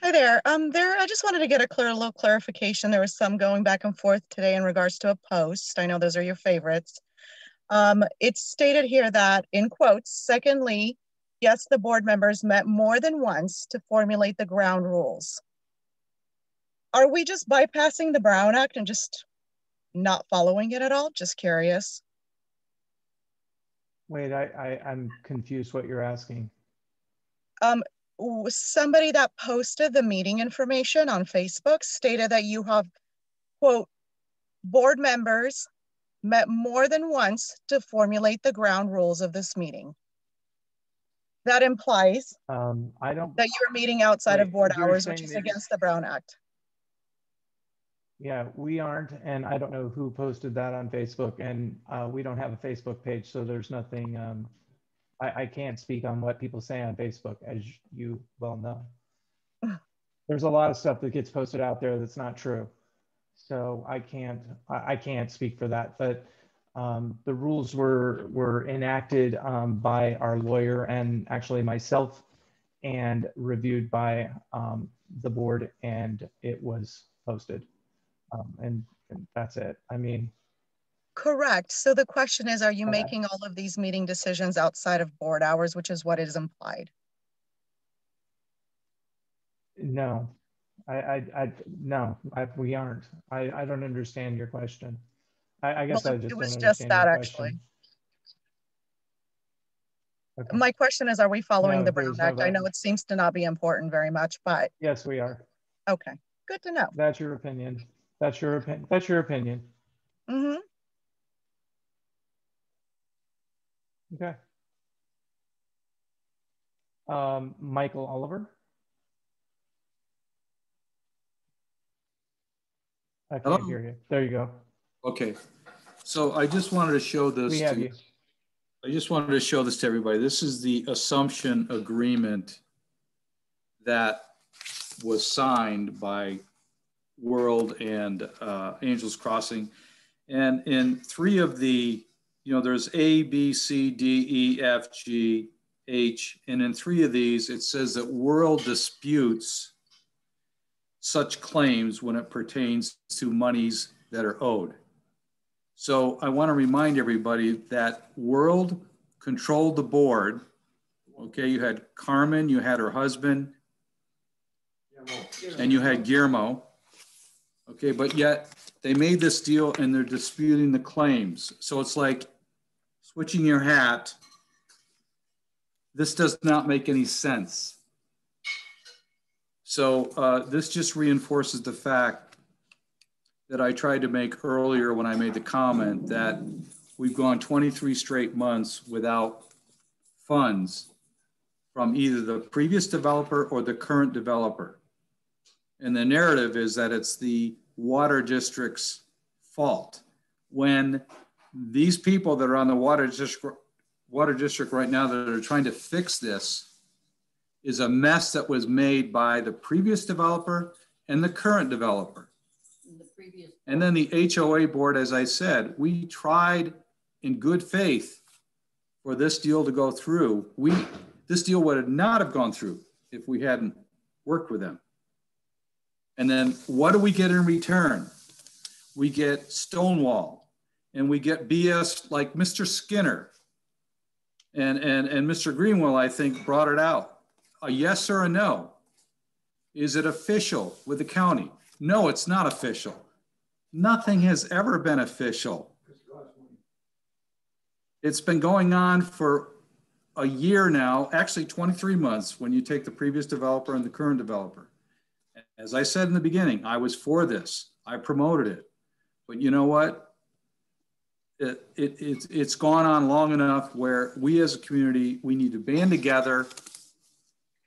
Hi there. I just wanted to get a little clarification. There was some going back and forth today in regards to a post. I know those are your favorites. It's stated here that, in quotes, secondly, yes, the board members met more than once to formulate the ground rules. Are we just bypassing the Brown Act and just not following it at all? Just curious. Wait, I'm confused what you're asking. Somebody that posted the meeting information on Facebook stated that you have, quote, board members met more than once to formulate the ground rules of this meeting. That implies that you're meeting outside of board hours, which is against the Brown Act. Yeah, we aren't, and I don't know who posted that on Facebook, and we don't have a Facebook page, so there's nothing, I can't speak on what people say on Facebook, as you well know. There's a lot of stuff that gets posted out there that's not true. So I can't speak for that, but the rules were enacted by our lawyer and actually myself, and reviewed by the board, and it was posted. And that's it. I mean, correct. So the question is, are you making all of these meeting decisions outside of board hours, which is what is implied? No, No, we aren't. I don't understand your question. I guess Well, I just it was don't just understand that your actually. question. Okay. My question is, are we following No, the Brown there's no Act? I that. know it seems to not be important very much, but Yes, we are. okay, good to know. That's your opinion. That's your opinion. That's your opinion. Mm-hmm. Okay. Michael Oliver. I can't hear you. There you go. Okay. So I just wanted to show this We have to you. I just wanted to show this to everybody. This is the assumption agreement that was signed by World and Angels Crossing. And in three of the, there's A, B, C, D, E, F, G, H. And in three of these, it says that World disputes such claims when it pertains to monies that are owed. So I want to remind everybody that World controlled the board. Okay, you had Carmen, you had her husband, and you had Guillermo. Okay, but yet they made this deal and they're disputing the claims. So it's like switching your hat. This does not make any sense. So this just reinforces the fact that I tried to make earlier when I made the comment that we've gone 23 straight months without funds from either the previous developer or the current developer. And the narrative is that it's the water district's fault. When these people that are on the water district right now that are trying to fix this is a mess that was made by the previous developer and the current developer. And then the HOA board, as I said, we tried in good faith for this deal to go through. This deal would not have gone through if we hadn't worked with them. And then what do we get in return? We get Stonewall and we get BS like Mr. Skinner and Mr. Greenwell, I think, brought it out. A yes or a no. Is it official with the county? No, it's not official. Nothing has ever been official. It's been going on for a year now, actually 23 months when you take the previous developer and the current developer. As I said in the beginning, I was for this. I promoted it. But you know what? It's gone on long enough where we as a community, we need to band together,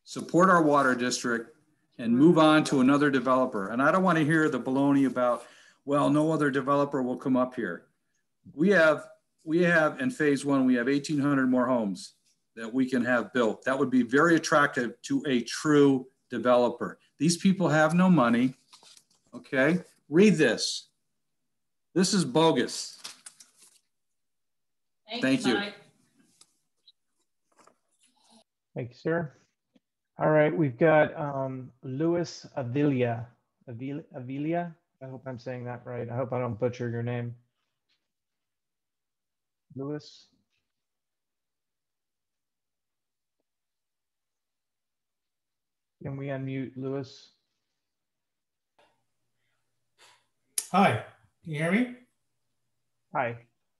support our water district, and move on to another developer. And I don't want to hear the baloney about, well, no other developer will come up here. We have in phase one, we have 1,800 more homes that we can have built. That would be very attractive to a true developer. These people have no money, okay? Read this. This is bogus. Thank you. Thank you, sir. All right, we've got Luis Avilia. Avilia? I hope I'm saying that right. I hope I don't butcher your name. Luis? Can we unmute Luis? Hi, can you hear me? Hi.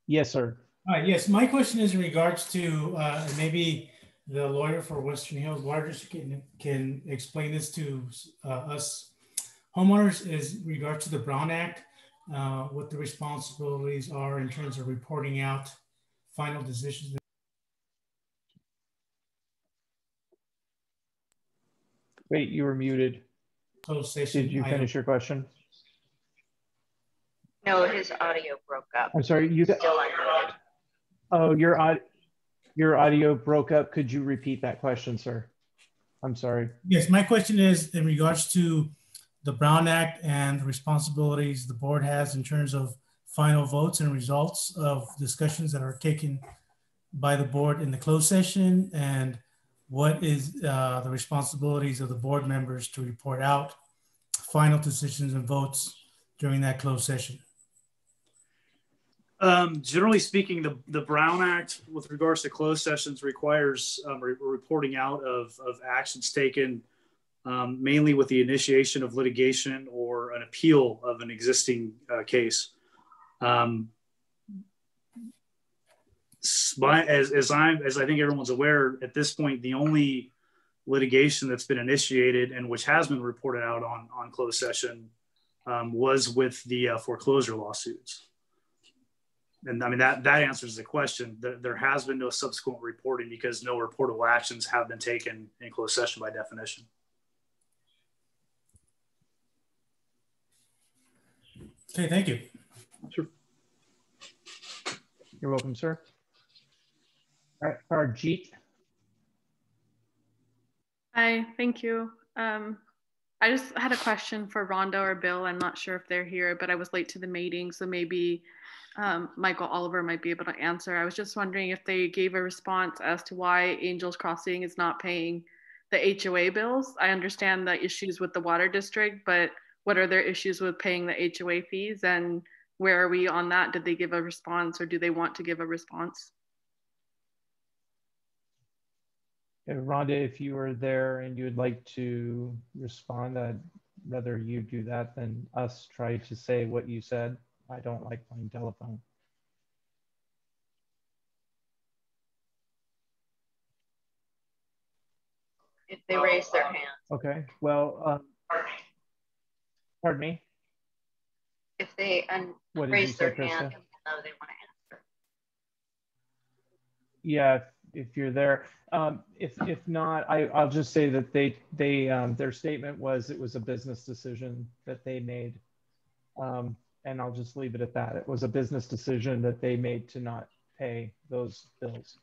Yes, sir. Hi, yes. My question is in regards to maybe the lawyer for Western Hills Water District can explain this to us homeowners is in regards to the Brown Act, what the responsibilities are in terms of reporting out final decisions. Wait, you were muted. Did you finish your question? No, his audio broke up. I'm sorry, you Still unmuted. Oh, your audio broke up. Could you repeat that question, sir? I'm sorry. Yes, my question is in regards to the Brown Act and the responsibilities the board has in terms of final votes and results of discussions that are taken by the board in the closed session, and what is the responsibilities of the board members to report out final decisions and votes during that closed session. Generally speaking, the Brown Act with regards to closed sessions requires reporting out of actions taken mainly with the initiation of litigation or an appeal of an existing case. As I think everyone's aware, at this point, the only litigation that's been initiated and which has been reported out on closed session was with the foreclosure lawsuits. And I mean, that answers the question. There has been no subsequent reporting because no reportable actions have been taken in closed session by definition. Okay, thank you. Sure. You're welcome, sir. All right, Arjit. Hi, thank you. I just had a question for Rhonda or Bill. I'm not sure if they're here, but I was late to the meeting, so maybe Michael Oliver might be able to answer. I was just wondering if they gave a response as to why Angels Crossing is not paying the HOA bills. I understand the issues with the water district, but what are their issues with paying the HOA fees, and where are we on that? Did they give a response, or do they want to give a response? Rhonda, if you were there and you would like to respond, I'd rather you do that than us try to say what you said. I don't like playing telephone. If they raise their hand. Okay, well, pardon me? If they raise their hand, no, they want to answer. Yeah, if you're there. If not, I'll just say that their statement was it was a business decision that they made. And I'll just leave it at that. It was a business decision that they made to not pay those bills.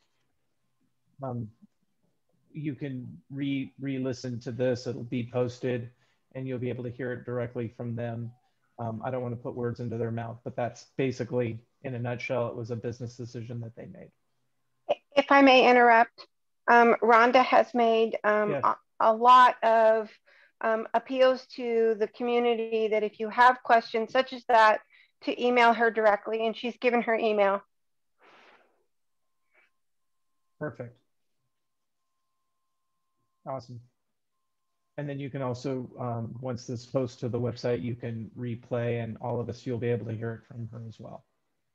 You can re-listen to this. It'll be posted and you'll be able to hear it directly from them. I don't want to put words into their mouth, but that's basically, in a nutshell, it was a business decision that they made. If I may interrupt, Rhonda has made Yes. a lot of appeals to the community that if you have questions such as that, to email her directly, and she's given her email. Perfect. Awesome. And then you can also, once this posts to the website, you can replay, and all of us, you'll be able to hear it from her as well.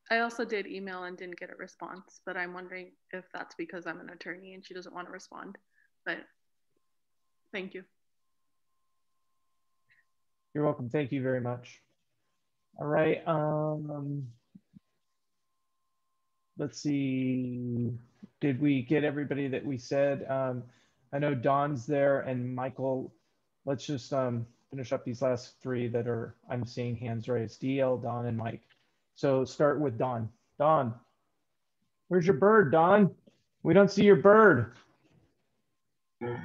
I also did email and didn't get a response, but I'm wondering if that's because I'm an attorney and she doesn't want to respond. But thank you. You're welcome. Thank you very much. All right. Let's see. Did we get everybody that we said? I know Don's there and Michael. Let's just finish up these last three that are, I'm seeing hands raised. DL, Don, and Mike. So start with Don. Don, where's your bird, Don? We don't see your bird.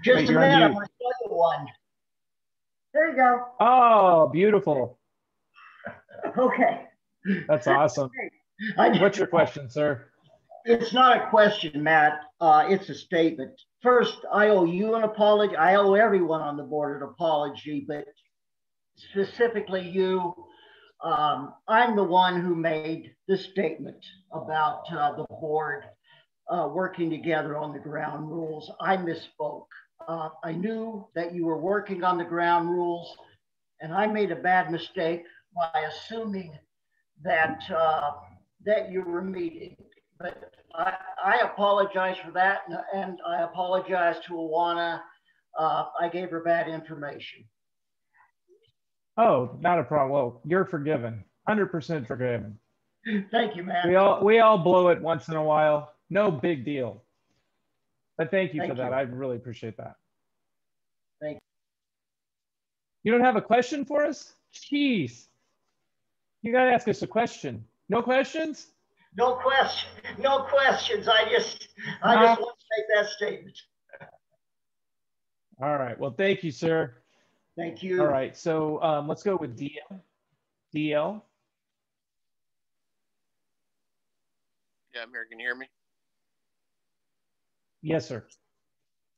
Just Wait, a you're minute, on I'm mute. gonna show you one. There you go. Oh, beautiful. Okay. That's awesome. What's your question, sir? It's not a question, Matt. It's a statement. First, I owe you an apology. I owe everyone on the board an apology, but specifically you. I'm the one who made this statement about the board working together on the ground rules. I misspoke. I knew that you were working on the ground rules, and I made a bad mistake by assuming that that you were meeting. But I apologize for that, and I apologize to Awana. I gave her bad information. Oh, not a problem. Well, you're forgiven. 100% forgiven. Thank you, man. We all blow it once in a while. No big deal. But thank you for that. I really appreciate that. Thank you. You don't have a question for us? Jeez. You got to ask us a question. No questions? No question. No questions. I just want to make that statement. All right. Well, thank you, sir. Thank you. All right. So let's go with DL. DL. Yeah, I'm here. Can you hear me? Yes, sir.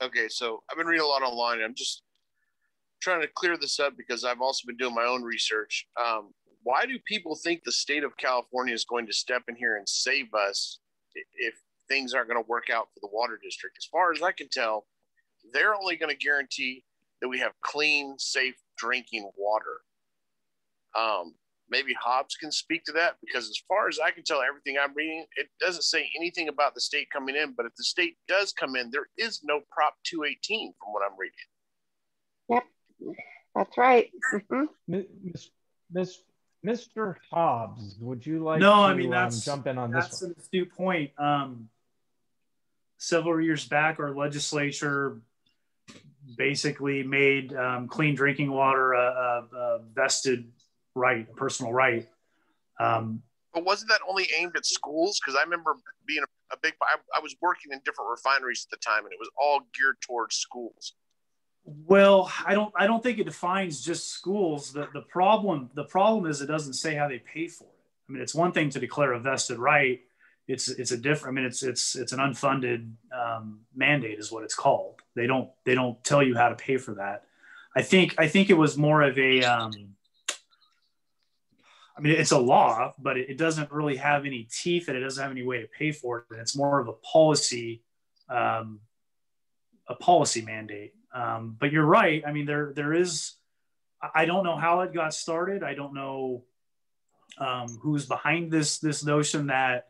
Okay, so I've been reading a lot online. I'm just trying to clear this up because I've also been doing my own research. Why do people think the state of California is going to step in here and save us if things aren't going to work out for the water district? As far as I can tell, they're only going to guarantee that we have clean, safe drinking water. Maybe Hobbs can speak to that, because as far as I can tell, everything I'm reading, it doesn't say anything about the state coming in. But if the state does come in, there is no Prop 218 from what I'm reading. Yep, that's right. Mr. Hobbs, would you like no, to I mean, jump in on this one? That's an astute point. Several years back, our legislature basically made clean drinking water a vested right, a personal right. But wasn't that only aimed at schools? Because I remember being a big, I was working in different refineries at the time, and it was all geared towards schools. Well, I don't think it defines just schools. The problem is it doesn't say how they pay for it. I mean, it's one thing to declare a vested right. It's a different. I mean, it's an unfunded mandate is what it's called. They don't tell you how to pay for that. I think it was more of a. I mean, it's a law, but it doesn't really have any teeth, and it doesn't have any way to pay for it. And it's more of a policy mandate. But you're right. I mean, there is. I don't know how it got started. I don't know who's behind this notion that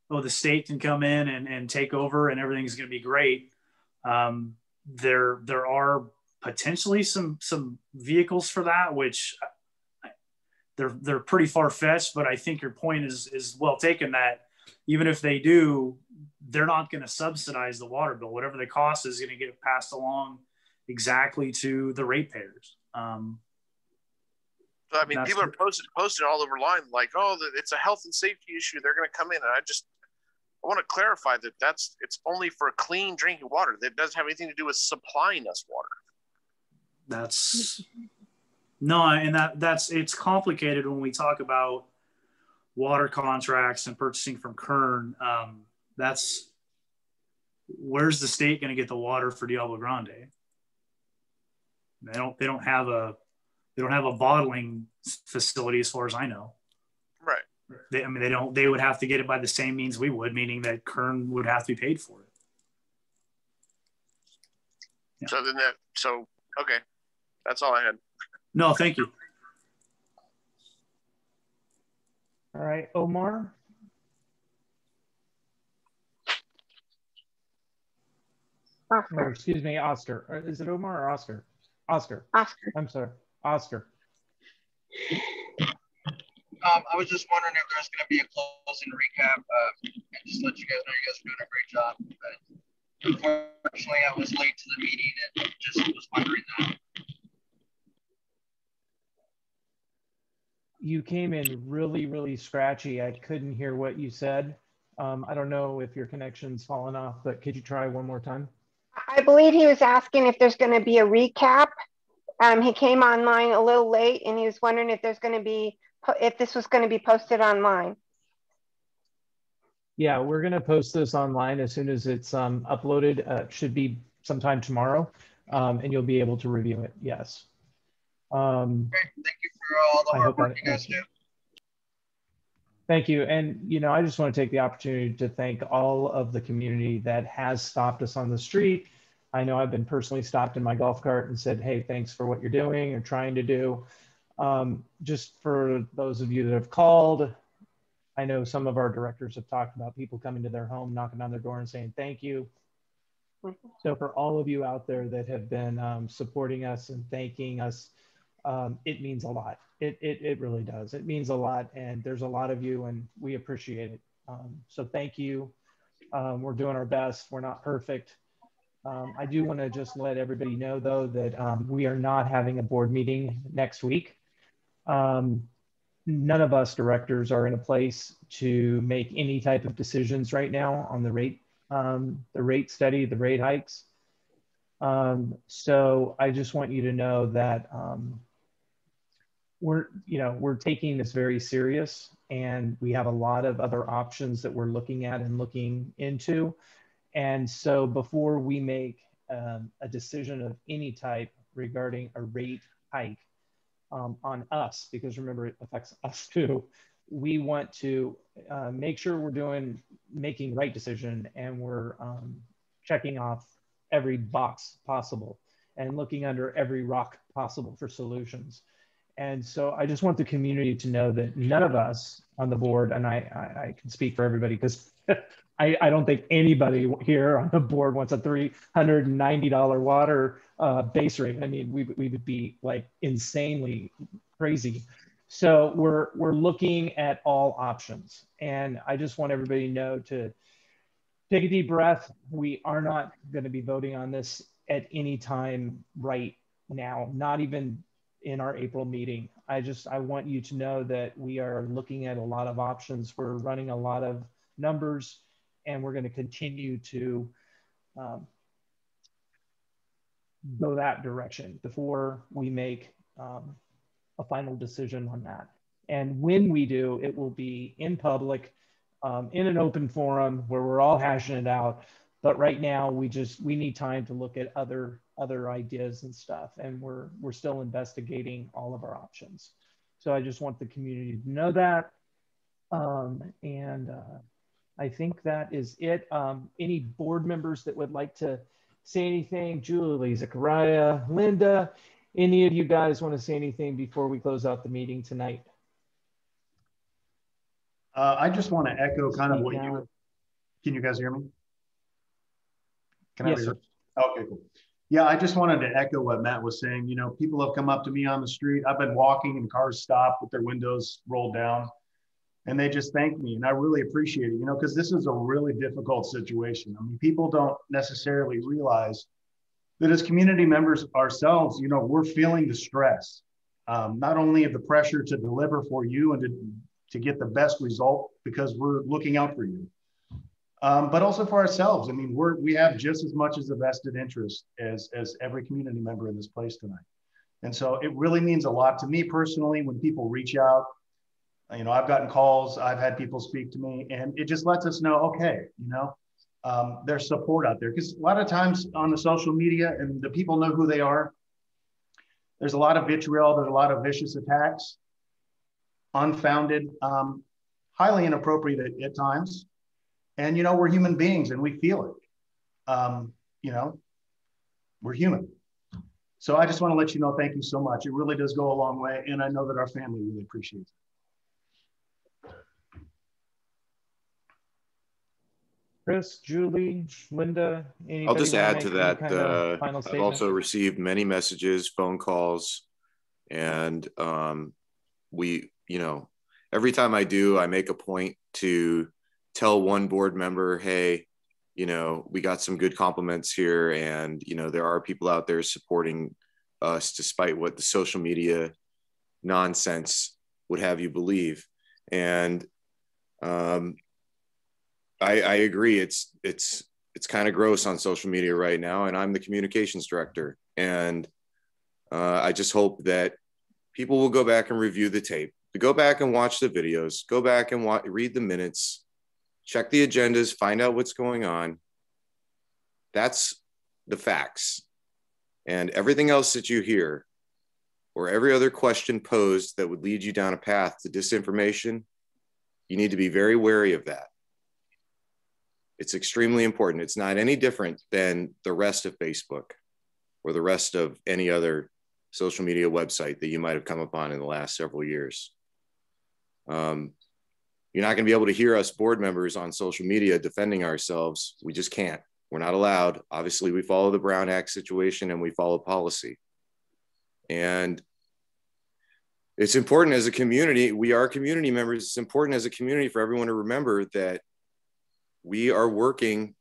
the state can come in and take over and everything's going to be great. There are potentially some vehicles for that, which they're pretty far fetched. But I think your point is well taken. That even if they do, they're not going to subsidize the water bill. Whatever the cost is going to get passed along exactly to the ratepayers. So, I mean, people are posted all over line like, oh, it's a health and safety issue. They're going to come in. And I want to clarify that it's only for clean drinking water. That doesn't have anything to do with supplying us water. It's complicated when we talk about water contracts and purchasing from Kern. Where's the state going to get the water for Diablo Grande? They don't have a bottling facility as far as I know. Right. They would have to get it by the same means we would, meaning that Kern would have to be paid for it. Yeah. Okay. That's all I had. No, thank you. All right, Omar. Or excuse me, Oscar. Is it Omar or Oscar? Oscar. I'm sorry, Oscar. I was just wondering if there's going to be a closing recap and just let you guys know you guys are doing a great job. But unfortunately, I was late to the meeting and just was wondering that. You came in really, really scratchy. I couldn't hear what you said. I don't know if your connection's fallen off, but could you try one more time? I believe he was asking if there's going to be a recap. He came online a little late, and he was wondering if this was going to be posted online. Yeah, we're going to post this online as soon as it's uploaded. It should be sometime tomorrow, and you'll be able to review it. Yes. Great. Thank you for all the hard work you guys do. Thank you. And, I just want to take the opportunity to thank all of the community that has stopped us on the street. I know I've been personally stopped in my golf cart and said, hey, thanks for what you're doing or trying to do. Just for those of you that have called, I know some of our directors have talked about people coming to their home, knocking on their door and saying thank you. So for all of you out there that have been supporting us and thanking us, it means a lot. It really does. It means a lot. And there's a lot of you and we appreciate it. So thank you. We're doing our best. We're not perfect. I do want to just let everybody know, though, that we are not having a board meeting next week. None of us directors are in a place to make any type of decisions right now on the rate study, the rate hikes. So I just want you to know that we're taking this very serious, and we have a lot of other options that we're looking at and looking into. And so before we make a decision of any type regarding a rate hike on us, because remember, it affects us too, we want to make sure we're making the right decision and we're checking off every box possible. and looking under every rock possible for solutions. And so I just want the community to know that none of us on the board, and I can speak for everybody because I don't think anybody here on the board wants a $390 water base rate. I mean, we would be like insanely crazy. So we're looking at all options. And I just want everybody to know to take a deep breath. We are not going to be voting on this at any time right now, not even in our April meeting. I want you to know that we are looking at a lot of options. We're running a lot of numbers, and we're going to continue to go that direction before we make a final decision on that. And when we do, it will be in public, in an open forum where we're all hashing it out. But right now, we need time to look at other ideas and stuff, and we're still investigating all of our options. So I just want the community to know that. I think that is it. Any board members that would like to say anything? Julie, Zachariah, Linda, any of you guys want to say anything before we close out the meeting tonight? I just want to echo kind of what you, can you guys hear me? Can I yes, sir. Okay, cool. Yeah, I just wanted to echo what Matt was saying. You know, people have come up to me on the street. I've been walking and cars stopped with their windows rolled down, and they just thank me. And I really appreciate it, you know, because this is a really difficult situation. I mean, people don't necessarily realize that as community members ourselves, you know, we're feeling the stress, not only of the pressure to deliver for you and to get the best result because we're looking out for you, but also for ourselves. I mean, we have just as much as a vested interest as every community member in this place tonight. And so it really means a lot to me personally when people reach out. You know, I've gotten calls, I've had people speak to me, and it just lets us know, okay, you know, there's support out there. Because a lot of times on the social media, and the people know who they are, there's a lot of vitriol, there's a lot of vicious attacks, unfounded, highly inappropriate at times. And, you know, we're human beings and we feel it. You know, we're human. So I just want to let you know, thank you so much. It really does go a long way. And I know that our family really appreciates it. Chris, Julie, Linda, I'll just add to that. Final I've also received many messages, phone calls, and we, you know, every time I do, I make a point to tell one board member, hey, you know, we got some good compliments here, and, you know, there are people out there supporting us despite what the social media nonsense would have you believe. And I agree. It's kind of gross on social media right now, and I'm the communications director. And I just hope that people will go back and review the tape, to go back and watch the videos, go back and read the minutes, check the agendas, find out what's going on. That's the facts. And everything else that you hear, or every other question posed that would lead you down a path to disinformation, you need to be very wary of that. It's extremely important. It's not any different than the rest of Facebook or the rest of any other social media website that you might have come upon in the last several years. You're not going to be able to hear us board members on social media defending ourselves. We just can't. We're not allowed. Obviously, we follow the Brown Act situation and we follow policy. And it's important as a community. We are community members. It's important as a community for everyone to remember that we are working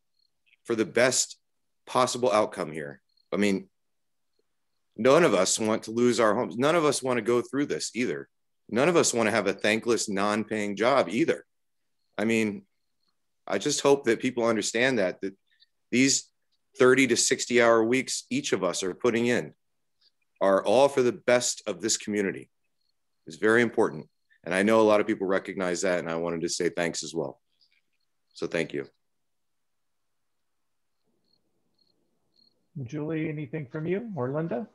for the best possible outcome here. I mean, none of us want to lose our homes. None of us want to go through this either. None of us want to have a thankless, non-paying job either. I mean, I just hope that people understand that these 30 to 60 hour weeks each of us are putting in are all for the best of this community. It's very important. And I know a lot of people recognize that, and I wanted to say thanks as well. So thank you. Julie, anything from you or Linda?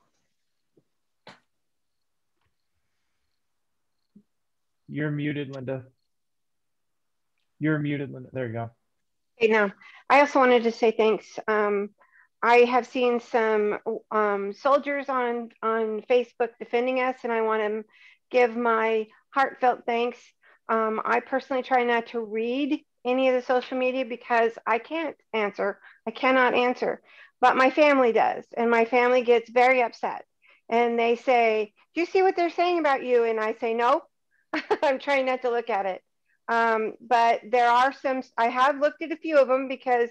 You're muted, Linda. You're muted, Linda. There you go. Okay, now, I also wanted to say thanks. I have seen some soldiers on Facebook defending us, and I want to give my heartfelt thanks. I personally try not to read any of the social media because I can't answer. I cannot answer, but my family does, and my family gets very upset. And they say, "Do you see what they're saying about you?" And I say, "No." I'm trying not to look at it. But there are some. I have looked at a few of them because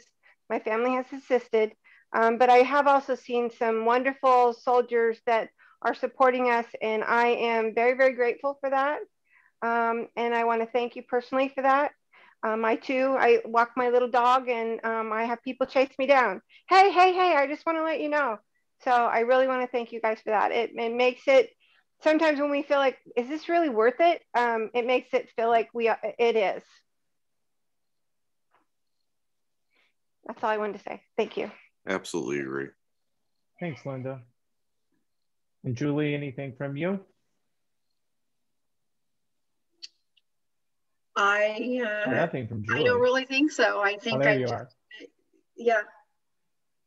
my family has assisted. But I have also seen some wonderful soldiers that are supporting us, and I am very, very grateful for that. And I want to thank you personally for that. I walk my little dog, and I have people chase me down. Hey, hey, hey, I just want to let you know. So I really want to thank you guys for that. It makes it, sometimes when we feel like, is this really worth it? It makes it feel like it is. That's all I wanted to say. Thank you. Absolutely agree. Thanks, Linda. And Julie, anything from you? Nothing from Julie. I don't really think so. I think yeah.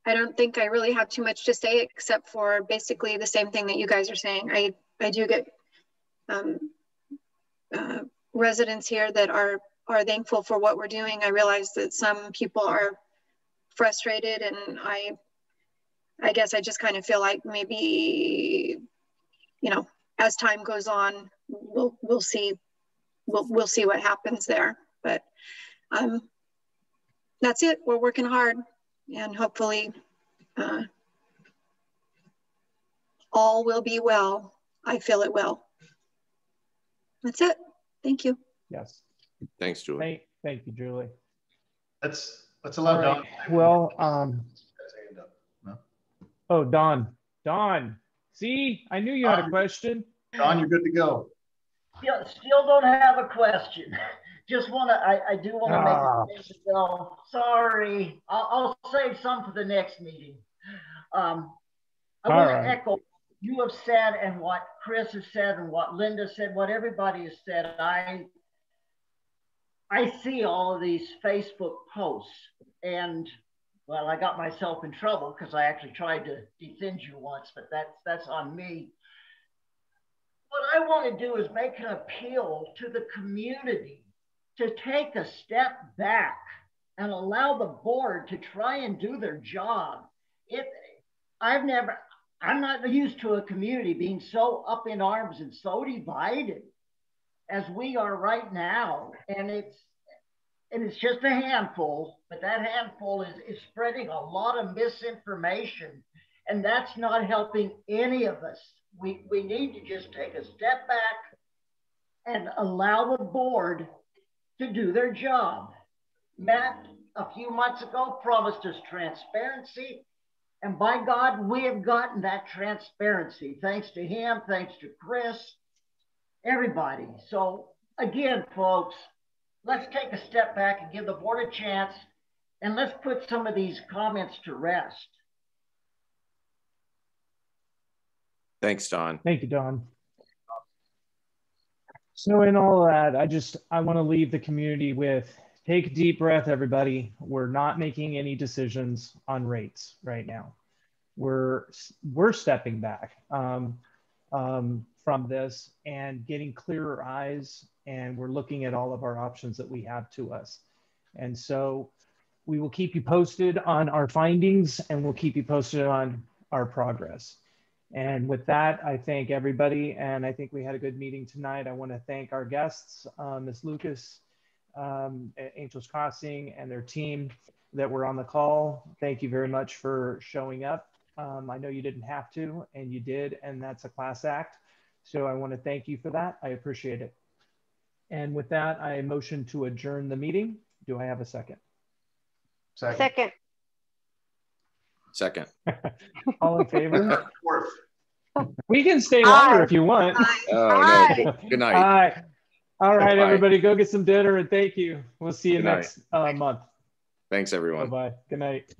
I don't think I really have too much to say except for basically the same thing that you guys are saying. I do get residents here that are thankful for what we're doing. I realize that some people are frustrated, and I guess I just kind of feel like maybe, you know, as time goes on, we'll see what happens there. But that's it. We're working hard, and hopefully all will be well. I feel it will. That's it. Thank you. Yes. Thanks, Julie. Thank you, Julie. Let's allow Don. Well, No? Oh, Don. See, I knew you had a question. Don, you're good to go. Still don't have a question. Just want to, I do want to make a statement though. Sorry, I'll save some for the next meeting. I want to echo what you have said and what Chris has said and what Linda said, what everybody has said. I see all of these Facebook posts, and well, I got myself in trouble because I actually tried to defend you once, but that's on me. What I want to do is make an appeal to the community to take a step back and allow the board to try and do their job. I'm not used to a community being so up in arms and so divided as we are right now. And it's just a handful, but that handful is spreading a lot of misinformation, and that's not helping any of us. We need to just take a step back and allow the board to do their job. Matt, a few months ago, promised us transparency, and by God, we have gotten that transparency. Thanks to him, thanks to Chris, everybody. So again, folks, let's take a step back and give the board a chance, and let's put some of these comments to rest. Thanks, Don. Thank you, Don. So in all of that, I want to leave the community with, take a deep breath, everybody. We're not making any decisions on rates right now. We're stepping back from this and getting clearer eyes, and we're looking at all of our options that we have to us. And so we will keep you posted on our findings, and we'll keep you posted on our progress. And with that, I thank everybody, and I think we had a good meeting tonight. I want to thank our guests, Ms. Lucas, at Angels Crossing, and their team that were on the call. Thank you very much for showing up. I know you didn't have to, and you did, and that's a class act. So I want to thank you for that. I appreciate it. And with that, I motion to adjourn the meeting. Do I have a second? Second. Second. All in favor? We can stay longer if you want. Oh, no. Good night. All right, Bye. everybody, go get some dinner, and thank you. We'll see you next month. Thanks, everyone. Bye-bye. Good night.